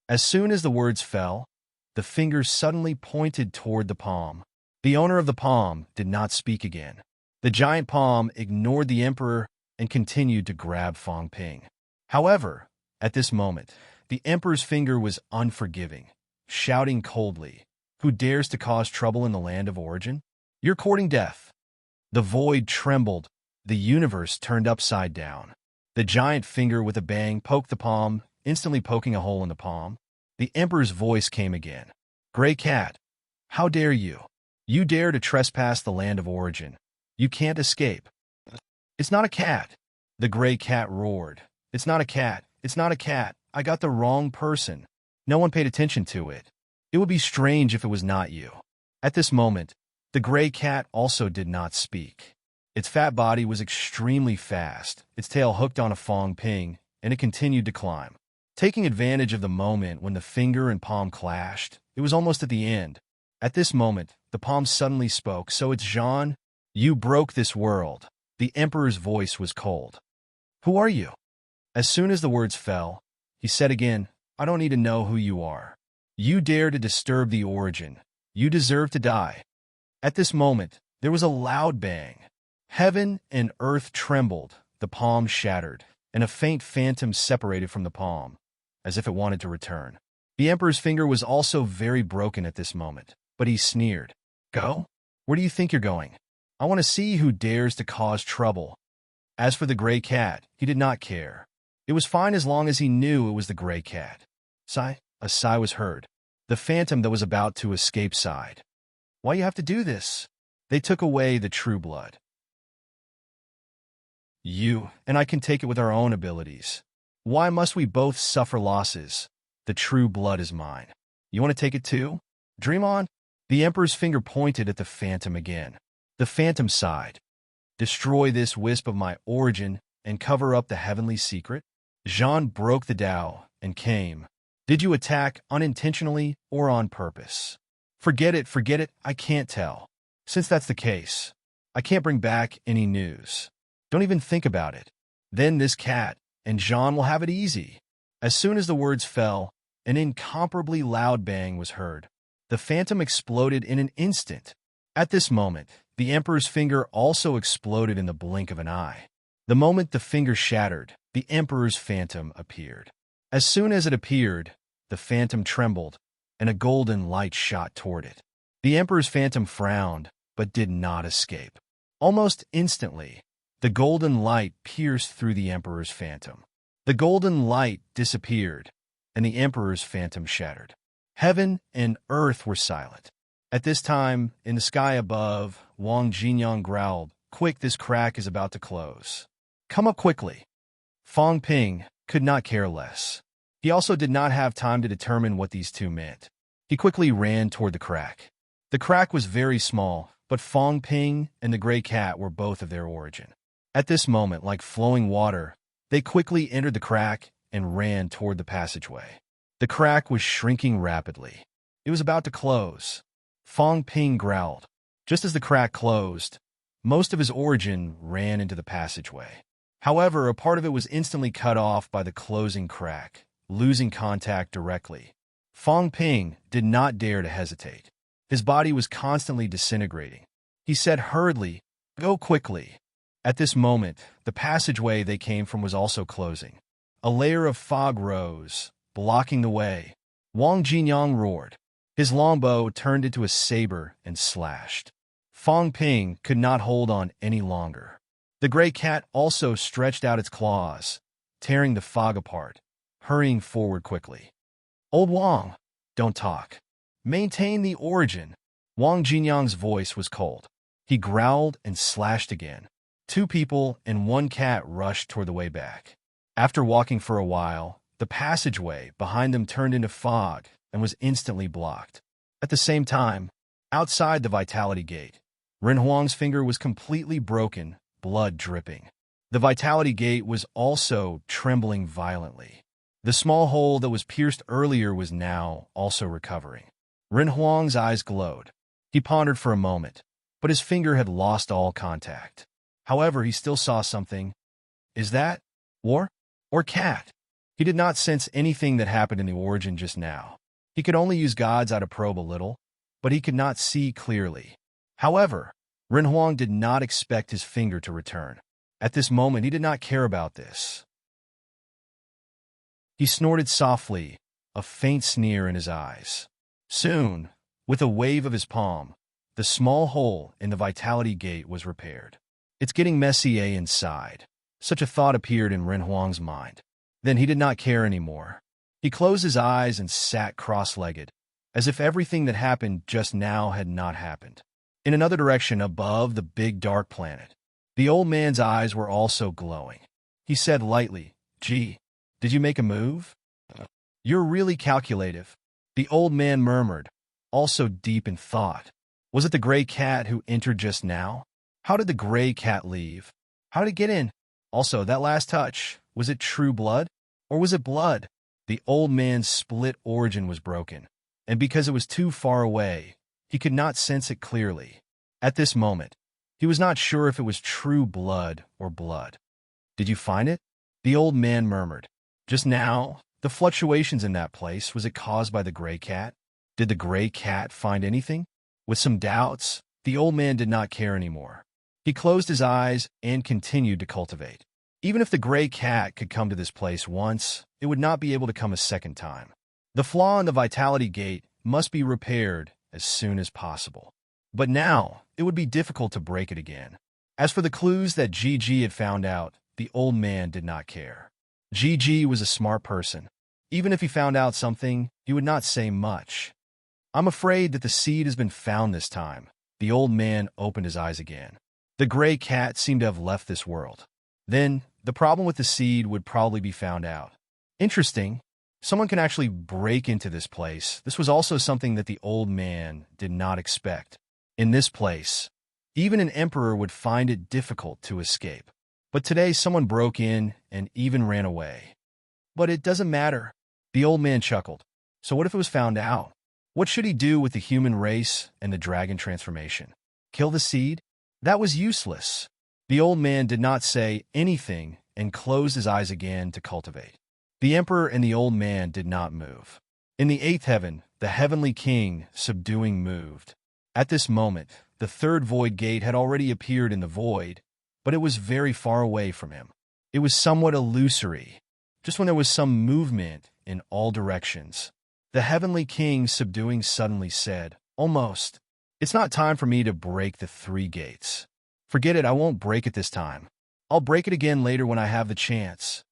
As soon as the words fell, the finger suddenly pointed toward the palm. The owner of the palm did not speak again. The giant palm ignored the emperor and continued to grab Fong Ping. However, at this moment, the emperor's finger was unforgiving, shouting coldly, "Who dares to cause trouble in the land of origin? You're courting death." The void trembled. The universe turned upside down. The giant finger with a bang poked the palm, instantly poking a hole in the palm. The emperor's voice came again. "Gray cat, how dare you? You dare to trespass the land of origin. You can't escape." "It's not a cat." The gray cat roared. "It's not a cat. It's not a cat. I got the wrong person. No one paid attention to it. It would be strange if it was not you." At this moment, the gray cat also did not speak. Its fat body was extremely fast, its tail hooked on a Fong Ping, and it continued to climb. Taking advantage of the moment when the finger and palm clashed, it was almost at the end. At this moment, the palm suddenly spoke. "So it's Jean? You broke this world." The emperor's voice was cold. "Who are you?" As soon as the words fell, he said again, "I don't need to know who you are. You dare to disturb the origin. You deserve to die." At this moment, there was a loud bang. Heaven and earth trembled, the palm shattered, and a faint phantom separated from the palm, as if it wanted to return. The emperor's finger was also very broken at this moment, but he sneered. "Go? Where do you think you're going? I want to see who dares to cause trouble." As for the gray cat, he did not care. It was fine as long as he knew it was the gray cat. Sigh. A sigh was heard. The phantom that was about to escape sighed. "Why you have to do this? They took away the true blood. You and I can take it with our own abilities. Why must we both suffer losses? The true blood is mine. You want to take it too? Dream on." The emperor's finger pointed at the phantom again. The phantom sighed. "Destroy this wisp of my origin and cover up the heavenly secret?" Jean broke the Tao and came. "Did you attack unintentionally or on purpose?" Forget it, I can't tell. Since that's the case, I can't bring back any news. Don't even think about it. Then this cat and Jean will have it easy." As soon as the words fell, an incomparably loud bang was heard. The phantom exploded in an instant. At this moment, the emperor's finger also exploded in the blink of an eye. The moment the finger shattered, the emperor's phantom appeared. As soon as it appeared, the phantom trembled, and a golden light shot toward it. The emperor's phantom frowned, but did not escape. Almost instantly, the golden light pierced through the emperor's phantom. The golden light disappeared, and the emperor's phantom shattered. Heaven and earth were silent. At this time, in the sky above, Wang Jinyang growled, "Quick, this crack is about to close. Come up quickly." Fong Ping could not care less. He also did not have time to determine what these two meant. He quickly ran toward the crack. The crack was very small, but Fong Ping and the gray cat were both of their origin. At this moment, like flowing water, they quickly entered the crack and ran toward the passageway. The crack was shrinking rapidly. It was about to close. Fong Ping growled. Just as the crack closed, most of his origin ran into the passageway. However, a part of it was instantly cut off by the closing crack, losing contact directly. Fong Ping did not dare to hesitate. His body was constantly disintegrating. He said hurriedly, "Go quickly." At this moment, the passageway they came from was also closing. A layer of fog rose, blocking the way. Wang Jinyang roared. His longbow turned into a saber and slashed. Fong Ping could not hold on any longer. The gray cat also stretched out its claws, tearing the fog apart, hurrying forward quickly. "Old Wang, don't talk. Maintain the origin." Wang Jinyang's voice was cold. He growled and slashed again. Two people and one cat rushed toward the way back. After walking for a while, the passageway behind them turned into fog and was instantly blocked. At the same time, outside the Vitality Gate, Ren Huang's finger was completely broken, blood dripping. The Vitality Gate was also trembling violently. The small hole that was pierced earlier was now also recovering. Ren Huang's eyes glowed. He pondered for a moment, but his finger had lost all contact. However, he still saw something. Is that war or cat? He did not sense anything that happened in the origin just now. He could only use God's eye to probe a little, but he could not see clearly. However, Renhuang did not expect his finger to return. At this moment, he did not care about this. He snorted softly, a faint sneer in his eyes. Soon, with a wave of his palm, the small hole in the vitality gate was repaired. It's getting messy inside. Such a thought appeared in Renhuang's mind. Then he did not care anymore. He closed his eyes and sat cross-legged, as if everything that happened just now had not happened. In another direction, above the big dark planet, the old man's eyes were also glowing. He said lightly, "Gee, did you make a move? You're really calculative," the old man murmured, also deep in thought. Was it the gray cat who entered just now? How did the gray cat leave? How did it get in? Also, that last touch, was it true blood? Or was it blood? The old man's split origin was broken, and because it was too far away, he could not sense it clearly. At this moment, he was not sure if it was true blood or blood. "Did you find it?" the old man murmured. "Just now, the fluctuations in that place, was it caused by the gray cat? Did the gray cat find anything?" With some doubts, the old man did not care anymore. He closed his eyes and continued to cultivate. Even if the gray cat could come to this place once, it would not be able to come a second time. The flaw in the vitality gate must be repaired as soon as possible. But now, it would be difficult to break it again. As for the clues that Gigi had found out, the old man did not care. Gigi was a smart person. Even if he found out something, he would not say much. "I'm afraid that the seed has been found this time." The old man opened his eyes again. The gray cat seemed to have left this world. Then, the problem with the seed would probably be found out. Interesting. Someone can actually break into this place. This was also something that the old man did not expect. In this place, even an emperor would find it difficult to escape. But today someone broke in and even ran away. But it doesn't matter. The old man chuckled. So what if it was found out? What should he do with the human race and the dragon transformation? Kill the seed? That was useless. The old man did not say anything and closed his eyes again to cultivate. The emperor and the old man did not move. In the eighth heaven, the heavenly king, subduing, moved. At this moment, the third void gate had already appeared in the void, but it was very far away from him. It was somewhat illusory, just when there was some movement in all directions. The heavenly king, subduing, suddenly said, "Almost. It's not time for me to break the three gates. Forget it, I won't break it this time. I'll break it again later when I have the chance."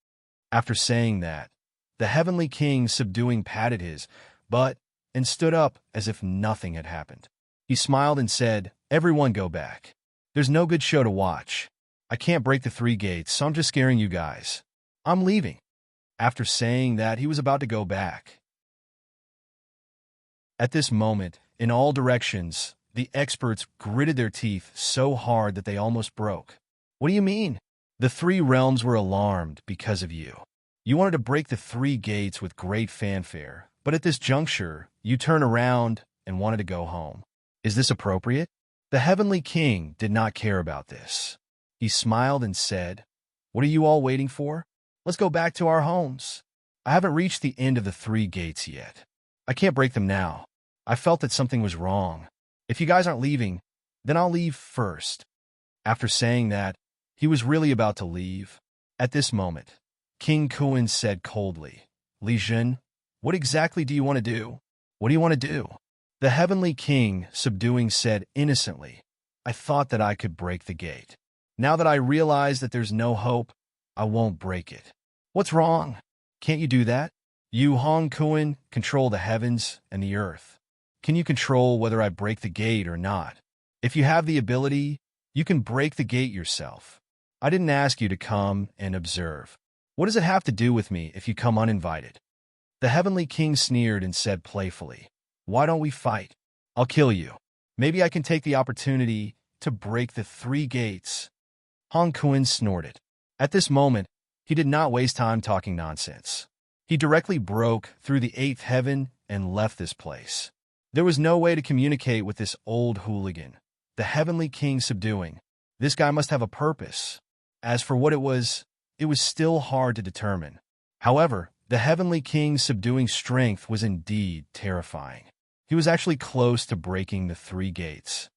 After saying that, the heavenly king, subduing, patted his butt and stood up as if nothing had happened. He smiled and said, "Everyone go back. There's no good show to watch. I can't break the three gates, so I'm just scaring you guys. I'm leaving." After saying that, he was about to go back. At this moment, in all directions, the experts gritted their teeth so hard that they almost broke. "What do you mean?" "The three realms were alarmed because of you. You wanted to break the three gates with great fanfare, but at this juncture, you turned around and wanted to go home. Is this appropriate?" The heavenly king did not care about this. He smiled and said, "What are you all waiting for? Let's go back to our homes. I haven't reached the end of the three gates yet. I can't break them now. I felt that something was wrong. If you guys aren't leaving, then I'll leave first." After saying that, he was really about to leave. At this moment, King Kuan said coldly, "Li Jun, what exactly do you want to do? What do you want to do?" The heavenly king, subduing, said innocently, "I thought that I could break the gate. Now that I realize that there's no hope, I won't break it." "What's wrong? Can't you do that? You, Hong Kuan, control the heavens and the earth. Can you control whether I break the gate or not? If you have the ability, you can break the gate yourself. I didn't ask you to come and observe. What does it have to do with me if you come uninvited?" The heavenly king sneered and said playfully, "Why don't we fight? I'll kill you. Maybe I can take the opportunity to break the three gates." Hong Kuan snorted. At this moment, he did not waste time talking nonsense. He directly broke through the eighth heaven and left this place. There was no way to communicate with this old hooligan. The heavenly king, subduing. This guy must have a purpose. As for what it was still hard to determine. However, the heavenly king's subduing strength was indeed terrifying. He was actually close to breaking the three gates.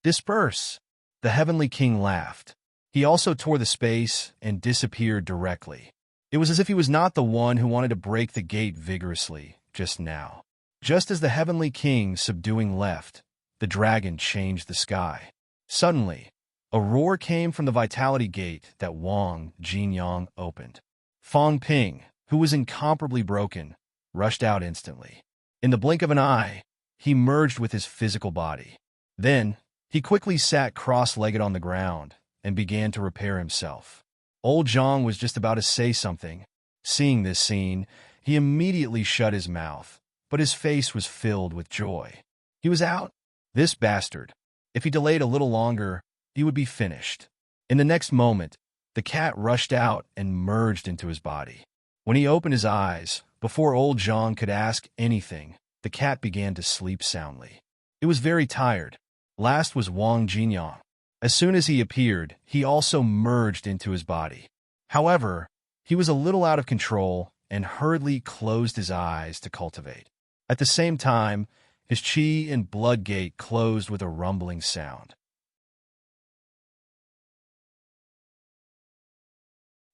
Disperse! The Heavenly King laughed. He also tore the space and disappeared directly. It was as if he was not the one who wanted to break the gate vigorously just now. Just as the Heavenly King subduing left, the dragon changed the sky. Suddenly, a roar came from the vitality gate that Wang Jinyang opened. Fang Ping, who was incomparably broken, rushed out instantly. In the blink of an eye, he merged with his physical body. Then, he quickly sat cross-legged on the ground and began to repair himself. Old Zhang was just about to say something. Seeing this scene, he immediately shut his mouth, but his face was filled with joy. He was out. This bastard. If he delayed a little longer, he would be finished. In the next moment, the cat rushed out and merged into his body. When he opened his eyes, before old Zhang could ask anything, the cat began to sleep soundly. It was very tired. Last was Wang Jinyang. As soon as he appeared, he also merged into his body. However, he was a little out of control and hurriedly closed his eyes to cultivate. At the same time, his chi and blood gate closed with a rumbling sound.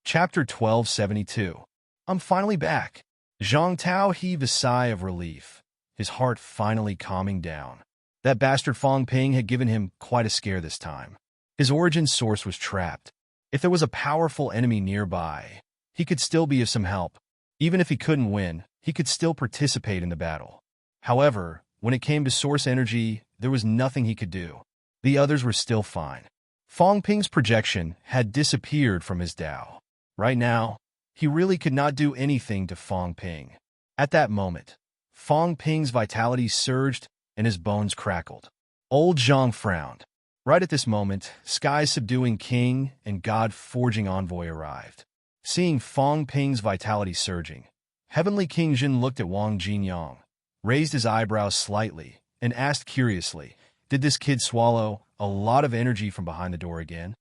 Chapter 1272. I'm finally back. Zhang Tao heaved a sigh of relief, his heart finally calming down. That bastard Fang Ping had given him quite a scare this time. His origin source was trapped. If there was a powerful enemy nearby, he could still be of some help. Even if he couldn't win, he could still participate in the battle. However, when it came to source energy, there was nothing he could do. The others were still fine. Fang Ping's projection had disappeared from his Dao. Right now, he really could not do anything to Fang Ping. At that moment, Fang Ping's vitality surged and his bones crackled. Old Zhang frowned. Right at this moment, Sky's subduing king and God-forging envoy arrived. Seeing Fang Ping's vitality surging, Heavenly King Jin looked at Wang Jinyang, raised his eyebrows slightly, and asked curiously, did this kid swallow a lot of energy from behind the door again?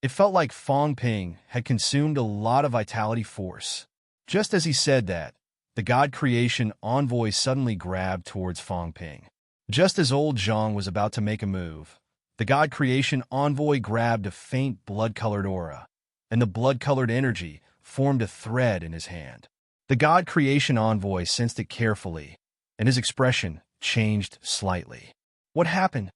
It felt like Fang Ping had consumed a lot of vitality force. Just as he said that, the God Creation envoy suddenly grabbed towards Fang Ping. Just as old Zhang was about to make a move, the God Creation envoy grabbed a faint blood-colored aura, and the blood-colored energy formed a thread in his hand. The God Creation envoy sensed it carefully, and his expression changed slightly. What happened?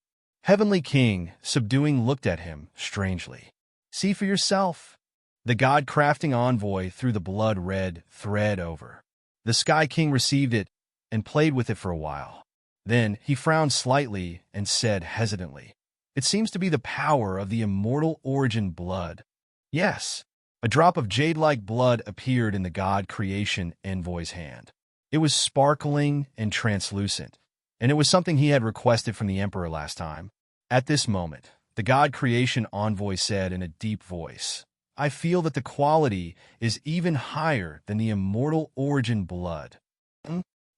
Heavenly King, subduing, looked at him strangely. See for yourself. The God Crafting envoy threw the blood-red thread over. The Sky King received it and played with it for a while. Then he frowned slightly and said hesitantly, it seems to be the power of the immortal origin blood. Yes. A drop of jade-like blood appeared in the God Creation envoy's hand. It was sparkling and translucent, and it was something he had requested from the Emperor last time. At this moment, the God Creation envoy said in a deep voice, I feel that the quality is even higher than the immortal origin blood.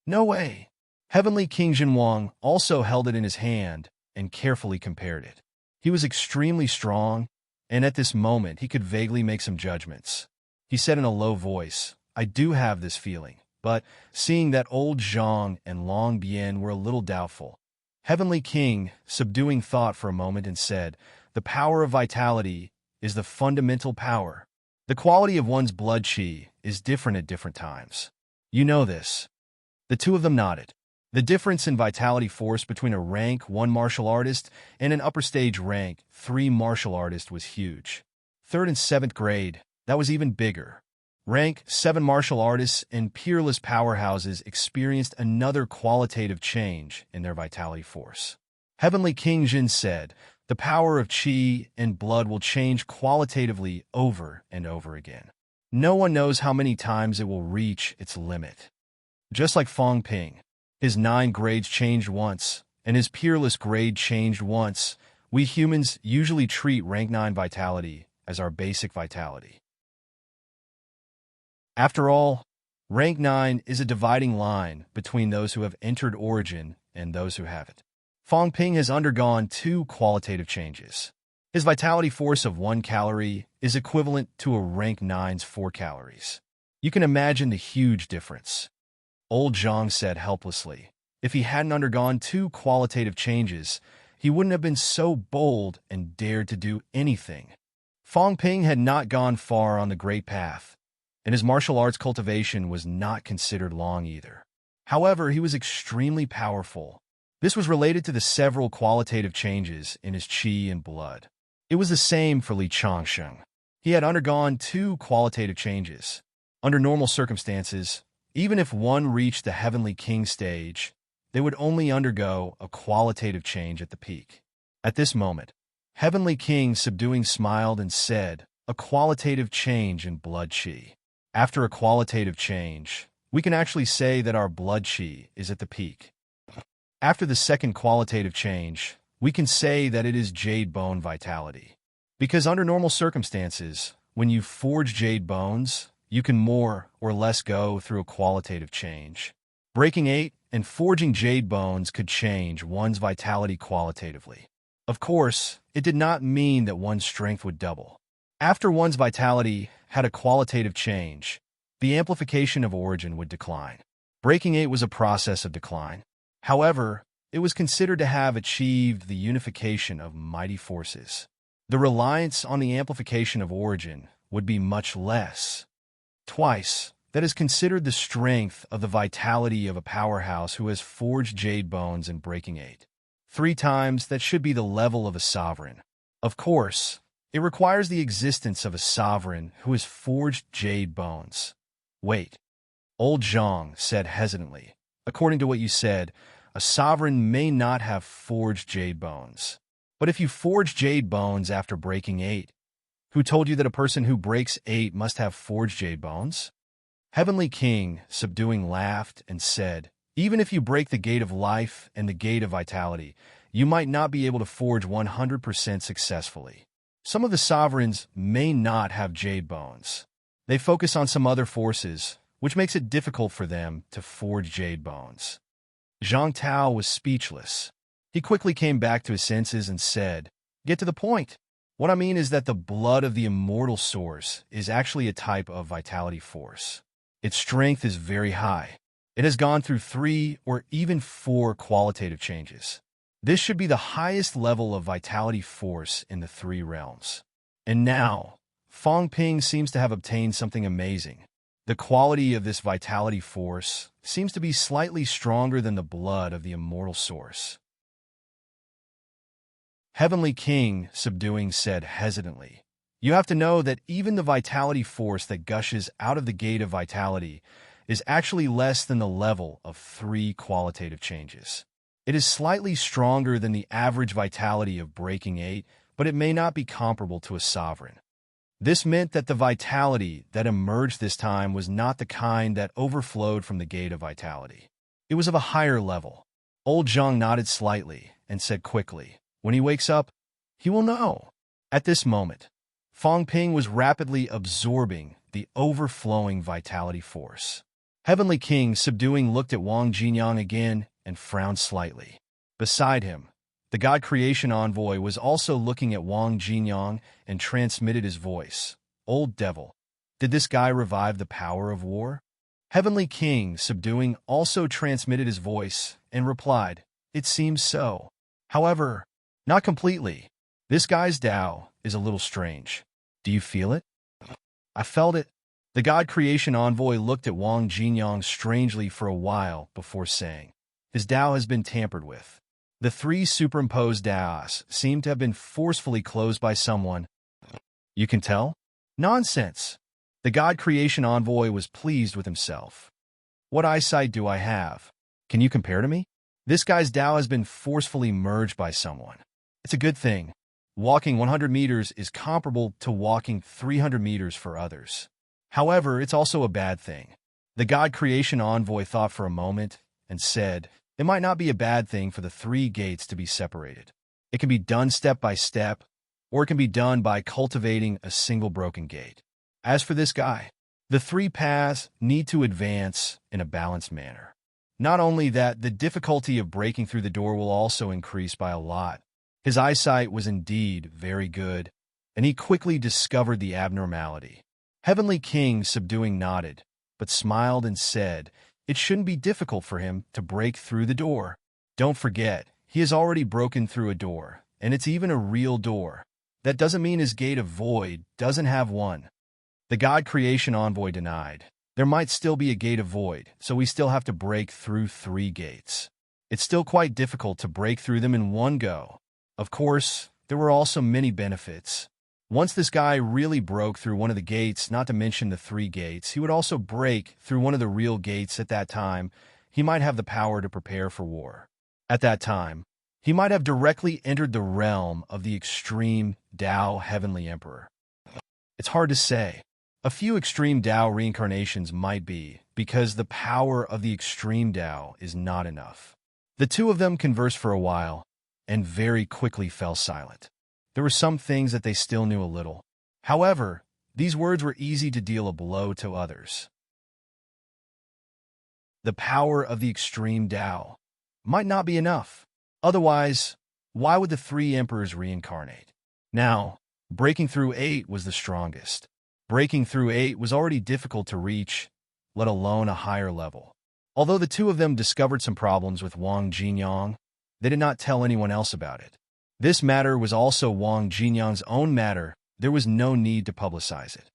No way. Heavenly King Jinwang also held it in his hand and carefully compared it. He was extremely strong, and at this moment he could vaguely make some judgments. He said in a low voice, I do have this feeling, but seeing that old Zhang and Long Bian were a little doubtful, Heavenly King, subduing thought for a moment and said, the power of vitality is the fundamental power. The quality of one's blood chi is different at different times. You know this. The two of them nodded. The difference in vitality force between a rank 1 martial artist and an upper stage rank 3 martial artist was huge. 3rd and 7th grade, that was even bigger. Rank 7 martial artists and peerless powerhouses experienced another qualitative change in their vitality force. Heavenly King Jin said, the power of chi and blood will change qualitatively over and over again. No one knows how many times it will reach its limit. Just like Fang Ping, his 9 grades changed once, and his peerless grade changed once. We humans usually treat rank 9 vitality as our basic vitality. After all, rank 9 is a dividing line between those who have entered origin and those who haven't. Fang Ping has undergone 2 qualitative changes. His vitality force of 1 calorie is equivalent to a rank 9's 4 calories. You can imagine the huge difference. Old Zhang said helplessly, if he hadn't undergone 2 qualitative changes, he wouldn't have been so bold and dared to do anything. Fong Ping had not gone far on the great path, and his martial arts cultivation was not considered long either. However, he was extremely powerful. This was related to the several qualitative changes in his qi and blood. It was the same for Li Changsheng. He had undergone 2 qualitative changes. Under normal circumstances, even if one reached the Heavenly King stage, they would only undergo a qualitative change at the peak. At this moment, Heavenly King subduing smiled and said, "A qualitative change in blood qi." After a qualitative change, we can actually say that our blood qi is at the peak. After the second qualitative change, we can say that it is jade bone vitality. Because under normal circumstances, when you forge jade bones, you can more or less go through a qualitative change. Breaking 8 and forging jade bones could change one's vitality qualitatively. Of course, it did not mean that one's strength would double. After one's vitality had a qualitative change, the amplification of origin would decline. Breaking 8 was a process of decline. However, it was considered to have achieved the unification of mighty forces. The reliance on the amplification of origin would be much less. Twice, that is considered the strength of the vitality of a powerhouse who has forged jade bones in Breaking 8. 3 times, that should be the level of a sovereign. Of course, it requires the existence of a sovereign who has forged jade bones. Wait, old Zhang said hesitantly. According to what you said, a sovereign may not have forged jade bones. But if you forge jade bones after Breaking 8, who told you that a person who breaks 8 must have forged jade bones? Heavenly King, subduing, laughed and said, "Even if you break the gate of life and the gate of vitality, you might not be able to forge 100% successfully. Some of the sovereigns may not have jade bones. They focus on some other forces, which makes it difficult for them to forge jade bones." Zhang Tao was speechless. He quickly came back to his senses and said, "Get to the point. What I mean is that the blood of the immortal source is actually a type of vitality force. Its strength is very high. It has gone through 3 or even 4 qualitative changes. This should be the highest level of vitality force in the 3 realms. And now, Fong Ping seems to have obtained something amazing. The quality of this vitality force seems to be slightly stronger than the blood of the immortal source." Heavenly King, subduing, said hesitantly, "You have to know that even the vitality force that gushes out of the gate of vitality is actually less than the level of 3 qualitative changes. It is slightly stronger than the average vitality of Breaking 8, but it may not be comparable to a sovereign." This meant that the vitality that emerged this time was not the kind that overflowed from the gate of vitality. It was of a higher level. Old Zhang nodded slightly and said quickly, "When he wakes up, he will know." At this moment, Fong Ping was rapidly absorbing the overflowing vitality force. Heavenly King, subduing, looked at Wang Jinyang again and frowned slightly. Beside him, the God Creation Envoy was also looking at Wang Jinyang and transmitted his voice. "Old devil, did this guy revive the power of war?" Heavenly King, subduing, also transmitted his voice and replied, "It seems so. However, not completely. This guy's Tao is a little strange. Do you feel it?" "I felt it." The God Creation Envoy looked at Wang Jinyang strangely for a while before saying, "His Tao has been tampered with." The 3 superimposed Taos seemed to have been forcefully closed by someone. "You can tell?" "Nonsense." The God Creation Envoy was pleased with himself. "What eyesight do I have? Can you compare to me?" "This guy's Tao has been forcefully merged by someone. It's a good thing. Walking 100 meters is comparable to walking 300 meters for others. However, it's also a bad thing." The God Creation Envoy thought for a moment and said, "It might not be a bad thing for the 3 gates to be separated. It can be done step by step, or it can be done by cultivating a single broken gate. As for this guy, the 3 paths need to advance in a balanced manner. Not only that, the difficulty of breaking through the door will also increase by a lot." His eyesight was indeed very good, and he quickly discovered the abnormality. Heavenly King, subduing, nodded, but smiled and said, "It shouldn't be difficult for him to break through the door. Don't forget, he has already broken through a door, and it's even a real door. That doesn't mean his gate of void doesn't have one. The God creation envoy denied. There might still be a gate of void, so we still have to break through 3 gates. It's still quite difficult to break through them in one go. Of course, there were also many benefits. Once this guy really broke through one of the gates, not to mention the 3 gates, he would also break through one of the real gates. At that time, he might have the power to prepare for war. At that time, he might have directly entered the realm of the extreme Tao Heavenly Emperor. It's hard to say. A few extreme Tao reincarnations might be, because the power of the extreme Tao is not enough. The two of them conversed for a while, and very quickly fell silent. There were some things that they still knew a little. However, these words were easy to deal a blow to others. The power of the extreme Tao might not be enough. Otherwise, why would the 3 emperors reincarnate? Now, breaking through 8 was the strongest. Breaking through 8 was already difficult to reach, let alone a higher level. Although the two of them discovered some problems with Wang Jinyang, they did not tell anyone else about it. This matter was also Wang Jinyang's own matter. There was no need to publicize it.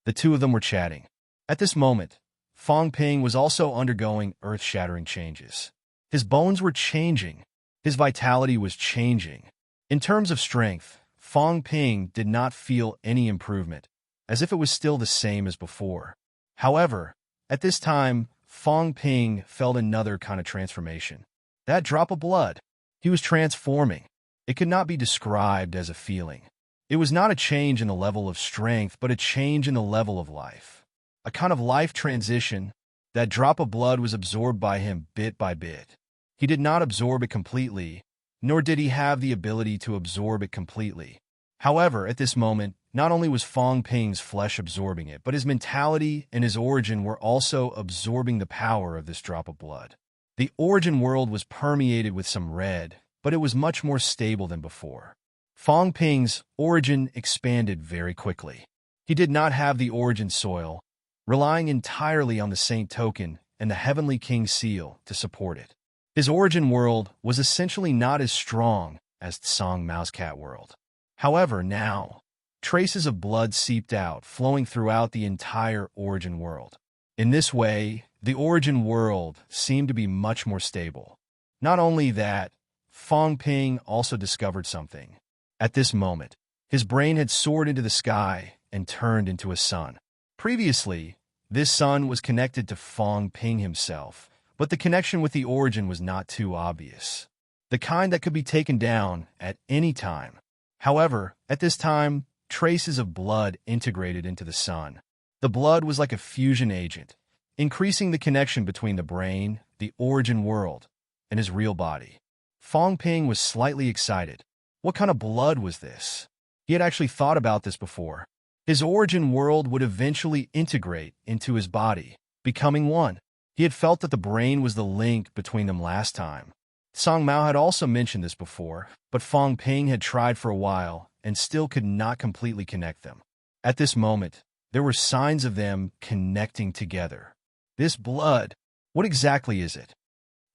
The two of them were chatting. At this moment, Fang Ping was also undergoing earth-shattering changes. His bones were changing. His vitality was changing. In terms of strength, Fang Ping did not feel any improvement, as if it was still the same as before. However, at this time, Fang Ping felt another kind of transformation. That drop of blood. He was transforming. It could not be described as a feeling. It was not a change in the level of strength, but a change in the level of life. A kind of life transition. That drop of blood was absorbed by him bit by bit. He did not absorb it completely, nor did he have the ability to absorb it completely. However, at this moment, not only was Fang Ping's flesh absorbing it, but his mentality and his origin were also absorbing the power of this drop of blood. The origin world was permeated with some red, but it was much more stable than before. Fang Ping's origin expanded very quickly. He did not have the origin soil, relying entirely on the Saint Token and the Heavenly King seal to support it. His origin world was essentially not as strong as Tsang Mousecat world. However, now, traces of blood seeped out, flowing throughout the entire origin world. In this way, the origin world seemed to be much more stable. Not only that, Fang Ping also discovered something. At this moment, his brain had soared into the sky and turned into a sun. Previously, this sun was connected to Fang Ping himself, but the connection with the origin was not too obvious. The kind that could be taken down at any time. However, at this time, traces of blood integrated into the sun. The blood was like a fusion agent, increasing the connection between the brain, the origin world, and his real body. Fang Ping was slightly excited. What kind of blood was this? He had actually thought about this before. His origin world would eventually integrate into his body, becoming one. He had felt that the brain was the link between them last time. Song Mao had also mentioned this before, but Fang Ping had tried for a while and still could not completely connect them. At this moment, there were signs of them connecting together. This blood, what exactly is it?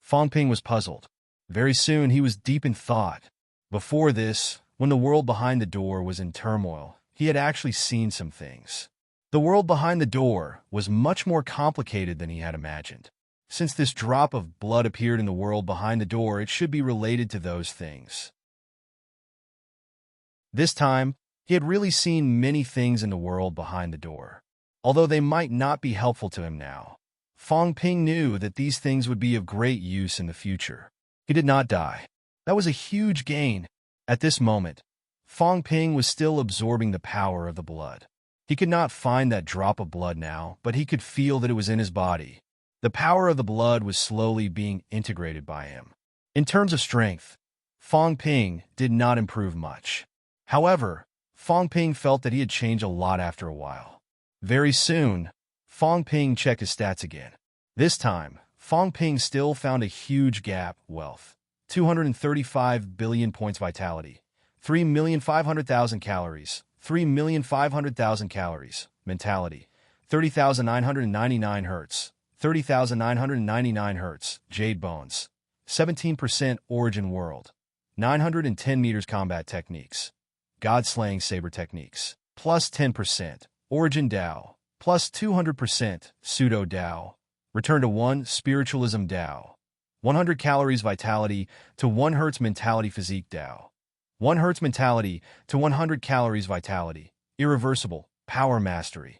Fang Ping was puzzled. Very soon he was deep in thought. Before this, when the world behind the door was in turmoil, he had actually seen some things. The world behind the door was much more complicated than he had imagined. Since this drop of blood appeared in the world behind the door, it should be related to those things. This time, he had really seen many things in the world behind the door. Although they might not be helpful to him now, Fang Ping knew that these things would be of great use in the future. He did not die. That was a huge gain. At this moment, Fang Ping was still absorbing the power of the blood. He could not find that drop of blood now, but he could feel that it was in his body. The power of the blood was slowly being integrated by him. In terms of strength, Fang Ping did not improve much. However, Fang Ping felt that he had changed a lot after a while. Very soon, Fang Ping checked his stats again. This time, Fang Ping still found a huge gap: wealth, 235 billion points vitality, 3,500,000 calories, 3,500,000 calories, mentality, 30,999 hertz, 30,999 hertz, jade bones, 17% origin world, 910 meters combat techniques, god-slaying saber techniques, plus 10%, origin Tao, plus 200%, pseudo Tao, return to 1, spiritualism Tao, 100 calories vitality to 1 hertz mentality physique Tao, 1 hertz mentality to 100 calories vitality, irreversible, power mastery,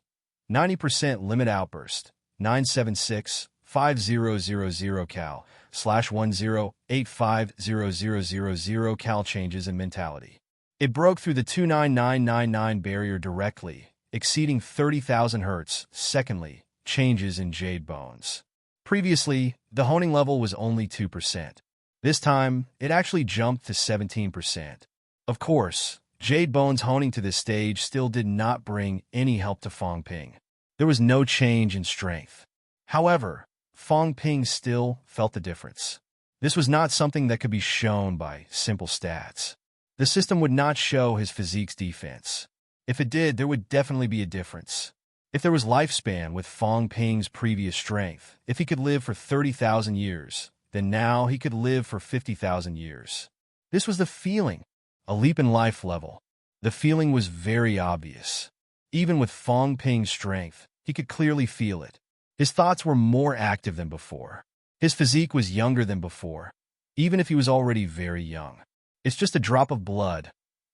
90% limit outburst, 976 5000 cal /10850000 cal changes in mentality. It broke through the 29999 barrier directly, exceeding 30,000 hertz. Secondly, changes in jade bones. Previously, the honing level was only 2%. This time, it actually jumped to 17%. Of course, jade bones honing to this stage still did not bring any help to Fong Ping. There was no change in strength. However, Fong Ping still felt the difference. This was not something that could be shown by simple stats. The system would not show his physique's defense. If it did, there would definitely be a difference. If there was lifespan with Fong Ping's previous strength, if he could live for 30,000 years, then now he could live for 50,000 years. This was the feeling, a leap in life level. The feeling was very obvious. Even with Fong Ping's strength, he could clearly feel it. His thoughts were more active than before. His physique was younger than before, even if he was already very young. It's just a drop of blood.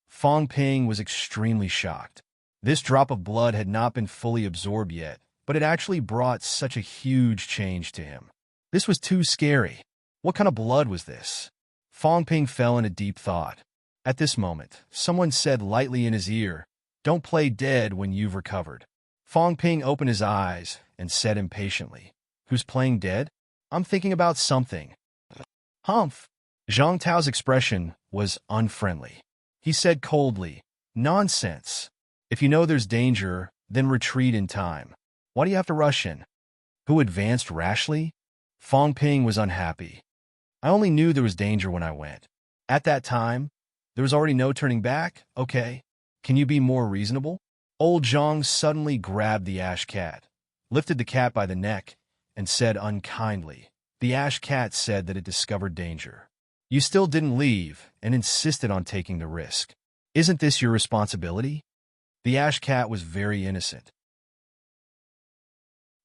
Fong Ping was extremely shocked. This drop of blood had not been fully absorbed yet, but it actually brought such a huge change to him. This was too scary. What kind of blood was this? Fong Ping fell into deep thought. At this moment, someone said lightly in his ear, "Don't play dead when you've recovered." Fong Ping opened his eyes and said impatiently, "Who's playing dead? I'm thinking about something." Humph! Zhang Tao's expression was unfriendly. He said coldly, "Nonsense. If you know there's danger, then retreat in time. Why do you have to rush in?" Who advanced rashly? Fong Ping was unhappy. "I only knew there was danger when I went. At that time, there was already no turning back, okay? Can you be more reasonable?" Old Zhang suddenly grabbed the ash cat, lifted the cat by the neck, and said unkindly. The ash cat said that it discovered danger. "You still didn't leave and insisted on taking the risk. Isn't this your responsibility?" The ash cat was very innocent.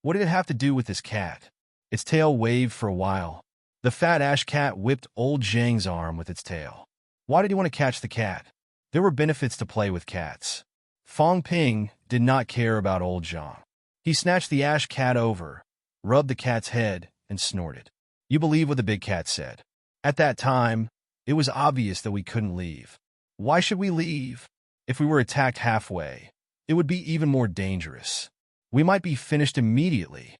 What did it have to do with this cat? Its tail waved for a while. The fat ash cat whipped old Zhang's arm with its tail. Why did he want to catch the cat? There were benefits to play with cats. Fong Ping did not care about old Zhang. He snatched the ash cat over, rubbed the cat's head, and snorted. You believe what the big cat said. At that time, it was obvious that we couldn't leave. Why should we leave? If we were attacked halfway, it would be even more dangerous. We might be finished immediately.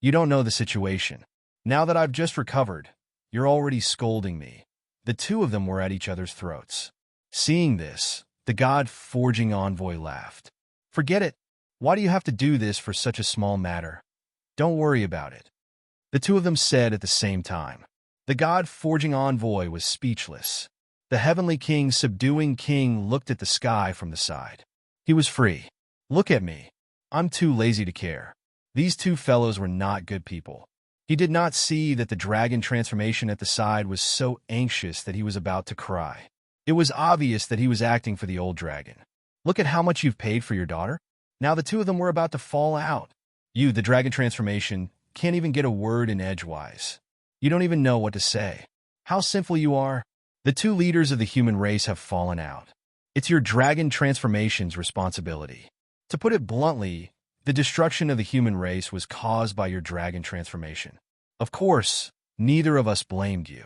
You don't know the situation. Now that I've just recovered, you're already scolding me. The two of them were at each other's throats. Seeing this, the God-forging envoy laughed. Forget it. Why do you have to do this for such a small matter? Don't worry about it. The two of them said at the same time. The God-forging envoy was speechless. The heavenly king, subduing king, looked at the sky from the side. He was free. Look at me. I'm too lazy to care. These two fellows were not good people. He did not see that the dragon transformation at the side was so anxious that he was about to cry. It was obvious that he was acting for the old dragon. Look at how much you've paid for your daughter. Now the two of them were about to fall out. You, the dragon transformation, can't even get a word in edgewise. You don't even know what to say. How simple you are. The two leaders of the human race have fallen out. It's your dragon transformation's responsibility. To put it bluntly, the destruction of the human race was caused by your dragon transformation. Of course, neither of us blamed you.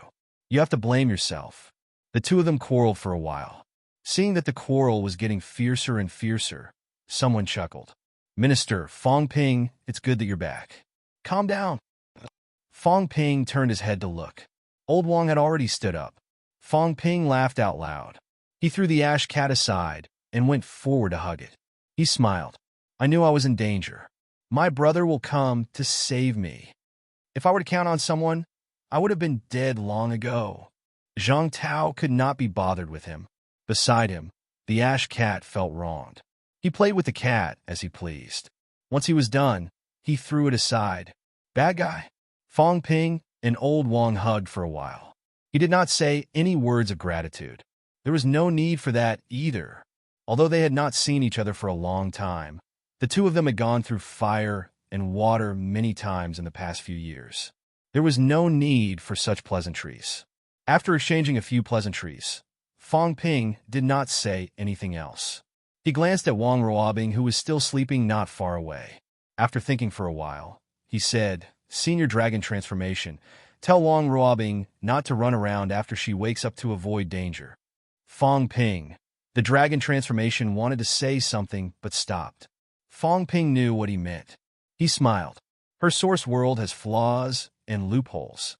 You have to blame yourself. The two of them quarreled for a while. Seeing that the quarrel was getting fiercer and fiercer, someone chuckled. Minister, Fong Ping, it's good that you're back. Calm down. Fong Ping turned his head to look. Old Wang had already stood up. Fong Ping laughed out loud. He threw the ash cat aside and went forward to hug it. He smiled. I knew I was in danger. My brother will come to save me. If I were to count on someone, I would have been dead long ago. Zhang Tao could not be bothered with him. Beside him, the ash cat felt wronged. He played with the cat as he pleased. Once he was done, he threw it aside. Bad guy. Fong Ping, and old Wang hugged for a while. He did not say any words of gratitude. There was no need for that either. Although they had not seen each other for a long time, the two of them had gone through fire and water many times in the past few years. There was no need for such pleasantries. After exchanging a few pleasantries, Fang Ping did not say anything else. He glanced at Wang Ruobing, who was still sleeping not far away. After thinking for a while, he said, "Senior Dragon Transformation, tell Wang Ruobing not to run around after she wakes up to avoid danger." Fang Ping, the Dragon Transformation, wanted to say something but stopped. Fang Ping knew what he meant. He smiled. Her source world has flaws and loopholes.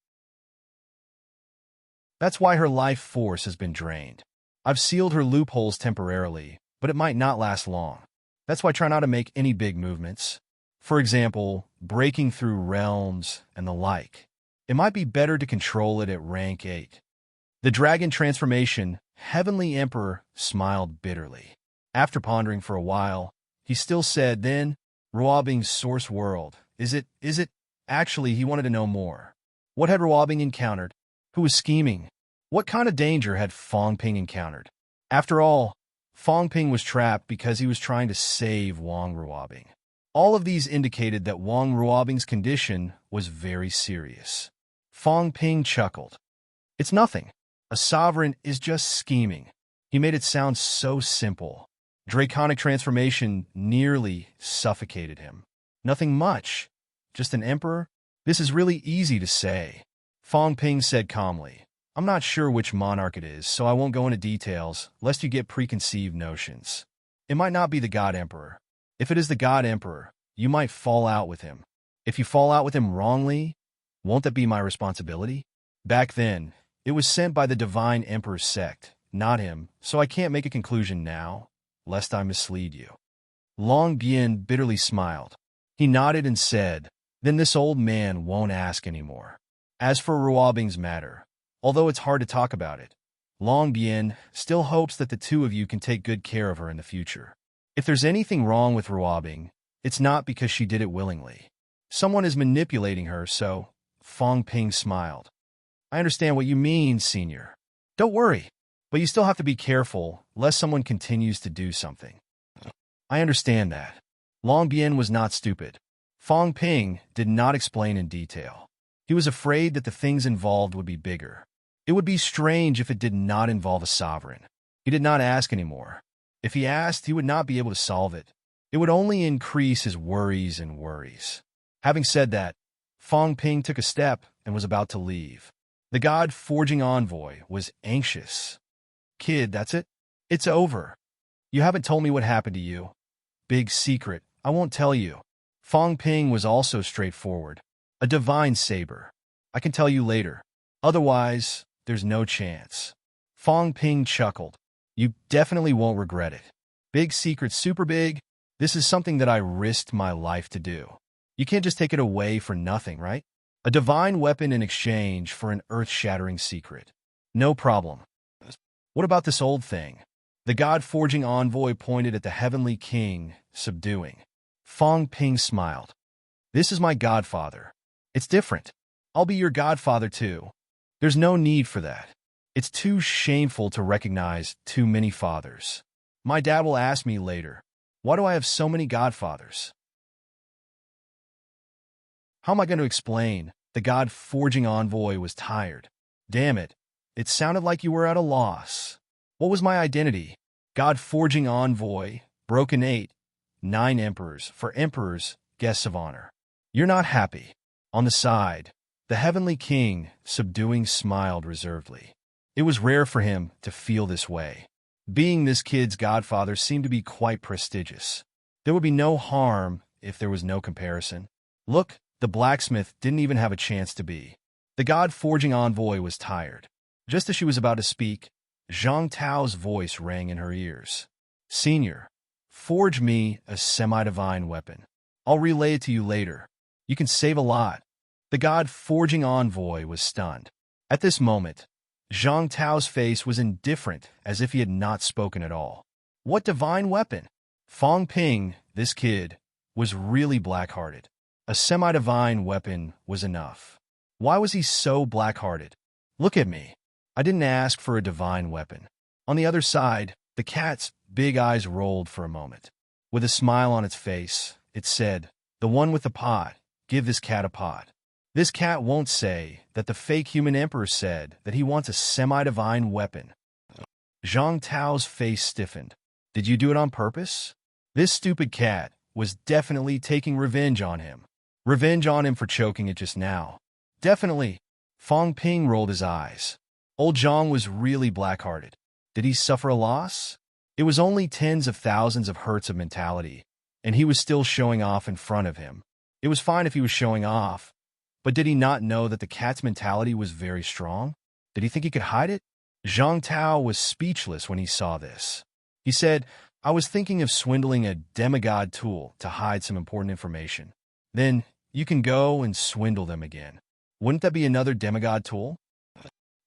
That's why her life force has been drained. I've sealed her loopholes temporarily, but it might not last long. That's why I try not to make any big movements. For example, breaking through realms and the like. It might be better to control it at rank 8. The Dragon Transformation, Heavenly Emperor, smiled bitterly. After pondering for a while, he still said, "Then, Ruobing's source world, is it? Actually, he wanted to know more. What had Ruobing encountered? Who was scheming? What kind of danger had Fang Ping encountered? After all, Fang Ping was trapped because he was trying to save Wang Ruobing. All of these indicated that Wang Ruobing's condition was very serious. Fang Ping chuckled. "It's nothing. A sovereign is just scheming." He made it sound so simple. Draconic transformation nearly suffocated him. Nothing much. Just an emperor? This is really easy to say. Fang Ping said calmly, "I'm not sure which monarch it is, so I won't go into details, lest you get preconceived notions. It might not be the God Emperor. If it is the God Emperor, you might fall out with him. If you fall out with him wrongly, won't that be my responsibility? Back then, it was sent by the Divine Emperor's sect, not him, so I can't make a conclusion now, lest I mislead you." Long Bian bitterly smiled. He nodded and said, "Then this old man won't ask anymore." As for Ruobing's matter, although it's hard to talk about it, Long Bian still hopes that the two of you can take good care of her in the future. If there's anything wrong with Ruobing, it's not because she did it willingly. Someone is manipulating her, so Fang Ping smiled. "I understand what you mean, Senior. Don't worry, but you still have to be careful, lest someone continues to do something." "I understand that." Long Bian was not stupid. Fang Ping did not explain in detail. He was afraid that the things involved would be bigger. It would be strange if it did not involve a sovereign. He did not ask anymore. If he asked, he would not be able to solve it. It would only increase his worries and worries. Having said that, Fang Ping took a step and was about to leave. The God-forging envoy was anxious. "Kid, that's it? It's over. You haven't told me what happened to you. Big secret, I won't tell you." Fang Ping was also straightforward. "A divine saber. I can tell you later. Otherwise, there's no chance." Fang Ping chuckled. "You definitely won't regret it. Big secret, super big. This is something that I risked my life to do. You can't just take it away for nothing, right? A divine weapon in exchange for an earth-shattering secret. No problem. What about this old thing?" The God-forging envoy pointed at the Heavenly King, subduing. Fang Ping smiled. "This is my godfather. It's different. I'll be your godfather too. There's no need for that. It's too shameful to recognize too many fathers. My dad will ask me later, why do I have so many godfathers? How am I going to explain?" The God-forging envoy was tired. "Damn it. It sounded like you were at a loss. What was my identity?" God-forging envoy, broken 8, 9 emperors, for emperors, guests of honor. "You're not happy." On the side, the Heavenly King, subduing, smiled reservedly. It was rare for him to feel this way. Being this kid's godfather seemed to be quite prestigious. There would be no harm if there was no comparison. Look, the blacksmith didn't even have a chance to be. The God-forging envoy was tired. Just as she was about to speak, Zhang Tao's voice rang in her ears. "Senior, forge me a semi-divine weapon. I'll relay it to you later. You can save a lot." The God-forging envoy was stunned. At this moment, Zhang Tao's face was indifferent, as if he had not spoken at all. What divine weapon? Fang Ping, this kid, was really black-hearted. A semi-divine weapon was enough. Why was he so black-hearted? Look at me. I didn't ask for a divine weapon. On the other side, the cat's big eyes rolled for a moment. With a smile on its face, it said, "The one with the pot, give this cat a pot." This cat won't say that the fake human emperor said that he wants a semi-divine weapon. Zhang Tao's face stiffened. Did you do it on purpose? This stupid cat was definitely taking revenge on him. Revenge on him for choking it just now. Definitely. Fong Ping rolled his eyes. Old Zhang was really black-hearted. Did he suffer a loss? It was only tens of thousands of hurts of mentality, and he was still showing off in front of him. It was fine if he was showing off, but did he not know that the cat's mentality was very strong? Did he think he could hide it? Zhang Tao was speechless when he saw this. He said, "I was thinking of swindling a demigod tool to hide some important information. Then you can go and swindle them again. Wouldn't that be another demigod tool?"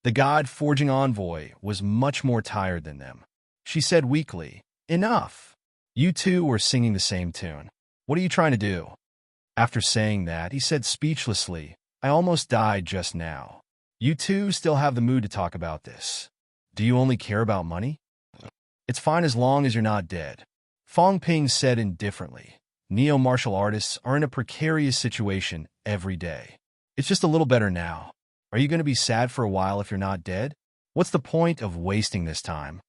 The god-forging envoy was much more tired than them. She said weakly, "Enough. You two were singing the same tune. What are you trying to do?" After saying that, he said speechlessly, "I almost died just now. You two still have the mood to talk about this. Do you only care about money? It's fine as long as you're not dead." Fong Ping said indifferently, "Neo-martial artists are in a precarious situation every day. It's just a little better now. Are you going to be sad for a while if you're not dead? What's the point of wasting this time?"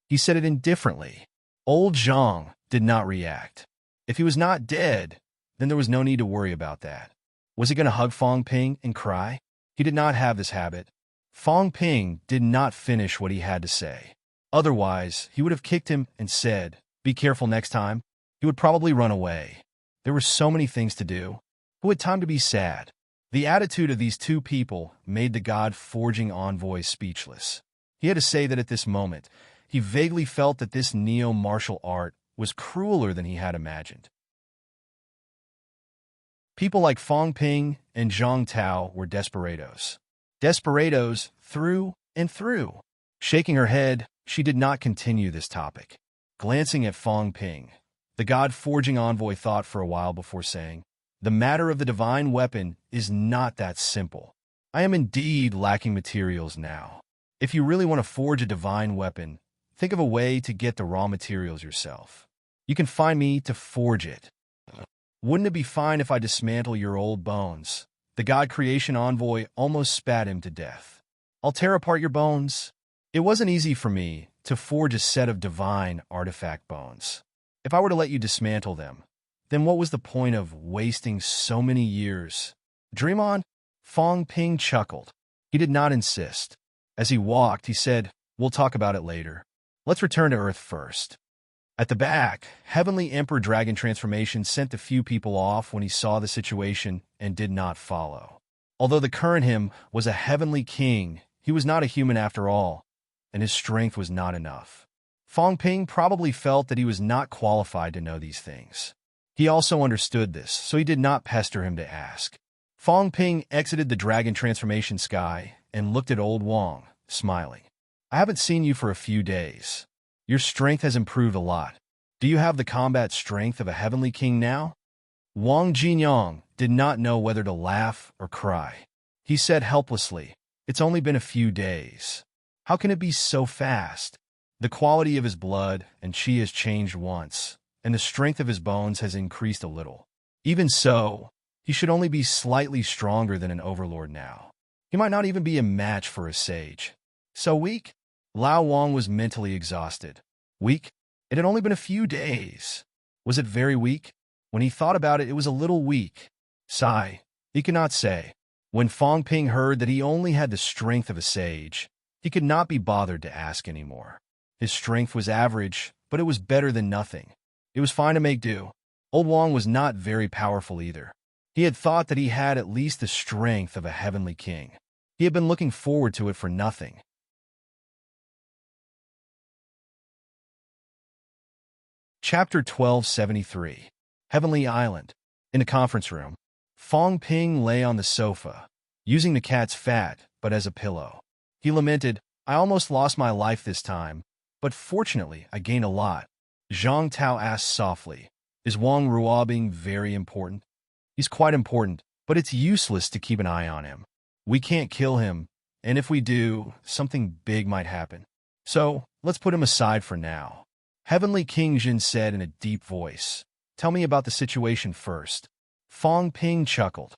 He said it indifferently. Old Zhang did not react. If he was not dead, then there was no need to worry about that. Was he going to hug Fong Ping and cry? He did not have this habit. Fong Ping did not finish what he had to say. Otherwise, he would have kicked him and said, "Be careful next time." He would probably run away. There were so many things to do. Who had time to be sad? The attitude of these two people made the god-forging envoy speechless. He had to say that at this moment, he vaguely felt that this neo-martial art was crueler than he had imagined. People like Fong Ping and Zhang Tao were desperados. Desperados through and through. Shaking her head, she did not continue this topic. Glancing at Fong Ping, the god-forging envoy thought for a while before saying, "The matter of the divine weapon is not that simple. I am indeed lacking materials now. If you really want to forge a divine weapon, think of a way to get the raw materials yourself. You can find me to forge it. Wouldn't it be fine if I dismantle your old bones?" The god creation envoy almost spat him to death. "I'll tear apart your bones." It wasn't easy for me to forge a set of divine artifact bones. If I were to let you dismantle them, then what was the point of wasting so many years? Dream on? Fong Ping chuckled. He did not insist. As he walked, he said, "We'll talk about it later. Let's return to Earth first." At the back, Heavenly Emperor Dragon Transformation sent the few people off when he saw the situation and did not follow. Although the current him was a heavenly king, he was not a human after all, and his strength was not enough. Fong Ping probably felt that he was not qualified to know these things. He also understood this, so he did not pester him to ask. Fong Ping exited the Dragon Transformation sky and looked at Old Wang, smiling. "I haven't seen you for a few days. Your strength has improved a lot. Do you have the combat strength of a heavenly king now?" Wang Jinyang did not know whether to laugh or cry. He said helplessly, "It's only been a few days. How can it be so fast? The quality of his blood and chi has changed once, and the strength of his bones has increased a little. Even so, he should only be slightly stronger than an overlord now. He might not even be a match for a sage. So weak?" Lao Wang was mentally exhausted. Weak? It had only been a few days. Was it very weak? When he thought about it, it was a little weak. Sigh. He could not say. When Fong Ping heard that he only had the strength of a sage, he could not be bothered to ask anymore. His strength was average, but it was better than nothing. It was fine to make do. Old Wang was not very powerful either. He had thought that he had at least the strength of a heavenly king. He had been looking forward to it for nothing. Chapter 1273. Heavenly Island. In a conference room, Fong Ping lay on the sofa, using the cat's fat but as a pillow. He lamented, "I almost lost my life this time, but fortunately I gained a lot." Zhang Tao asked softly, "Is Wang Ruobing very important?" "He's quite important, but it's useless to keep an eye on him. We can't kill him, and if we do, something big might happen. So, let's put him aside for now. Heavenly King Jin said in a deep voice. Tell me about the situation first. Fong Ping chuckled.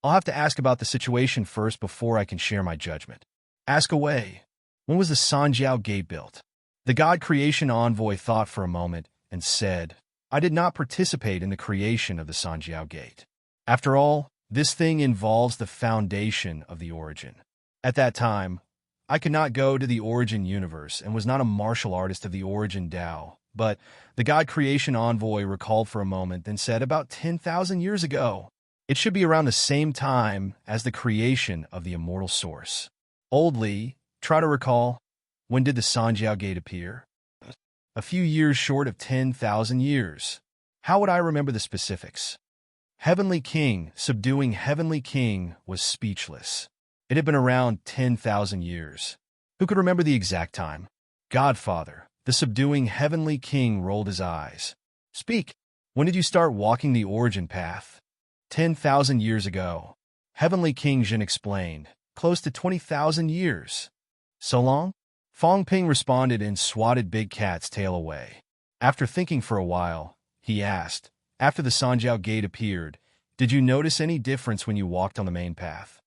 I'll have to ask about the situation first before I can share my judgment. Ask away. When was the Sanjiao Gate built? The God Creation Envoy thought for a moment and said, I did not participate in the creation of the Sanjiao Gate. After all, this thing involves the foundation of the origin. At that time, I could not go to the origin universe and was not a martial artist of the origin Tao, but the God Creation Envoy recalled for a moment and said about 10,000 years ago. It should be around the same time as the creation of the immortal source. Old Li, try to recall, when did the Sanjiao Gate appear? A few years short of 10,000 years. How would I remember the specifics? Heavenly King, subduing Heavenly King, was speechless. It had been around 10,000 years. Who could remember the exact time? Godfather, the subduing Heavenly King, rolled his eyes. Speak. When did you start walking the origin path? 10,000 years ago. Heavenly King Jin explained. Close to 20,000 years. So long? Fong Ping responded and swatted Big Cat's tail away. After thinking for a while, he asked, after the Sanjiao Gate appeared, did you notice any difference when you walked on the main path?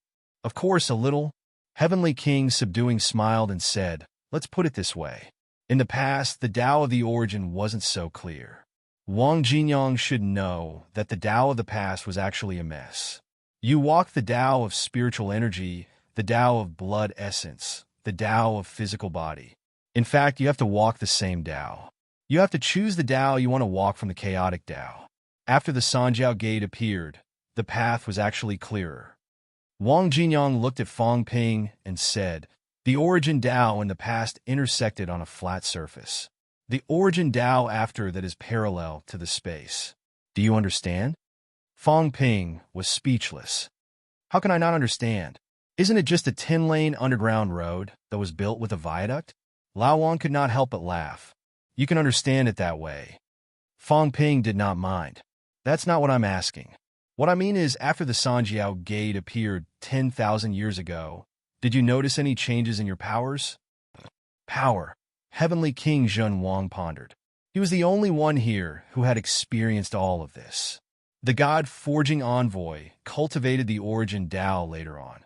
Of course, a little. Heavenly King subduing smiled and said, let's put it this way. In the past, the Tao of the origin wasn't so clear. Wang Jinyang should know that the Tao of the past was actually a mess. You walk the Tao of spiritual energy, the Tao of blood essence, the Tao of physical body. In fact, you have to walk the same Tao. You have to choose the Tao you want to walk from the chaotic Tao. After the Sanjiao Gate appeared, the path was actually clearer. Wang Jinyang looked at Fong Ping and said, the origin Tao in the past intersected on a flat surface. The origin Tao after that is parallel to the space. Do you understand? Fong Ping was speechless. How can I not understand? Isn't it just a 10-lane underground road that was built with a viaduct? Lao Wang could not help but laugh. You can understand it that way. Fong Ping did not mind. That's not what I'm asking. What I mean is, after the Sanjiao Gate appeared 10,000 years ago, did you notice any changes in your powers? Power. Heavenly King Zhen Wang pondered. He was the only one here who had experienced all of this. The God-forging envoy cultivated the origin Tao later on.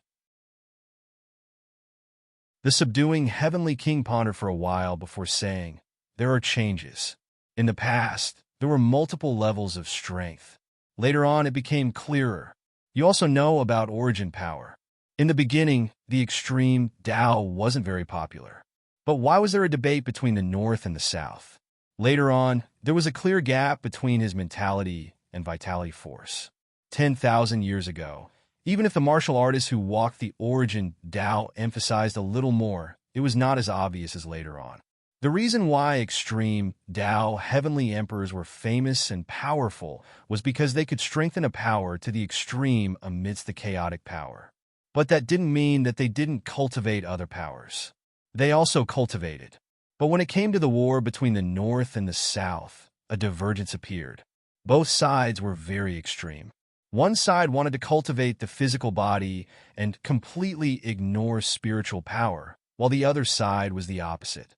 The subduing Heavenly King pondered for a while before saying, there are changes. In the past, there were multiple levels of strength. Later on, it became clearer. You also know about origin power. In the beginning, the extreme Tao wasn't very popular. But why was there a debate between the North and the South? Later on, there was a clear gap between his mentality and vitality force. 10,000 years ago, even if the martial artists who walked the origin Tao emphasized a little more, it was not as obvious as later on. The reason why extreme Tao heavenly emperors were famous and powerful was because they could strengthen a power to the extreme amidst the chaotic power. But that didn't mean that they didn't cultivate other powers. They also cultivated. But when it came to the war between the North and the South, a divergence appeared. Both sides were very extreme. One side wanted to cultivate the physical body and completely ignore spiritual power, while the other side was the opposite.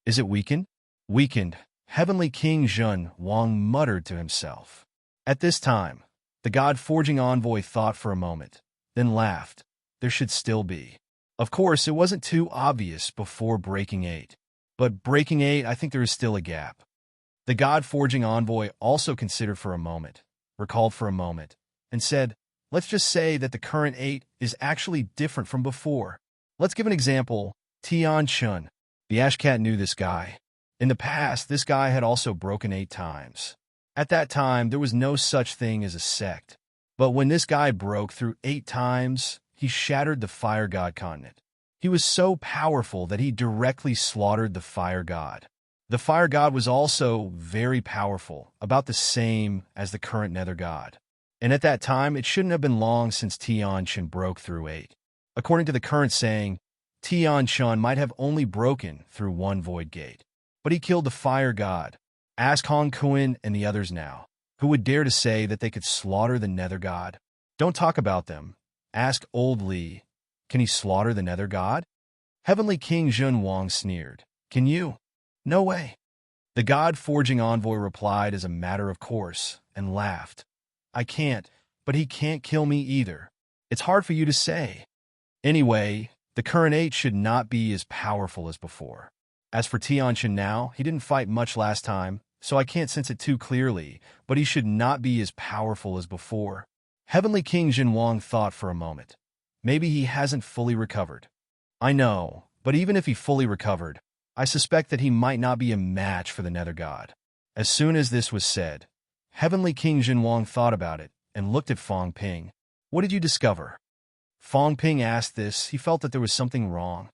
Is it weakened? Weakened, Heavenly King Zhen Wang muttered to himself. At this time, the God-forging envoy thought for a moment, then laughed. There should still be. Of course, it wasn't too obvious before Breaking 8. But Breaking 8, I think there is still a gap. The God-forging envoy also considered for a moment, recalled for a moment, and said, let's just say that the current 8 is actually different from before. Let's give an example. Tian Chun. The Ash Cat knew this guy. In the past, this guy had also broken 8 times. At that time, there was no such thing as a sect. But when this guy broke through 8 times, he shattered the Fire God continent. He was so powerful that he directly slaughtered the Fire God. The Fire God was also very powerful, about the same as the current Nether God. And at that time, it shouldn't have been long since Tian Chun broke through 8. According to the current saying, Tian Chun might have only broken through 1 void gate. But he killed the Fire God. Ask Hong Kuan and the others now, who would dare to say that they could slaughter the Nether God? Don't talk about them. Ask old Li, can he slaughter the Nether God? Heavenly King Jun Wang sneered. Can you? No way. The God-forging envoy replied as a matter of course, and laughed. I can't, but he can't kill me either. It's hard for you to say. Anyway, the current 8 should not be as powerful as before. As for Tianqian now, he didn't fight much last time, so I can't sense it too clearly, but he should not be as powerful as before. Heavenly King Jin Wang thought for a moment. Maybe he hasn't fully recovered. I know, but even if he fully recovered, I suspect that he might not be a match for the Nether God. As soon as this was said, Heavenly King Jin Wang thought about it and looked at Fong Ping. What did you discover? Fong Ping asked this. He felt that there was something wrong.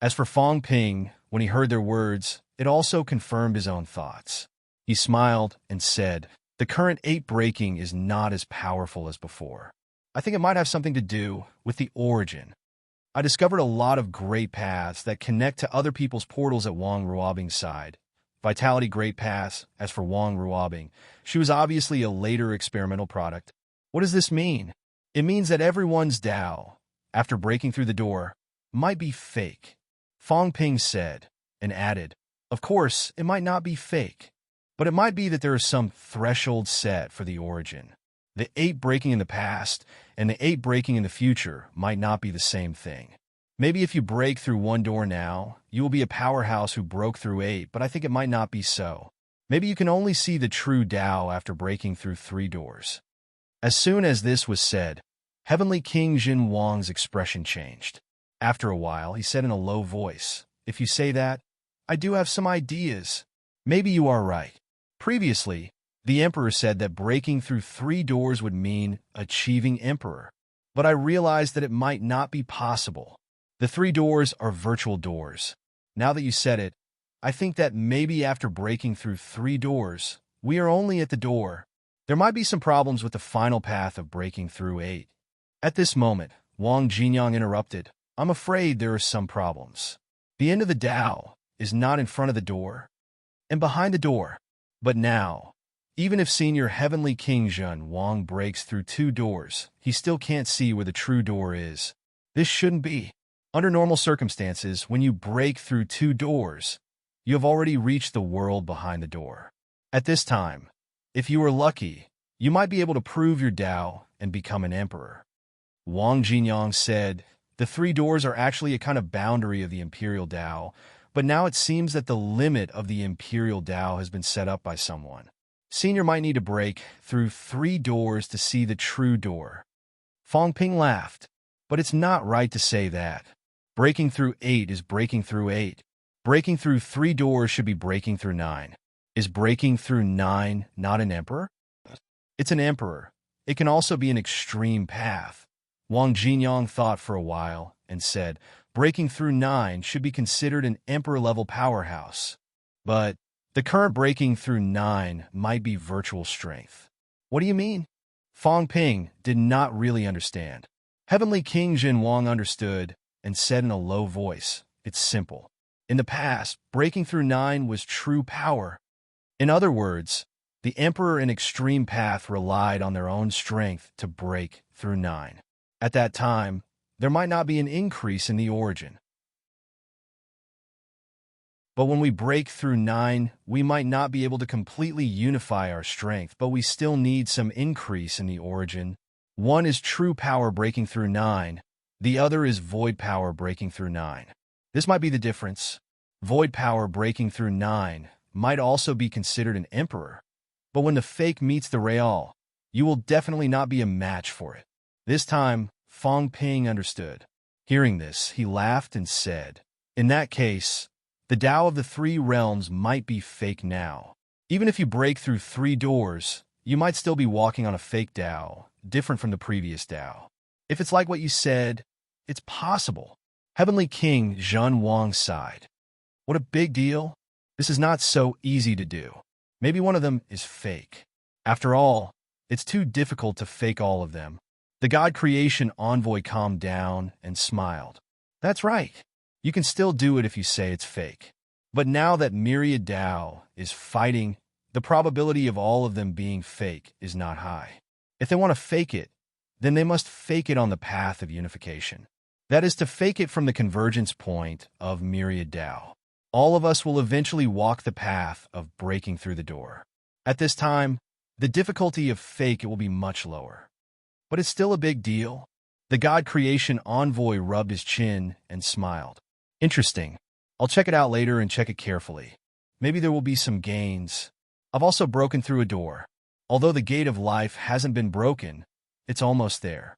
As for Fong Ping, when he heard their words, it also confirmed his own thoughts. He smiled and said, the current 8 breaking is not as powerful as before. I think it might have something to do with the origin. I discovered a lot of great paths that connect to other people's portals at Wang Ruobing's side. Vitality Great Paths. As for Wang Ruobing, she was obviously a later experimental product. What does this mean? It means that everyone's Dao, after breaking through the door, might be fake. Fong Ping said, and added, of course, it might not be fake, but it might be that there is some threshold set for the origin. The 8 breaking in the past and the 8 breaking in the future might not be the same thing. Maybe if you break through 1 door now, you will be a powerhouse who broke through 8, but I think it might not be so. Maybe you can only see the true Dao after breaking through 3 doors. As soon as this was said, Heavenly King Jin Wang's expression changed. After a while, he said in a low voice, if you say that, I do have some ideas. Maybe you are right. Previously, the Emperor said that breaking through 3 doors would mean achieving Emperor, but I realized that it might not be possible. The 3 doors are virtual doors. Now that you said it, I think that maybe after breaking through 3 doors, we are only at the door. There might be some problems with the final path of breaking through 8. At this moment, Wang Jinyang interrupted. I'm afraid there are some problems. The end of the Dao is not in front of the door and behind the door. But now, even if Senior Heavenly King Jun Wang breaks through 2 doors, he still can't see where the true door is. This shouldn't be. Under normal circumstances, when you break through 2 doors, you have already reached the world behind the door. At this time, if you are lucky, you might be able to prove your Dao and become an emperor. Wang Jinyang said, the 3 doors are actually a kind of boundary of the Imperial Dao, but now it seems that the limit of the Imperial Dao has been set up by someone. Senior might need to break through 3 doors to see the true door. Fong Ping laughed, but it's not right to say that. Breaking through 8 is breaking through 8. Breaking through 3 doors should be breaking through 9. Is breaking through 9 not an emperor? It's an emperor. It can also be an extreme path. Wang Jinyang thought for a while and said, breaking through 9 should be considered an emperor-level powerhouse. But the current breaking through 9 might be virtual strength. What do you mean? Fong Ping did not really understand. Heavenly King Jin Wang understood and said in a low voice, it's simple. In the past, breaking through 9 was true power. In other words, the Emperor in Extreme Path relied on their own strength to break through 9. At that time, there might not be an increase in the origin. But when we break through 9, we might not be able to completely unify our strength, but we still need some increase in the origin. One is true power breaking through 9, the other is void power breaking through 9. This might be the difference. Void power breaking through 9 might also be considered an emperor, but when the fake meets the real, you will definitely not be a match for it. This time, Fong Ping understood. Hearing this, he laughed and said, in that case, the Dao of the 3 realms might be fake now. Even if you break through 3 doors, you might still be walking on a fake Dao, different from the previous Dao. If it's like what you said, it's possible. Heavenly King Jun Wang sighed. What a big deal. This is not so easy to do. Maybe one of them is fake. After all, it's too difficult to fake all of them. The God Creation Envoy calmed down and smiled. That's right. You can still do it if you say it's fake. But now that Myriad Dao is fighting, the probability of all of them being fake is not high. If they want to fake it, then they must fake it on the path of unification. That is to fake it from the convergence point of myriad Tao. All of us will eventually walk the path of breaking through the door. At this time, the difficulty of fake it will be much lower. But it's still a big deal. The God Creation Envoy rubbed his chin and smiled. Interesting. I'll check it out later and check it carefully. Maybe there will be some gains. I've also broken through a door. Although the gate of life hasn't been broken, it's almost there.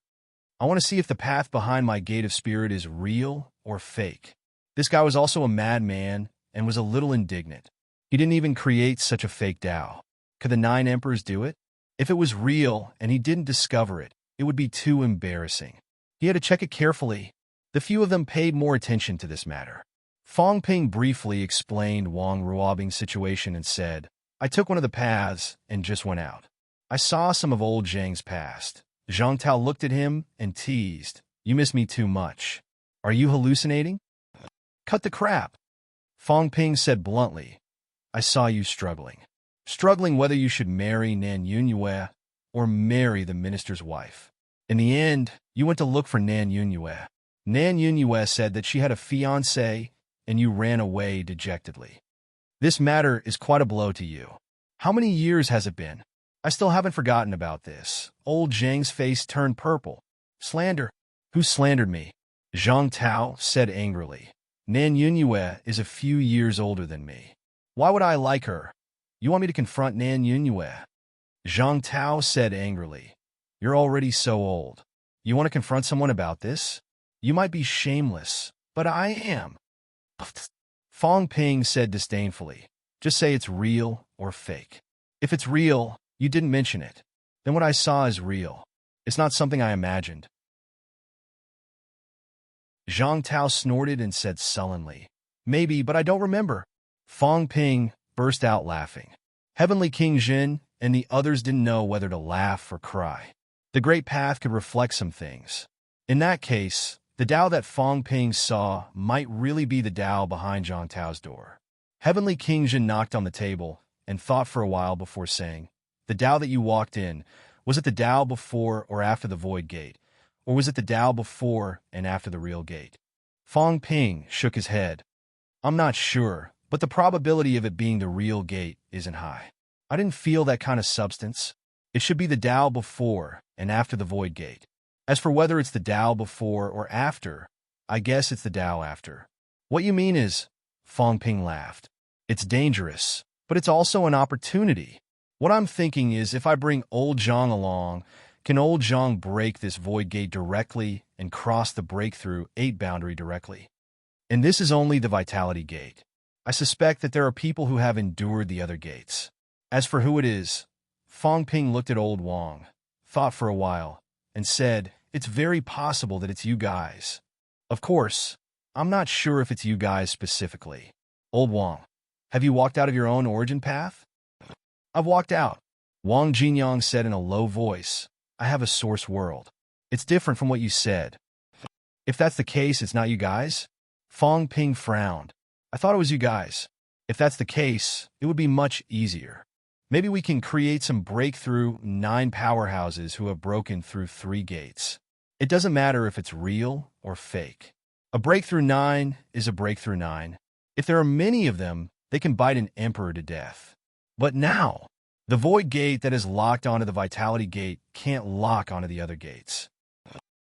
I want to see if the path behind my gate of spirit is real or fake. This guy was also a madman and was a little indignant. He didn't even create such a fake Tao. Could the 9 emperors do it? If it was real and he didn't discover it, it would be too embarrassing. He had to check it carefully. The few of them paid more attention to this matter. Fong Ping briefly explained Wang Ruobing's situation and said, I took one of the paths and just went out. I saw some of old Zhang's past. Zhang Tao looked at him and teased, You miss me too much. Are you hallucinating? Cut the crap. Fong Ping said bluntly, I saw you struggling. Struggling whether you should marry Nan Yunyue or marry the minister's wife. In the end, you went to look for Nan Yunyue. Nan Yunyue said that she had a fiancé and you ran away dejectedly. This matter is quite a blow to you. How many years has it been? I still haven't forgotten about this. Old Zhang's face turned purple. Slander? Who slandered me? Zhang Tao said angrily. Nan Yunyue is a few years older than me. Why would I like her? You want me to confront Nan Yunyue? Zhang Tao said angrily. You're already so old. You want to confront someone about this? You might be shameless, but I am. Fong Ping said disdainfully. Just say it's real or fake. If it's real, you didn't mention it. Then what I saw is real. It's not something I imagined. Zhang Tao snorted and said sullenly, Maybe, but I don't remember. Fong Ping burst out laughing. Heavenly King Jin and the others didn't know whether to laugh or cry. The Great Path could reflect some things. In that case, the Tao that Fong Ping saw might really be the Tao behind Zhang Tao's door. Heavenly King Jin knocked on the table and thought for a while before saying, The Tao that you walked in, was it the Tao before or after the Void Gate? Or was it the Tao before and after the real gate? Fong Ping shook his head. I'm not sure, but the probability of it being the real gate isn't high. I didn't feel that kind of substance. It should be the Tao before and after the Void Gate. As for whether it's the Tao before or after, I guess it's the Tao after. What you mean is, Fong Ping laughed. It's dangerous, but it's also an opportunity. What I'm thinking is if I bring old Zhang along, can old Zhang break this Void Gate directly and cross the Breakthrough 8 boundary directly? And this is only the Vitality Gate. I suspect that there are people who have endured the other gates. As for who it is, Fong Ping looked at old Wang, thought for a while, and said, It's very possible that it's you guys. Of course, I'm not sure if it's you guys specifically. Old Wang, have you walked out of your own origin path? I've walked out. Wang Jinyang said in a low voice, I have a source world. It's different from what you said. If that's the case, it's not you guys? Fong Ping frowned. I thought it was you guys. If that's the case, it would be much easier. Maybe we can create some breakthrough 9 powerhouses who have broken through 3 gates. It doesn't matter if it's real or fake. A breakthrough 9 is a breakthrough 9. If there are many of them, they can bite an emperor to death. But now, the Void Gate that is locked onto the Vitality Gate can't lock onto the other gates.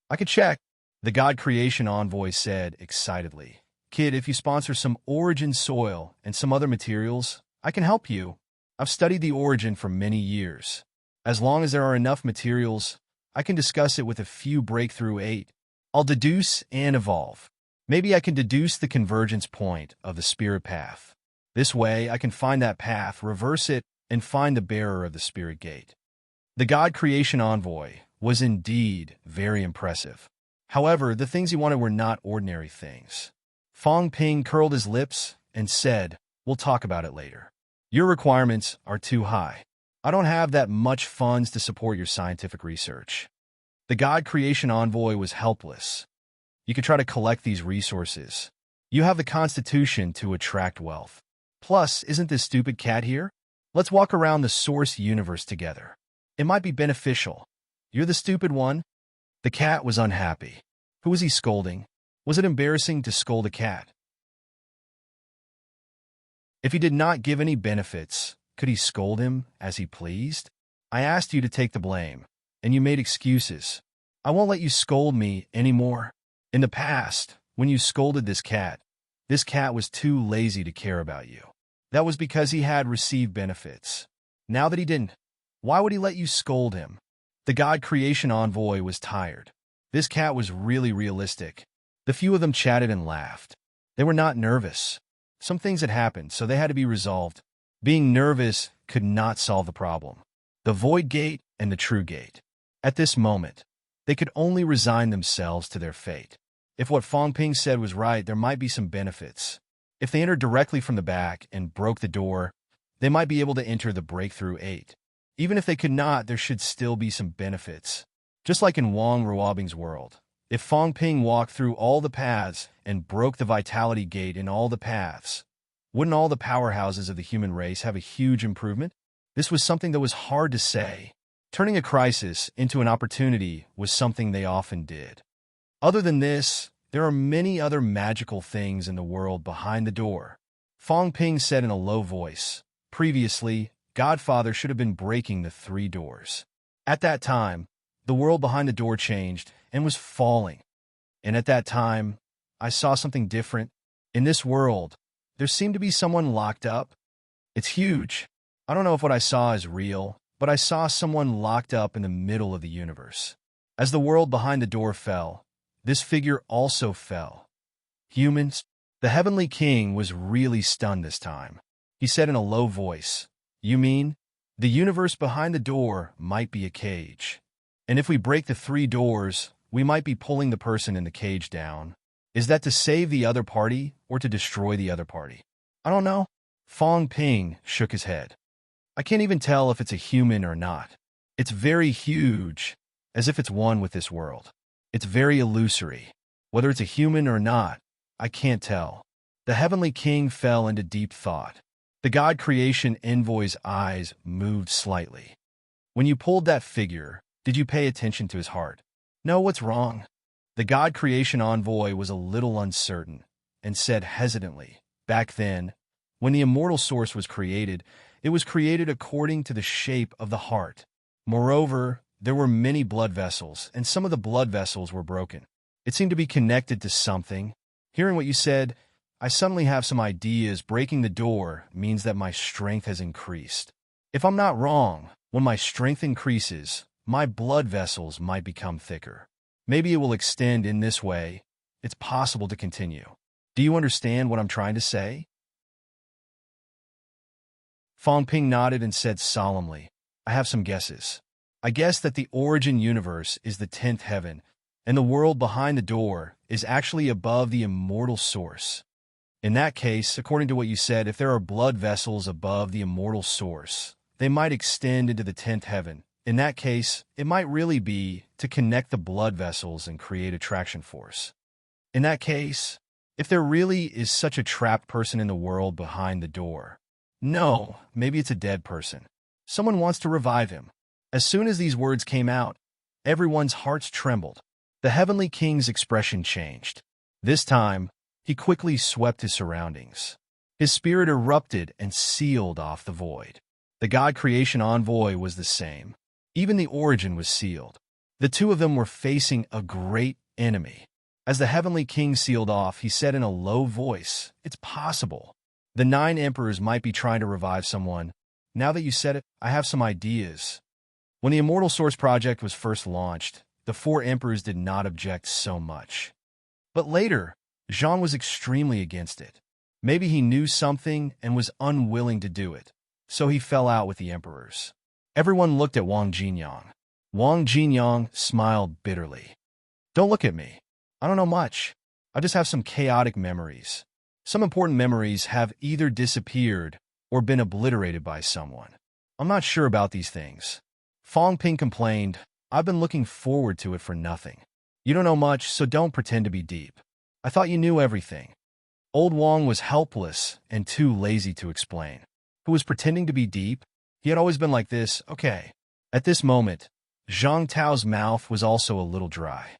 I could check, the God Creation Envoy said excitedly. Kid, if you sponsor some origin soil and some other materials, I can help you. I've studied the origin for many years. As long as there are enough materials, I can discuss it with a few breakthrough 8. I'll deduce and evolve. Maybe I can deduce the convergence point of the spirit path. This way, I can find that path, reverse it, and find the bearer of the spirit gate. The God Creation Envoy was indeed very impressive. However, the things he wanted were not ordinary things. Fong Ping curled his lips and said, We'll talk about it later. Your requirements are too high. I don't have that much funds to support your scientific research. The God Creation Envoy was helpless. You could try to collect these resources. You have the constitution to attract wealth. Plus, isn't this stupid cat here? Let's walk around the source universe together. It might be beneficial. You're the stupid one. The cat was unhappy. Who was he scolding? Was it embarrassing to scold a cat? If he did not give any benefits, could he scold him as he pleased? I asked you to take the blame, and you made excuses. I won't let you scold me anymore. In the past, when you scolded this cat was too lazy to care about you. That was because he had received benefits. Now that he didn't, why would he let you scold him? The God Creation Envoy was tired. This cat was really realistic. The few of them chatted and laughed. They were not nervous. Some things had happened, so they had to be resolved. Being nervous could not solve the problem. The void gate and the true gate. At this moment, they could only resign themselves to their fate. If what Fong Ping said was right, there might be some benefits. If they entered directly from the back and broke the door, they might be able to enter the breakthrough 8. Even if they could not, there should still be some benefits. Just like in Wang Ruobing's world, if Fong Ping walked through all the paths and broke the vitality gate in all the paths, wouldn't all the powerhouses of the human race have a huge improvement? This was something that was hard to say. Turning a crisis into an opportunity was something they often did. Other than this, there are many other magical things in the world behind the door. Fong Ping said in a low voice. Previously, Godfather should have been breaking the 3 doors. At that time, the world behind the door changed and was falling. And at that time, I saw something different. In this world, there seemed to be someone locked up. It's huge. I don't know if what I saw is real, but I saw someone locked up in the middle of the universe. As the world behind the door fell, this figure also fell. Humans? The Heavenly King was really stunned this time. He said in a low voice, "You mean? The universe behind the door might be a cage. And if we break the 3 doors, we might be pulling the person in the cage down. Is that to save the other party or to destroy the other party?" I don't know. Fong Ping shook his head. I can't even tell if it's a human or not. It's very huge, as if it's one with this world. It's very illusory. Whether it's a human or not, I can't tell. The Heavenly King fell into deep thought. The God Creation Envoy's eyes moved slightly. When you pulled that figure, did you pay attention to his heart? No, what's wrong? The God Creation Envoy was a little uncertain and said hesitantly, back then, when the immortal source was created, it was created according to the shape of the heart. Moreover, there were many blood vessels, and some of the blood vessels were broken. It seemed to be connected to something. Hearing what you said, I suddenly have some ideas. Breaking the door means that my strength has increased. If I'm not wrong, when my strength increases, my blood vessels might become thicker. Maybe it will extend in this way. It's possible to continue. Do you understand what I'm trying to say? Fong Ping nodded and said solemnly, I have some guesses. I guess that the origin universe is the 10th heaven, and the world behind the door is actually above the immortal source. In that case, according to what you said, if there are blood vessels above the immortal source, they might extend into the 10th heaven. In that case, it might really be to connect the blood vessels and create attraction force. In that case, if there really is such a trapped person in the world behind the door, no, maybe it's a dead person. Someone wants to revive him. As soon as these words came out, everyone's hearts trembled. The Heavenly King's expression changed. This time, he quickly swept his surroundings. His spirit erupted and sealed off the void. The God Creation Envoy was the same. Even the origin was sealed. The two of them were facing a great enemy. As the Heavenly King sealed off, he said in a low voice, It's possible. The 9 emperors might be trying to revive someone. Now that you said it, I have some ideas. When the Immortal Source Project was first launched, the 4 emperors did not object so much. But later, Zhang was extremely against it. Maybe he knew something and was unwilling to do it, so he fell out with the emperors. Everyone looked at Wang Jinyang. Wang Jinyang smiled bitterly. Don't look at me. I don't know much. I just have some chaotic memories. Some important memories have either disappeared or been obliterated by someone. I'm not sure about these things. Fong Ping complained, I've been looking forward to it for nothing. You don't know much, so don't pretend to be deep. I thought you knew everything. Old Wang was helpless and too lazy to explain. Who was pretending to be deep? He had always been like this, okay. At this moment, Zhang Tao's mouth was also a little dry.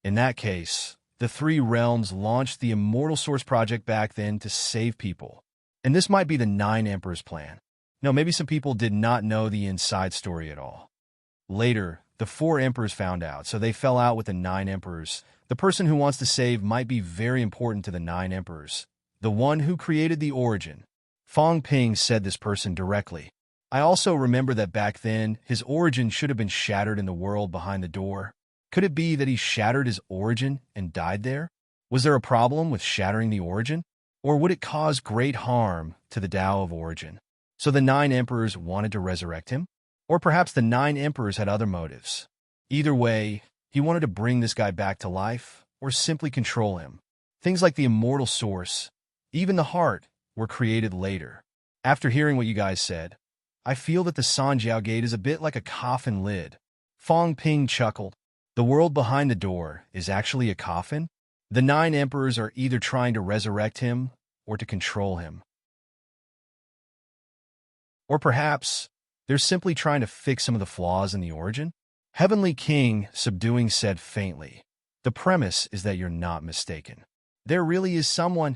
In that case, the Three Realms launched the Immortal Source Project back then to save people. And this might be the Nine Emperors' plan. No, maybe some people did not know the inside story at all. Later, the Four Emperors found out, so they fell out with the Nine Emperors. The person who wants to save might be very important to the Nine Emperors. The one who created the origin. Fang Ping said this person directly. I also remember that back then, his origin should have been shattered in the world behind the door. Could it be that he shattered his origin and died there? Was there a problem with shattering the origin? Or would it cause great harm to the Tao of origin? So the Nine Emperors wanted to resurrect him? Or perhaps the Nine Emperors had other motives. Either way, he wanted to bring this guy back to life, or simply control him. Things like the immortal source, even the heart, were created later. After hearing what you guys said, I feel that the Sanjiao Gate is a bit like a coffin lid. Fang Ping chuckled. The world behind the door is actually a coffin? The Nine Emperors are either trying to resurrect him or to control him. Or perhaps they're simply trying to fix some of the flaws in the origin? Heavenly King, subduing, said faintly. The premise is that you're not mistaken. There really is someone.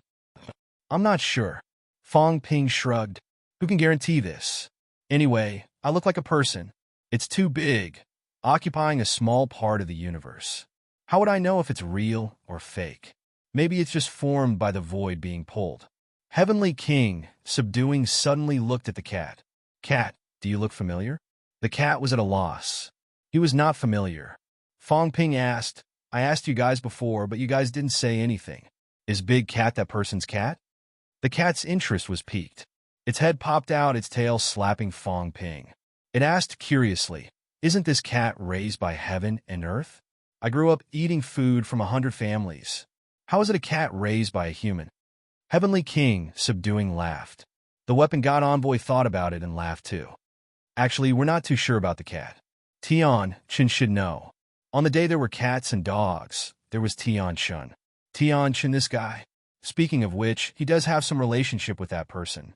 I'm not sure. Fang Ping shrugged. Who can guarantee this? Anyway, I look like a person. It's too big, occupying a small part of the universe. How would I know if it's real or fake? Maybe it's just formed by the void being pulled. Heavenly King, subduing, suddenly looked at the cat. Cat, do you look familiar? The cat was at a loss. He was not familiar. Fang Ping asked, I asked you guys before, but you guys didn't say anything. Is Big Cat that person's cat? The cat's interest was piqued. Its head popped out, its tail slapping Fang Ping. It asked curiously, isn't this cat raised by heaven and earth? I grew up eating food from 100 families. How is it a cat raised by a human? Heavenly King, subduing, laughed. The weapon god envoy thought about it and laughed too. Actually, we're not too sure about the cat. Tian Chen should know. On the day there were cats and dogs, there was Tian Chen. Tian Chen, this guy. Speaking of which, he does have some relationship with that person.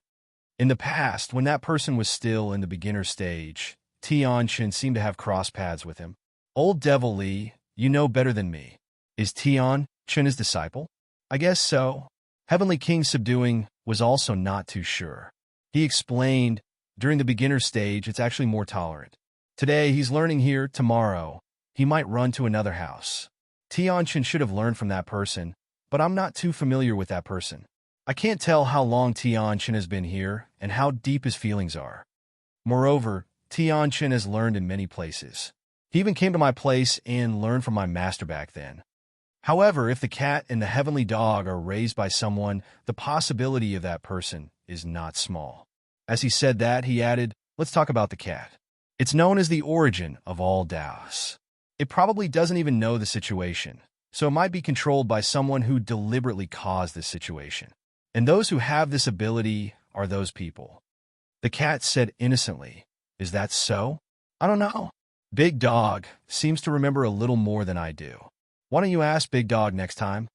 In the past, when that person was still in the beginner stage, Tian Chen seemed to have crossed paths with him. Old Devil Li, you know better than me. Is Tian Chen his disciple? I guess so. Heavenly King, subduing, was also not too sure. He explained, during the beginner stage, it's actually more tolerant. Today, he's learning here. Tomorrow, he might run to another house. Tian Chen should have learned from that person, but I'm not too familiar with that person. I can't tell how long Tian Chen has been here and how deep his feelings are. Moreover, Tian Chen has learned in many places. He even came to my place and learned from my master back then. However, if the cat and the heavenly dog are raised by someone, the possibility of that person is not small. As he said that, he added, let's talk about the cat. It's known as the origin of all Taos. It probably doesn't even know the situation, so it might be controlled by someone who deliberately caused this situation. And those who have this ability are those people. The cat said innocently, is that so? I don't know. Big Dog seems to remember a little more than I do. Why don't you ask Big Dog next time?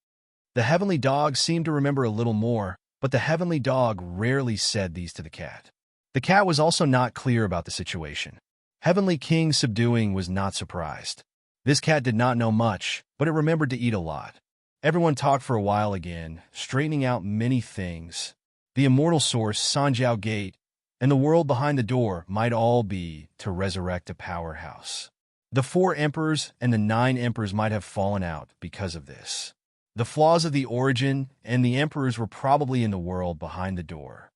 The heavenly dog seemed to remember a little more, but the heavenly dog rarely said these to the cat. The cat was also not clear about the situation. Heavenly King, subduing, was not surprised. This cat did not know much, but it remembered to eat a lot. Everyone talked for a while again, straightening out many things. The immortal source, Sanjiao Gate, and the world behind the door might all be to resurrect a powerhouse. The Four Emperors and the Nine Emperors might have fallen out because of this. The flaws of the origin and the emperors were probably in the world behind the door.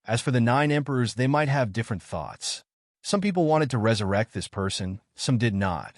As for the Nine Emperors, they might have different thoughts. Some people wanted to resurrect this person, some did not.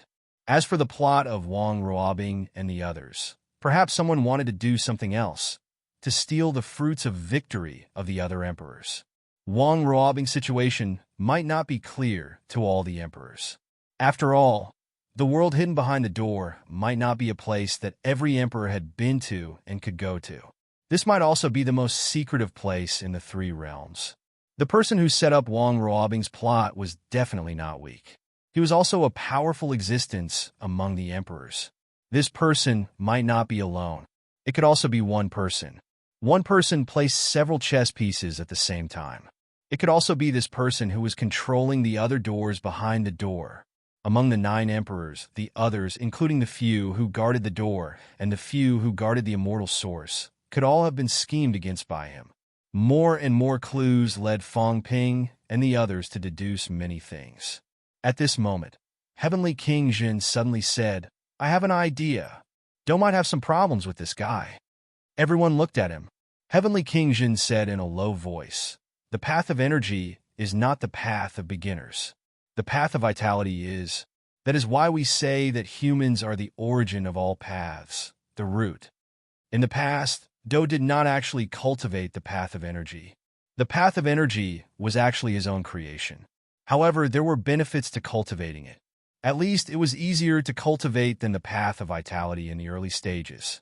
As for the plot of Wang Ruobing and the others, perhaps someone wanted to do something else, to steal the fruits of victory of the other emperors. Wang Ruobing's situation might not be clear to all the emperors. After all, the world hidden behind the door might not be a place that every emperor had been to and could go to. This might also be the most secretive place in the Three Realms. The person who set up Wang Ruobing's plot was definitely not weak. He was also a powerful existence among the emperors. This person might not be alone. It could also be one person. One person placed several chess pieces at the same time. It could also be this person who was controlling the other doors behind the door. Among the 9 emperors, the others, including the few who guarded the door and the few who guarded the immortal source, could all have been schemed against by him. More and more clues led Fong Ping and the others to deduce many things. At this moment, Heavenly King Jin suddenly said, "I have an idea. Dou might have some problems with this guy." Everyone looked at him. Heavenly King Jin said in a low voice, "The path of energy is not the path of beginners. The path of vitality is. That is why we say that humans are the origin of all paths, the root." In the past, Dou did not actually cultivate the path of energy. The path of energy was actually his own creation. However, there were benefits to cultivating it. At least it was easier to cultivate than the path of vitality in the early stages.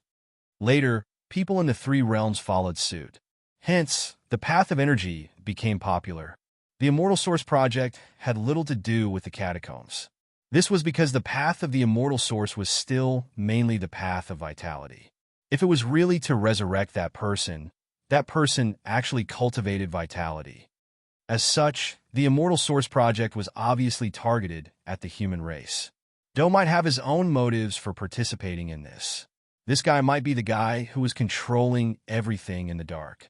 Later, people in the 3 realms followed suit. Hence, the path of energy became popular. The Immortal Source project had little to do with the catacombs. This was because the path of the Immortal Source was still mainly the path of vitality. If it was really to resurrect that person actually cultivated vitality. As such, the Immortal Source project was obviously targeted at the human race. Dou might have his own motives for participating in this. This guy might be the guy who was controlling everything in the dark.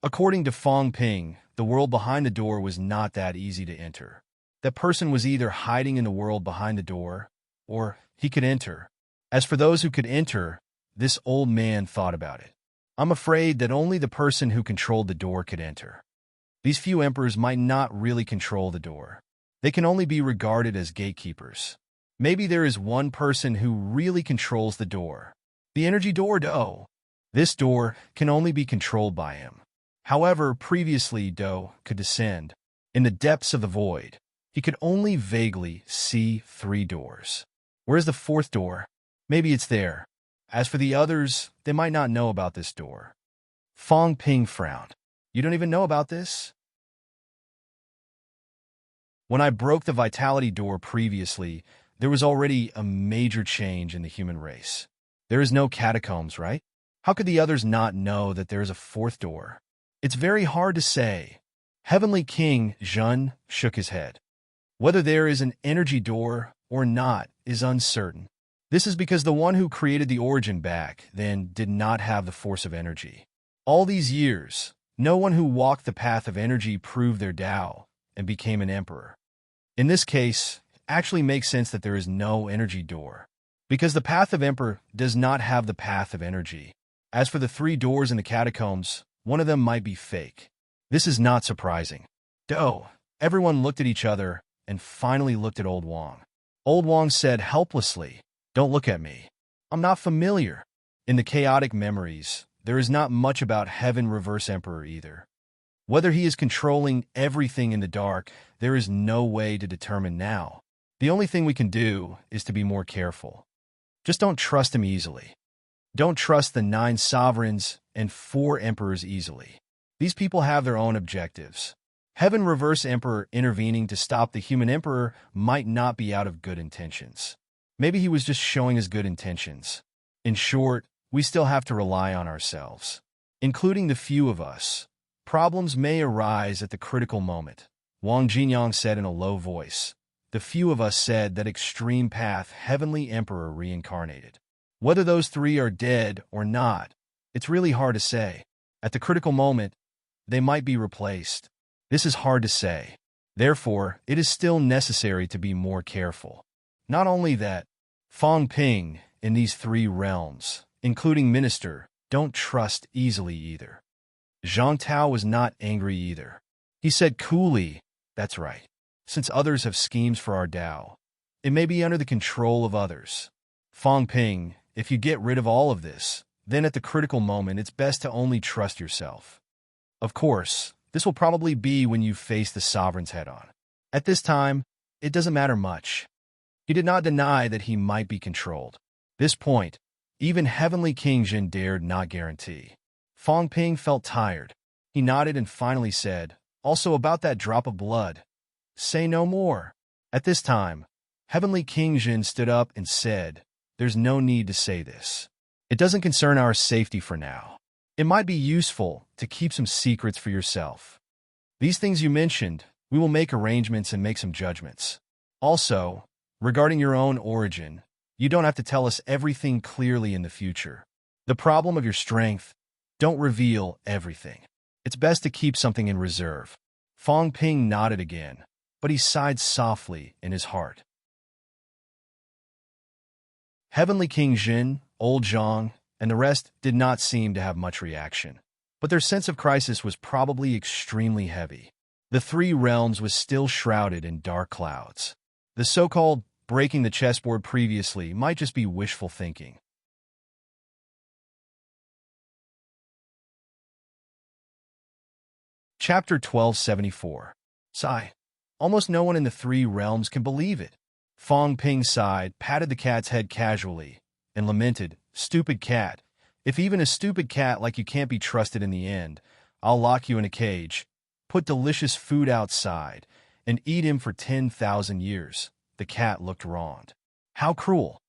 According to Fong Ping, the world behind the door was not that easy to enter. That person was either hiding in the world behind the door, or he could enter. As for those who could enter, this old man thought about it. I'm afraid that only the person who controlled the door could enter. These few emperors might not really control the door. They can only be regarded as gatekeepers. Maybe there is one person who really controls the door. The energy door, Dou. This door can only be controlled by him. However, previously Dou could descend. In the depths of the void, he could only vaguely see 3 doors. Where's the 4th door? Maybe it's there. As for the others, they might not know about this door. Fong Ping frowned. You don't even know about this? When I broke the vitality door previously, there was already a major change in the human race. There is no catacombs, right? How could the others not know that there is a 4th door? It's very hard to say. Heavenly King Jun shook his head. Whether there is an energy door or not is uncertain. This is because the one who created the origin back then did not have the force of energy. All these years, no one who walked the path of energy proved their Tao and became an emperor. In this case, it actually makes sense that there is no energy door, because the path of emperor does not have the path of energy. As for the 3 doors in the catacombs, one of them might be fake. This is not surprising. Dou. Everyone looked at each other and finally looked at Old Wang. Old Wang said helplessly, "Don't look at me. I'm not familiar." In the chaotic memories, there is not much about Heaven Reverse Emperor either. Whether he is controlling everything in the dark, there is no way to determine now. The only thing we can do is to be more careful. Just don't trust him easily. Don't trust the 9 sovereigns and 4 emperors easily. These people have their own objectives. Heaven Reverse Emperor intervening to stop the human emperor might not be out of good intentions. Maybe he was just showing his good intentions. In short, we still have to rely on ourselves, including the few of us. Problems may arise at the critical moment. Wang Jinyang said in a low voice. The few of us said that extreme path Heavenly Emperor reincarnated. Whether those 3 are dead or not, it's really hard to say. At the critical moment, they might be replaced. This is hard to say. Therefore, it is still necessary to be more careful. Not only that, Fong Ping, in these 3 realms, including Minister, don't trust easily either. Zhang Tao was not angry either. He said coolly, "That's right. Since others have schemes for our Tao, it may be under the control of others. Fong Ping, if you get rid of all of this, then at the critical moment it's best to only trust yourself. Of course, this will probably be when you face the sovereigns head-on. At this time, it doesn't matter much." He did not deny that he might be controlled. This point, even Heavenly King Jin dared not guarantee. Fong Ping felt tired. He nodded and finally said, "Also about that drop of blood. Say no more." At this time, Heavenly King Jin stood up and said, "There's no need to say this. It doesn't concern our safety for now. It might be useful to keep some secrets for yourself." These things you mentioned, we will make arrangements and make some judgments. Also, regarding your own origin, you don't have to tell us everything clearly in the future. The problem of your strength, don't reveal everything. It's best to keep something in reserve. Fong Ping nodded again, but he sighed softly in his heart. Heavenly King Jin, Old Zhang, and the rest did not seem to have much reaction, but their sense of crisis was probably extremely heavy. The three realms was still shrouded in dark clouds. The so-called breaking the chessboard previously might just be wishful thinking. Chapter 1274. Sigh. Almost no one in the three realms can believe it. Fong Ping sighed, patted the cat's head casually, and lamented, "Stupid cat. If even a stupid cat like you can't be trusted in the end, I'll lock you in a cage, put delicious food outside, and eat him for 10,000 years." The cat looked wronged. How cruel.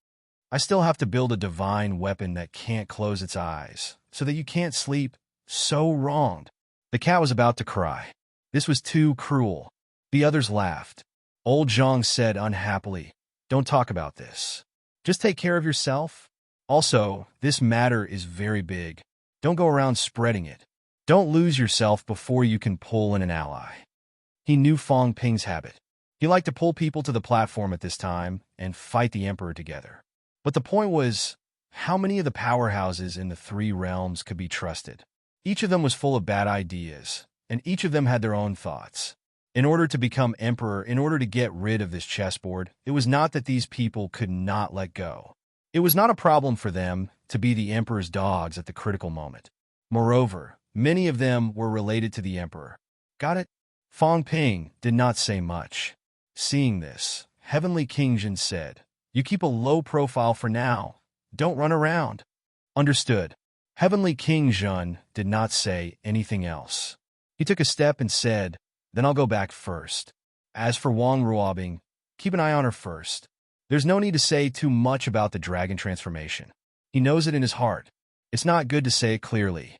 I still have to build a divine weapon that can't close its eyes, so that you can't sleep. So wronged. The cat was about to cry. This was too cruel. The others laughed. Old Zhang said unhappily, "Don't talk about this. Just take care of yourself. Also, this matter is very big. Don't go around spreading it. Don't lose yourself before you can pull in an ally." He knew Fong Ping's habit. He liked to pull people to the platform at this time and fight the emperor together. But the point was, how many of the powerhouses in the three realms could be trusted? Each of them was full of bad ideas, and each of them had their own thoughts. In order to become emperor, in order to get rid of this chessboard, it was not that these people could not let go. It was not a problem for them to be the emperor's dogs at the critical moment. Moreover, many of them were related to the emperor. Got it? Fong Ping did not say much. Seeing this, Heavenly King Jin said, "You keep a low profile for now. Don't run around." Understood. Heavenly King Jin did not say anything else. He took a step and said, "Then I'll go back first. As for Wang Ruobing, keep an eye on her first. There's no need to say too much about the dragon transformation. He knows it in his heart. It's not good to say it clearly.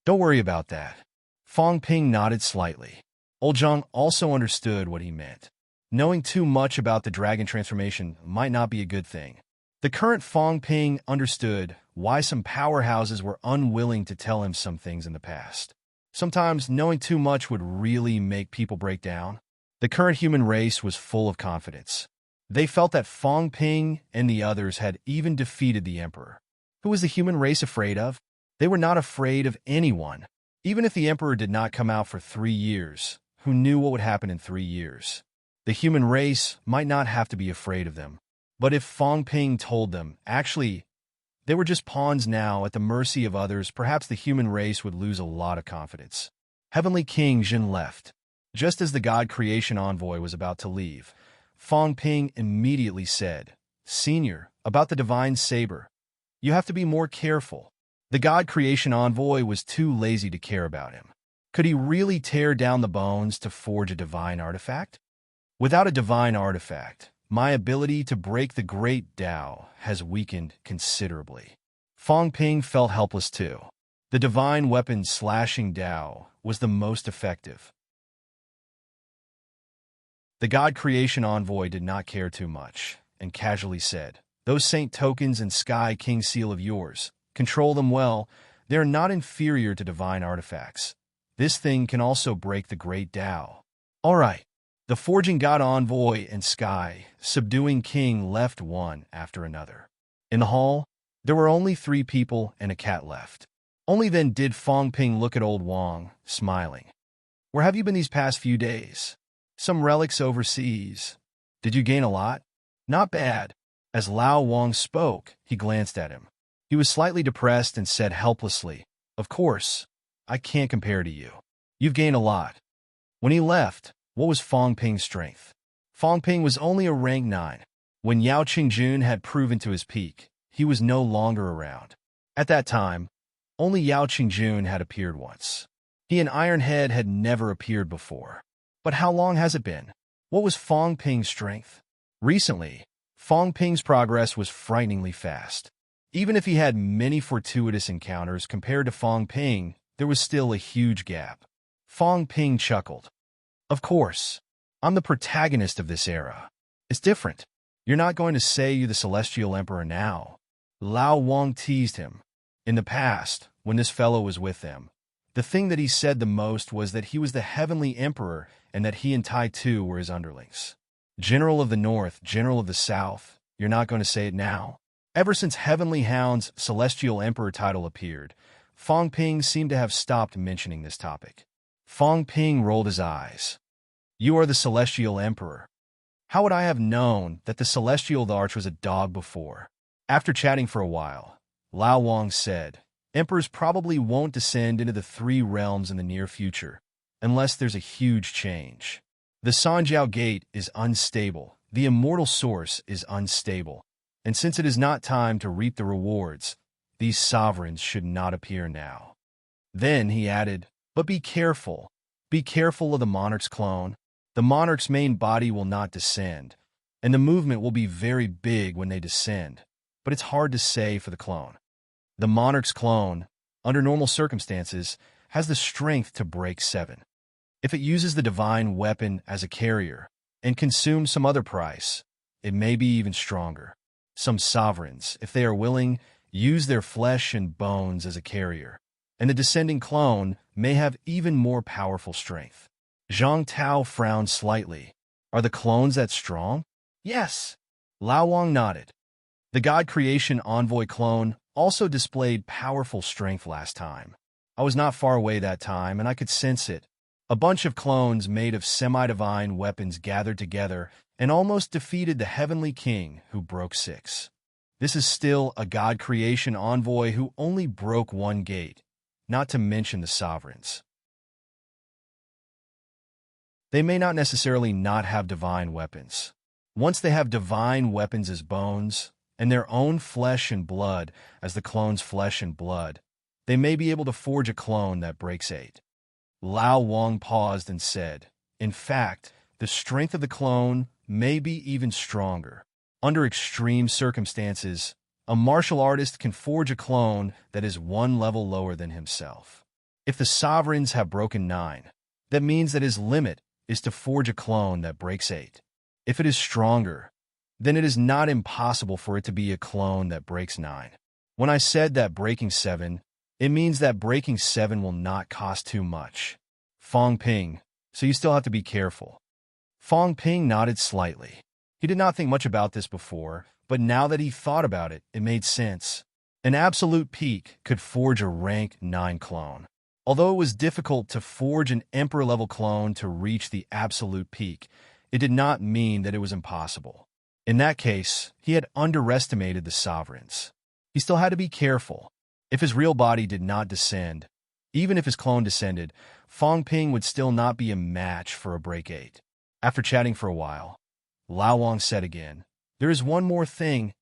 Don't worry about that." Fong Ping nodded slightly. Old Zhang also understood what he meant. Knowing too much about the dragon transformation might not be a good thing. The current Fong Ping understood why some powerhouses were unwilling to tell him some things in the past. Sometimes knowing too much would really make people break down. The current human race was full of confidence. They felt that Fong Ping and the others had even defeated the emperor. Who was the human race afraid of? They were not afraid of anyone. Even if the emperor did not come out for 3 years, who knew what would happen in 3 years? The human race might not have to be afraid of them. But if Fong Ping told them, actually, they were just pawns now at the mercy of others, perhaps the human race would lose a lot of confidence. Heavenly King Jin left. Just as the God Creation Envoy was about to leave, Fong Ping immediately said, "Senior, about the Divine Saber. You have to be more careful." The God Creation Envoy was too lazy to care about him. Could he really tear down the bones to forge a divine artifact? Without a divine artifact, my ability to break the great Tao has weakened considerably. Fong Ping felt helpless too. The divine weapon slashing Tao was the most effective. The God Creation Envoy did not care too much, and casually said, "Those saint tokens and Sky King seal of yours, control them well. They are not inferior to divine artifacts. This thing can also break the great Tao." All right. The Forging God Envoy and Sky Subduing King left one after another. In the hall, there were only 3 people and a cat left. Only then did Fong Ping look at old Wang, smiling. "Where have you been these past few days?" "Some relics overseas." "Did you gain a lot?" "Not bad." As Lao Wang spoke, he glanced at him. He was slightly depressed and said helplessly, "Of course, I can't compare to you. You've gained a lot." When he left, what was Fong Ping's strength? Fong Ping was only a rank 9. When Yao Qingjun had proven to his peak, he was no longer around. At that time, only Yao Qingjun had appeared once. He and Iron Head had never appeared before. But how long has it been? What was Fong Ping's strength? Recently, Fong Ping's progress was frighteningly fast. Even if he had many fortuitous encounters compared to Fong Ping, there was still a huge gap. Fong Ping chuckled. Of course. I'm the protagonist of this era. It's different. You're not going to say you're the Celestial Emperor now. Lao Wang teased him. In the past, when this fellow was with them, the thing that he said the most was that he was the Heavenly Emperor and that he and Tai Tu were his underlings. General of the North, General of the South, you're not going to say it now. Ever since Heavenly Hound's Celestial Emperor title appeared, Fong Ping seemed to have stopped mentioning this topic. Fong Ping rolled his eyes. You are the Celestial Emperor. How would I have known that the Celestial Arch was a dog before? After chatting for a while, Lao Wang said, Emperors probably won't descend into the three realms in the near future, unless there's a huge change. The Sanjiao Gate is unstable, the immortal source is unstable, and since it is not time to reap the rewards, these sovereigns should not appear now. Then he added, but be careful of the monarch's clone. The monarch's main body will not descend, and the movement will be very big when they descend, but it's hard to say for the clone. The monarch's clone, under normal circumstances, has the strength to break 7. If it uses the divine weapon as a carrier and consumes some other price, it may be even stronger. Some sovereigns, if they are willing, use their flesh and bones as a carrier, and the descending clone may have even more powerful strength. Zhang Tao frowned slightly. Are the clones that strong? Yes. Lao Wang nodded. The God Creation Envoy clone also displayed powerful strength last time. I was not far away that time, and I could sense it. A bunch of clones made of semi-divine weapons gathered together and almost defeated the Heavenly King, who broke 6. This is still a God Creation Envoy who only broke 1 gate, not to mention the sovereigns. They may not necessarily not have divine weapons. Once they have divine weapons as bones, and their own flesh and blood as the clone's flesh and blood, they may be able to forge a clone that breaks 8. Lao Wang paused and said, in fact, the strength of the clone may be even stronger. Under extreme circumstances, a martial artist can forge a clone that is 1 level lower than himself. If the sovereigns have broken 9, that means that his limit is to forge a clone that breaks 8. If it is stronger, then it is not impossible for it to be a clone that breaks 9. When I said that breaking 7, it means that breaking 7 will not cost too much. Fong Ping, so you still have to be careful. Fong Ping nodded slightly. He did not think much about this before, but now that he thought about it, it made sense. An absolute peak could forge a rank 9 clone. Although it was difficult to forge an Emperor-level clone to reach the absolute peak, it did not mean that it was impossible. In that case, he had underestimated the sovereigns. He still had to be careful. If his real body did not descend, even if his clone descended, Fong Ping would still not be a match for a break 8. After chatting for a while, Lao Wang said again, there is one more thing.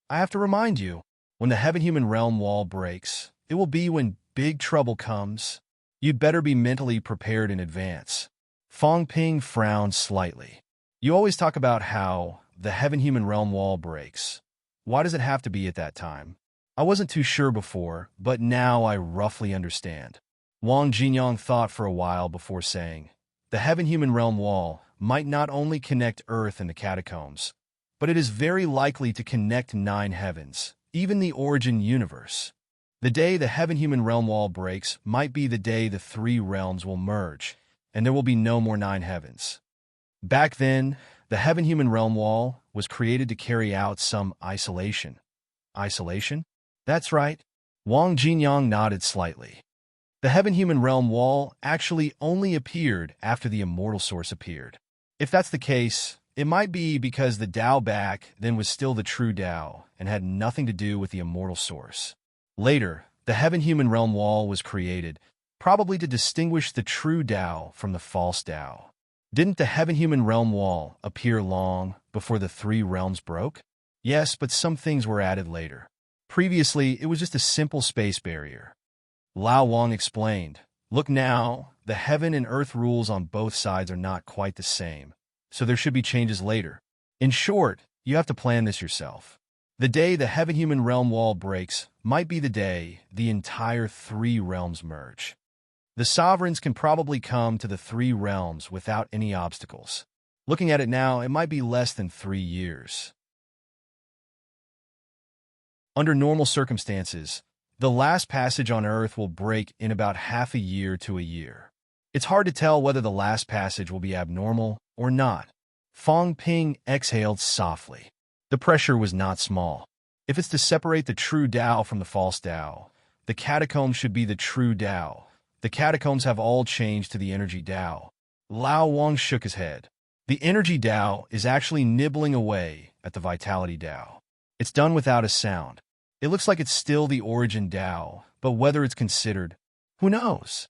I have to remind you. When the Heaven-Human Realm wall breaks, it will be when big trouble comes. You'd better be mentally prepared in advance. Fong Ping frowned slightly. You always talk about how the Heaven-Human Realm wall breaks. Why does it have to be at that time? I wasn't too sure before, but now I roughly understand. Wang Jinyang thought for a while before saying, the Heaven-Human Realm wall might not only connect Earth and the catacombs, but it is very likely to connect 9 heavens, even the origin universe. The day the Heaven-Human Realm wall breaks might be the day the 3 realms will merge, and there will be no more 9 heavens. Back then, the Heaven-Human Realm wall was created to carry out some isolation. Isolation? That's right. Wang Jinyang nodded slightly. The Heaven-Human Realm wall actually only appeared after the immortal source appeared. If that's the case, it might be because the Dao back then was still the true Dao and had nothing to do with the immortal source. Later, the Heaven-Human Realm wall was created, probably to distinguish the true Dao from the false Dao. Didn't the Heaven-Human Realm wall appear long before the 3 realms broke? Yes, but some things were added later. Previously, it was just a simple space barrier. Lao Wang explained, look now, the heaven and earth rules on both sides are not quite the same, so there should be changes later. In short, you have to plan this yourself. The day the Heaven-Human Realm wall breaks might be the day the entire 3 realms merge. The sovereigns can probably come to the three realms without any obstacles. Looking at it now, it might be less than 3 years. Under normal circumstances, the last passage on Earth will break in about half a year to a year. It's hard to tell whether the last passage will be abnormal or not. Fong Ping exhaled softly. The pressure was not small. If it's to separate the true Tao from the false Tao, the catacombs should be the true Tao. The catacombs have all changed to the energy Tao. Lao Wang shook his head. The energy Tao is actually nibbling away at the vitality Tao. It's done without a sound. It looks like it's still the origin Tao, but whether it's considered, who knows?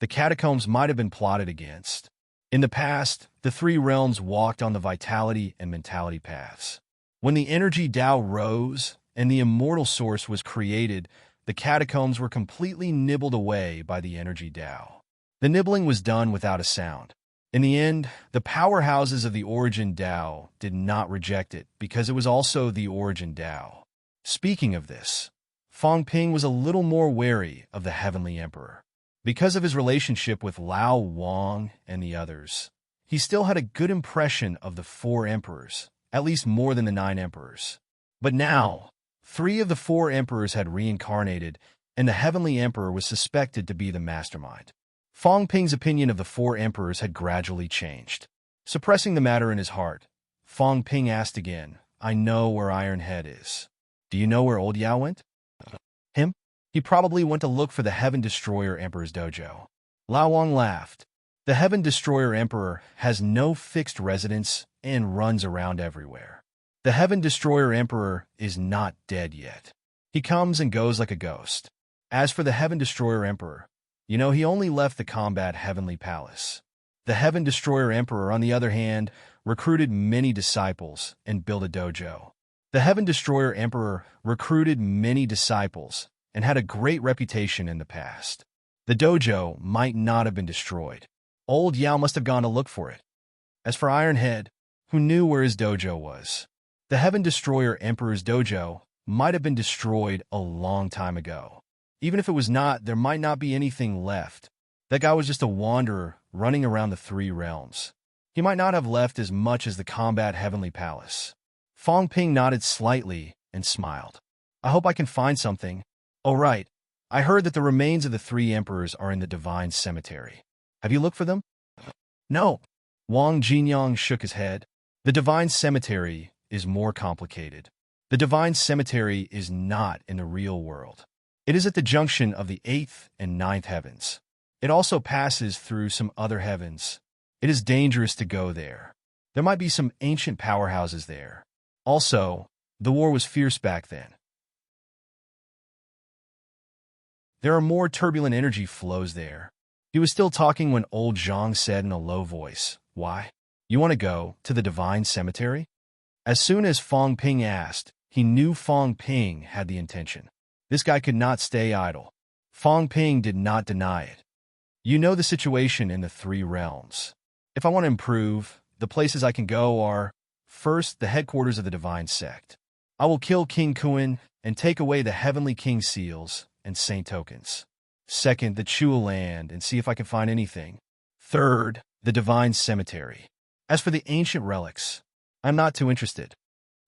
The catacombs might have been plotted against. In the past, the three realms walked on the vitality and mentality paths. When the energy Tao rose and the immortal source was created, the catacombs were completely nibbled away by the energy Tao. The nibbling was done without a sound. In the end, the powerhouses of the origin Tao did not reject it because it was also the origin Tao. Speaking of this, Fong Ping was a little more wary of the Heavenly Emperor. Because of his relationship with Lao Wang and the others, he still had a good impression of the 4 emperors, at least more than the 9 emperors. But now, 3 of the 4 emperors had reincarnated, and the Heavenly Emperor was suspected to be the mastermind. Fong Ping's opinion of the 4 emperors had gradually changed. Suppressing the matter in his heart, Fong Ping asked again, I know where Iron Head is. Do you know where Old Yao went? Him? He probably went to look for the Heaven Destroyer Emperor's dojo. Lao Wang laughed. The Heaven Destroyer Emperor has no fixed residence and runs around everywhere. The Heaven Destroyer Emperor is not dead yet. He comes and goes like a ghost. As for the Heaven Destroyer Emperor, he only left the combat Heavenly Palace. The Heaven Destroyer Emperor, on the other hand, recruited many disciples and built a dojo. The Heaven Destroyer Emperor recruited many disciples and had a great reputation in the past. The dojo might not have been destroyed. Old Yao must have gone to look for it. As for Iron Head, who knew where his dojo was? The Heaven Destroyer Emperor's dojo might have been destroyed a long time ago. Even if it was not, there might not be anything left. That guy was just a wanderer running around the 3 realms. He might not have left as much as the combat Heavenly Palace. Fong Ping nodded slightly and smiled. I hope I can find something. Oh, right. I heard that the remains of the 3 emperors are in the Divine Cemetery. Have you looked for them? No. Wang Jinyang shook his head. The Divine Cemetery is more complicated. The Divine Cemetery is not in the real world. It is at the junction of the 8th and 9th heavens. It also passes through some other heavens. It is dangerous to go there. There might be some ancient powerhouses there. Also, the war was fierce back then. There are more turbulent energy flows there. He was still talking when old Zhang said in a low voice, Why? You want to go to the Divine Cemetery? As soon as Fong Ping asked, he knew Fong Ping had the intention. This guy could not stay idle. Fong Ping did not deny it. You know the situation in the 3 realms. If I want to improve, the places I can go are, first, the headquarters of the Divine Sect. I will kill King Kuan and take away the Heavenly King seals and saint tokens. Second, the Chua land and see if I can find anything. Third, the Divine Cemetery. As for the ancient relics, I'm not too interested.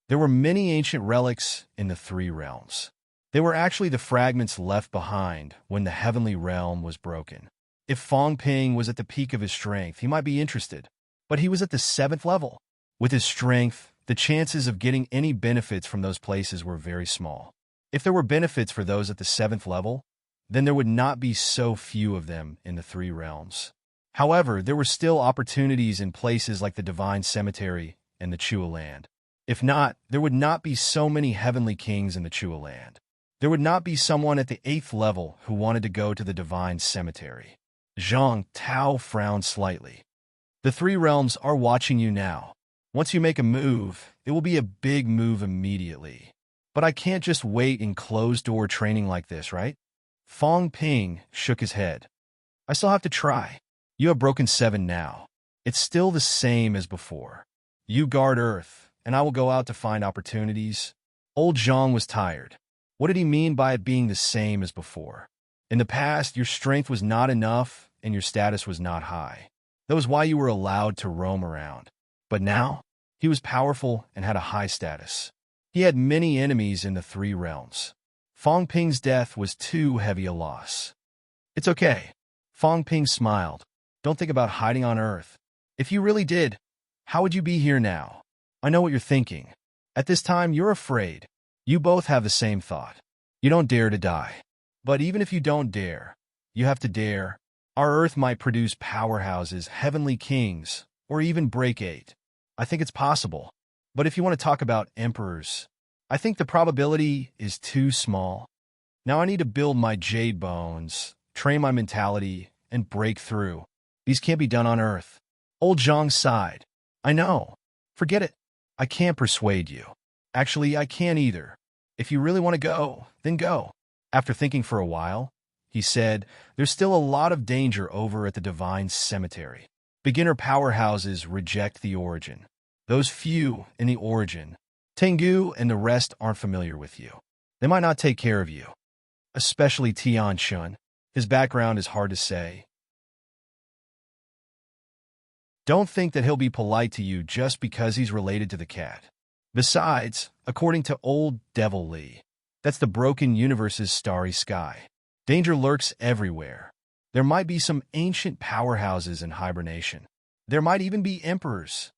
There were many ancient relics in the 3 realms. They were actually the fragments left behind when the heavenly realm was broken. If Fong Ping was at the peak of his strength, he might be interested, but he was at the 7th level. With his strength, the chances of getting any benefits from those places were very small. If there were benefits for those at the 7th level, then there would not be so few of them in the 3 realms. However, there were still opportunities in places like the Divine Cemetery and the Chua land. If not, there would not be so many heavenly kings in the Chua land. There would not be someone at the 8th level who wanted to go to the Divine Cemetery. Zhang Tao frowned slightly. The 3 realms are watching you now. Once you make a move, it will be a big move immediately. But I can't just wait in closed-door training like this, right? Fong Ping shook his head. I still have to try. You have broken 7 now. It's still the same as before. You guard Earth, and I will go out to find opportunities. Old Zhang was tired. What did he mean by it being the same as before? In the past, your strength was not enough and your status was not high. That was why you were allowed to roam around. But now, he was powerful and had a high status. He had many enemies in the three realms. Fong Ping's death was too heavy a loss. It's okay. Fong Ping smiled. Don't think about hiding on Earth. If you really did, how would you be here now? I know what you're thinking. At this time, you're afraid. You both have the same thought. You don't dare to die. But even if you don't dare, you have to dare. Our Earth might produce powerhouses, heavenly kings, or even break 8. I think it's possible. But if you want to talk about emperors, I think the probability is too small. Now I need to build my jade bones, train my mentality, and break through. These can't be done on Earth. Old Zhang sighed. I know. Forget it. I can't persuade you. Actually, I can't either. If you really want to go, then go. After thinking for a while, he said, there's still a lot of danger over at the Divine Cemetery. Beginner powerhouses reject the origin. Those few in the origin, Tengu and the rest aren't familiar with you. They might not take care of you. Especially Tian Shun. His background is hard to say. Don't think that he'll be polite to you just because he's related to the cat. Besides, according to old Devil Lee, that's the broken universe's starry sky. Danger lurks everywhere. There might be some ancient powerhouses in hibernation. There might even be emperors.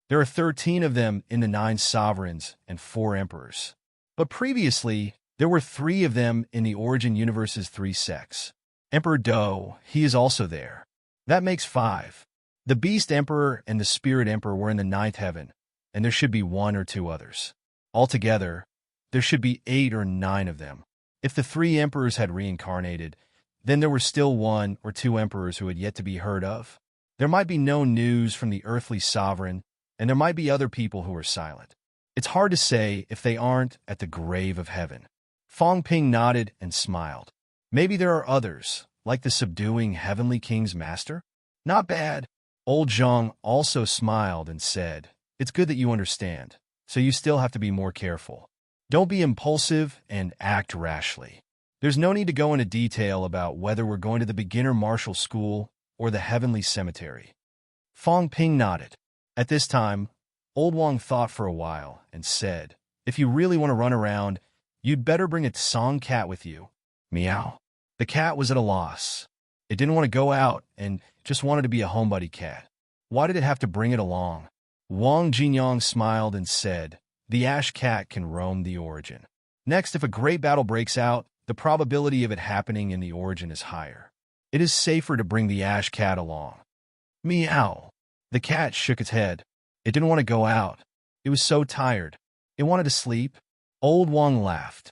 There are 13 of them in the 9 sovereigns and 4 emperors. But previously, there were 3 of them in the origin universe's 3 sects. Emperor Do, he is also there. That makes 5. The Beast Emperor and the Spirit Emperor were in the 9th heaven, and there should be 1 or 2 others. Altogether, there should be 8 or 9 of them. If the 3 emperors had reincarnated, then there were still 1 or 2 emperors who had yet to be heard of. There might be no news from the earthly sovereign, and there might be other people who are silent. It's hard to say if they aren't at the grave of heaven. Fong Ping nodded and smiled. Maybe there are others, like the subduing heavenly king's master? Not bad. Old Zhang also smiled and said, it's good that you understand, so you still have to be more careful. Don't be impulsive and act rashly. There's no need to go into detail about whether we're going to the beginner martial school or the heavenly cemetery. Fong Ping nodded. At this time, Old Wang thought for a while and said, if you really want to run around, you'd better bring a song cat with you. Meow. The cat was at a loss. It didn't want to go out and just wanted to be a homebody cat. Why did it have to bring it along? Wang Jinyang smiled and said, the ash cat can roam the origin. Next, if a great battle breaks out, the probability of it happening in the origin is higher. It is safer to bring the ash cat along. Meow. The cat shook its head. It didn't want to go out. It was so tired. It wanted to sleep. Old Wang laughed.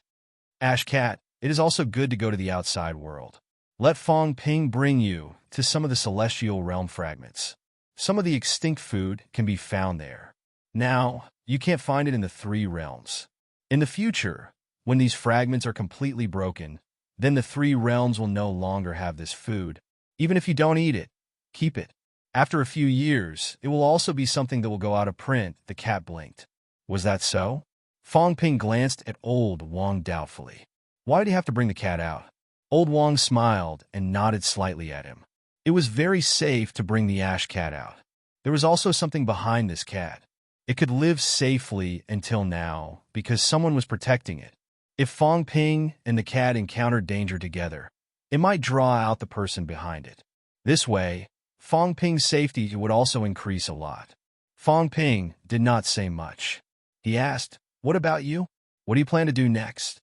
Ash cat, it is also good to go to the outside world. Let Fong Ping bring you to some of the celestial realm fragments. Some of the extinct food can be found there. Now, you can't find it in the 3 realms. In the future, when these fragments are completely broken, then the 3 realms will no longer have this food. Even if you don't eat it, keep it. After a few years, it will also be something that will go out of print. The cat blinked. Was that so? Fong Ping glanced at Old Wang doubtfully. Why did he have to bring the cat out? Old Wang smiled and nodded slightly at him. It was very safe to bring the ash cat out. There was also something behind this cat. It could live safely until now because someone was protecting it. If Fong Ping and the cat encountered danger together, it might draw out the person behind it. This way, Fong Ping's safety would also increase a lot. Fong Ping did not say much. He asked, what about you? What do you plan to do next?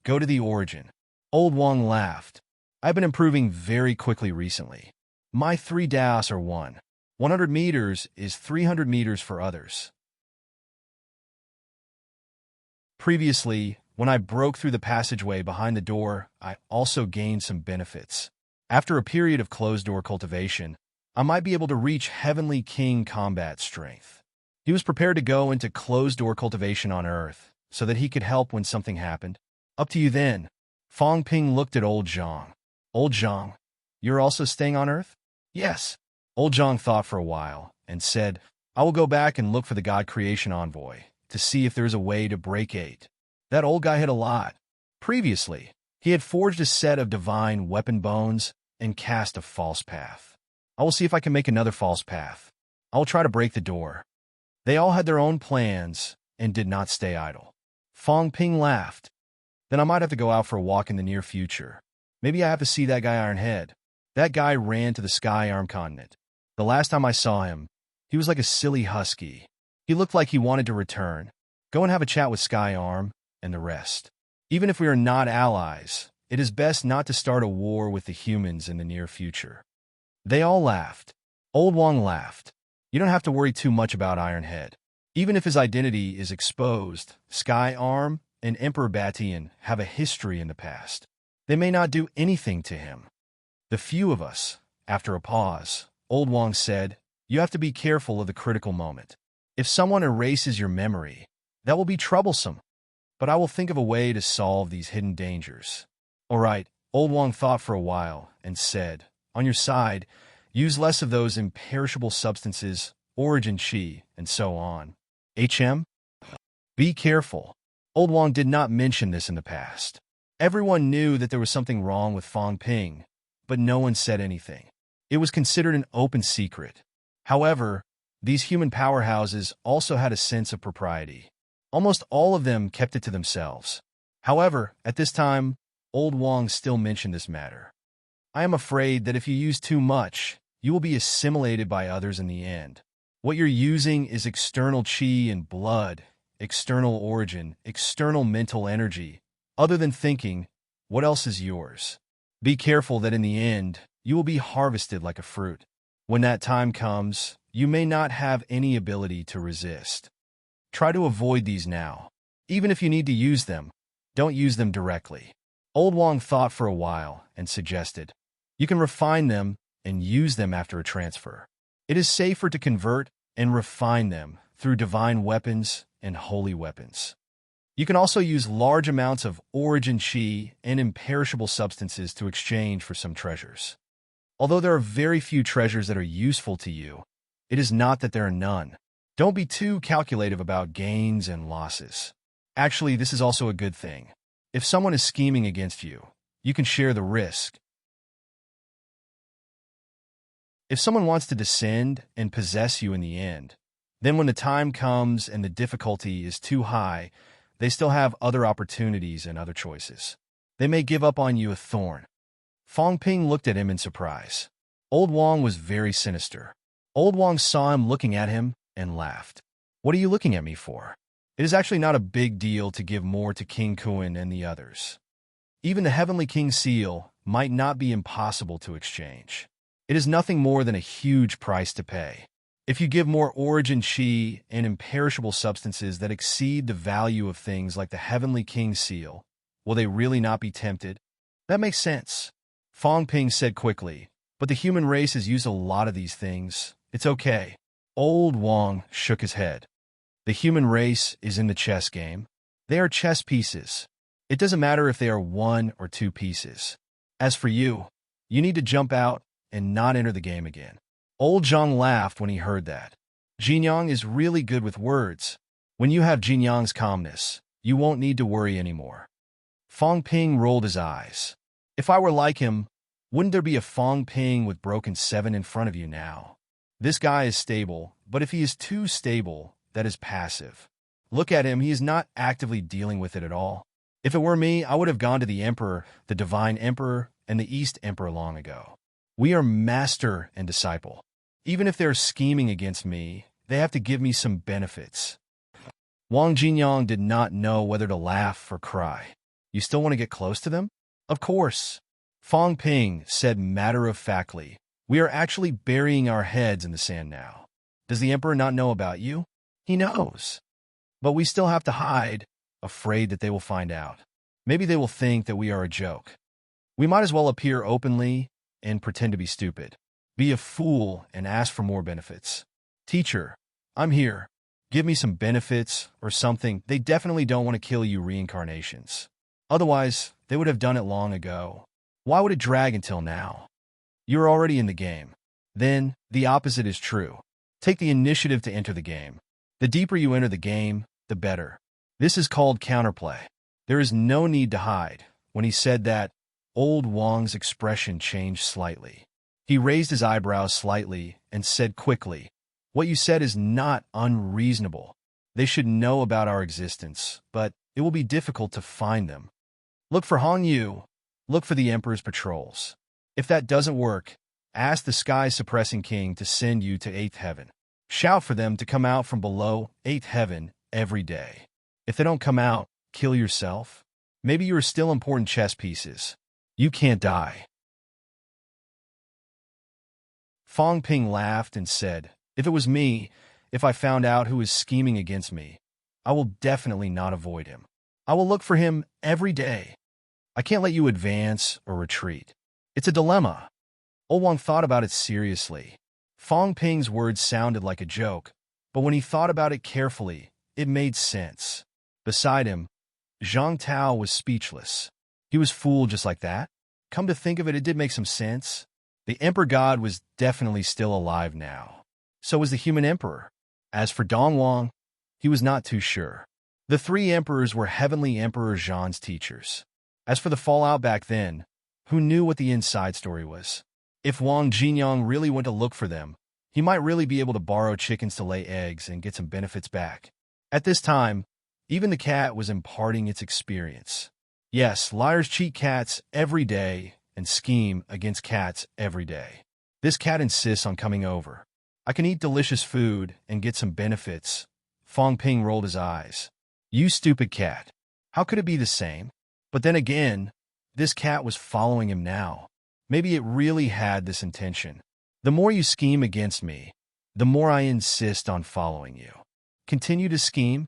Go to the origin. Old Wang laughed. I've been improving very quickly recently. My 3 daos are 100 meters is 300 meters for others. Previously, when I broke through the passageway behind the door, I also gained some benefits. After a period of closed-door cultivation, I might be able to reach Heavenly King combat strength. He was prepared to go into closed-door cultivation on Earth so that he could help when something happened. Up to you then. Fong Ping looked at Old Zhang. Old Zhang, you're also staying on Earth? Yes. Old Zhang thought for a while and said, I will go back and look for the God Creation Envoy to see if there is a way to break 8. That old guy hit a lot. Previously, He had forged a set of divine weapon bones and cast a false path. I will see if I can make another false path. I will try to break the door. They all had their own plans and did not stay idle. Fong Ping laughed. Then I might have to go out for a walk in the near future. Maybe I have to see that guy Ironhead. That guy ran to the Sky Arm continent. The last time I saw him, he was like a silly husky. He looked like he wanted to return. Go and have a chat with Sky Arm and the rest. Even if we are not allies, it is best not to start a war with the humans in the near future. They all laughed. Old Wong laughed. You don't have to worry too much about Ironhead. Even if his identity is exposed, Sky Arm and Emperor Batian have a history in the past. They may not do anything to him. The few of us, after a pause, Old Wong said, you have to be careful of the critical moment. If someone erases your memory, that will be troublesome. But I will think of a way to solve these hidden dangers. All right, Old Wong thought for a while and said, on your side, use less of those imperishable substances, origin chi, and so on. HM? Be careful. Old Wong did not mention this in the past. Everyone knew that there was something wrong with Fong Ping, but no one said anything. It was considered an open secret. However, these human powerhouses also had a sense of propriety. Almost all of them kept it to themselves. However, at this time, Old Wong still mentioned this matter. I am afraid that if you use too much, you will be assimilated by others in the end. What you're using is external chi and blood, external origin, external mental energy. Other than thinking, what else is yours? Be careful that in the end, you will be harvested like a fruit. When that time comes, you may not have any ability to resist. Try to avoid these now. Even if you need to use them, don't use them directly. Old Wong thought for a while and suggested, you can refine them and use them after a transfer. It is safer to convert and refine them through divine weapons and holy weapons. You can also use large amounts of origin chi and imperishable substances to exchange for some treasures. Although there are very few treasures that are useful to you, it is not that there are none. Don't be too calculative about gains and losses. Actually, this is also a good thing. If someone is scheming against you, you can share the risk. If someone wants to descend and possess you in the end, then when the time comes and the difficulty is too high, they still have other opportunities and other choices. They may give up on you a thorn. Fong Ping looked at him in surprise. Old Wong was very sinister. Old Wong saw him looking at him and laughed. What are you looking at me for? It is actually not a big deal to give more to King Kuan and the others. Even the Heavenly King seal might not be impossible to exchange. It is nothing more than a huge price to pay. If you give more origin chi and imperishable substances that exceed the value of things like the Heavenly King seal, will they really not be tempted? That makes sense. Fong Ping said quickly, but the human race has used a lot of these things. It's okay. Old Wong shook his head. The human race is in the chess game. They are chess pieces. It doesn't matter if they are 1 or 2 pieces. As for you, you need to jump out and not enter the game again. Old Zhang laughed when he heard that. Jinyang is really good with words. When you have Jinyang's calmness, you won't need to worry anymore. Fong Ping rolled his eyes. If I were like him, wouldn't there be a Fong Ping with broken 7 in front of you now? This guy is stable, but if he is too stable, that is passive. Look at him, he is not actively dealing with it at all. If it were me, I would have gone to the Emperor, the Divine Emperor, and the East Emperor long ago. We are master and disciple. Even if they're scheming against me, they have to give me some benefits. Wang Jinyang did not know whether to laugh or cry. You still want to get close to them? Of course. Fong Ping said matter-of-factly, we are actually burying our heads in the sand now. Does the Emperor not know about you? He knows. But we still have to hide, afraid that they will find out. Maybe they will think that we are a joke. We might as well appear openly and pretend to be stupid. Be a fool and ask for more benefits. Teacher, I'm here. Give me some benefits or something. They definitely don't want to kill you reincarnations. Otherwise, they would have done it long ago. Why would it drag until now? You're already in the game. Then, the opposite is true. Take the initiative to enter the game. The deeper you enter the game, the better. This is called counterplay. There is no need to hide. When he said that, old Wang's expression changed slightly. He raised his eyebrows slightly and said quickly, "What you said is not unreasonable. They should know about our existence, but it will be difficult to find them. Look for Hong Yu. Look for the Emperor's patrols. If that doesn't work, ask the sky-suppressing king to send you to 8th heaven. Shout for them to come out from below 8th heaven every day. If they don't come out, kill yourself. Maybe you are still important chess pieces. You can't die." Fong Ping laughed and said, "If it was me, if I found out who is scheming against me, I will definitely not avoid him. I will look for him every day. I can't let you advance or retreat. It's a dilemma." Old Wang thought about it seriously. Fong Ping's words sounded like a joke, but when he thought about it carefully, it made sense. Beside him, Zhang Tao was speechless. He was fooled just like that? Come to think of it, it did make some sense. The Emperor God was definitely still alive now. So was the human emperor. As for Dong Wang, he was not too sure. The three emperors were Heavenly Emperor Zhan's teachers. As for the fallout back then, who knew what the inside story was? If Wang Jinyang really went to look for them, he might really be able to borrow chickens to lay eggs and get some benefits back. At this time, even the cat was imparting its experience. Yes, liars cheat cats every day and scheme against cats every day. This cat insists on coming over. I can eat delicious food and get some benefits. Fong Ping rolled his eyes. You stupid cat. How could it be the same? But then again, this cat was following him now. Maybe it really had this intention. The more you scheme against me, the more I insist on following you. Continue to scheme?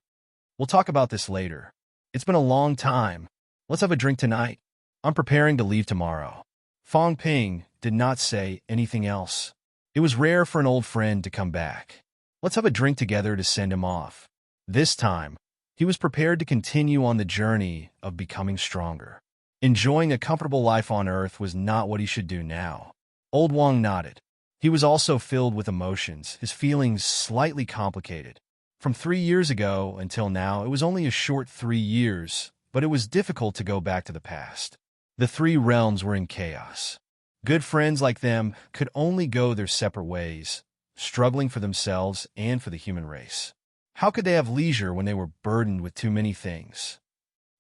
We'll talk about this later. It's been a long time. Let's have a drink tonight. I'm preparing to leave tomorrow. Fong Ping did not say anything else. It was rare for an old friend to come back. Let's have a drink together to send him off. This time, he was prepared to continue on the journey of becoming stronger. Enjoying a comfortable life on Earth was not what he should do now. Old Wang nodded. He was also filled with emotions, his feelings slightly complicated. From 3 years ago until now, it was only a short 3 years, but it was difficult to go back to the past. The three realms were in chaos. Good friends like them could only go their separate ways, struggling for themselves and for the human race. How could they have leisure when they were burdened with too many things?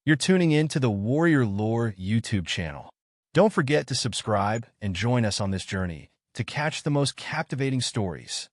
You're tuning in to the Warrior Lore YouTube channel. Don't forget to subscribe and join us on this journey to catch the most captivating stories.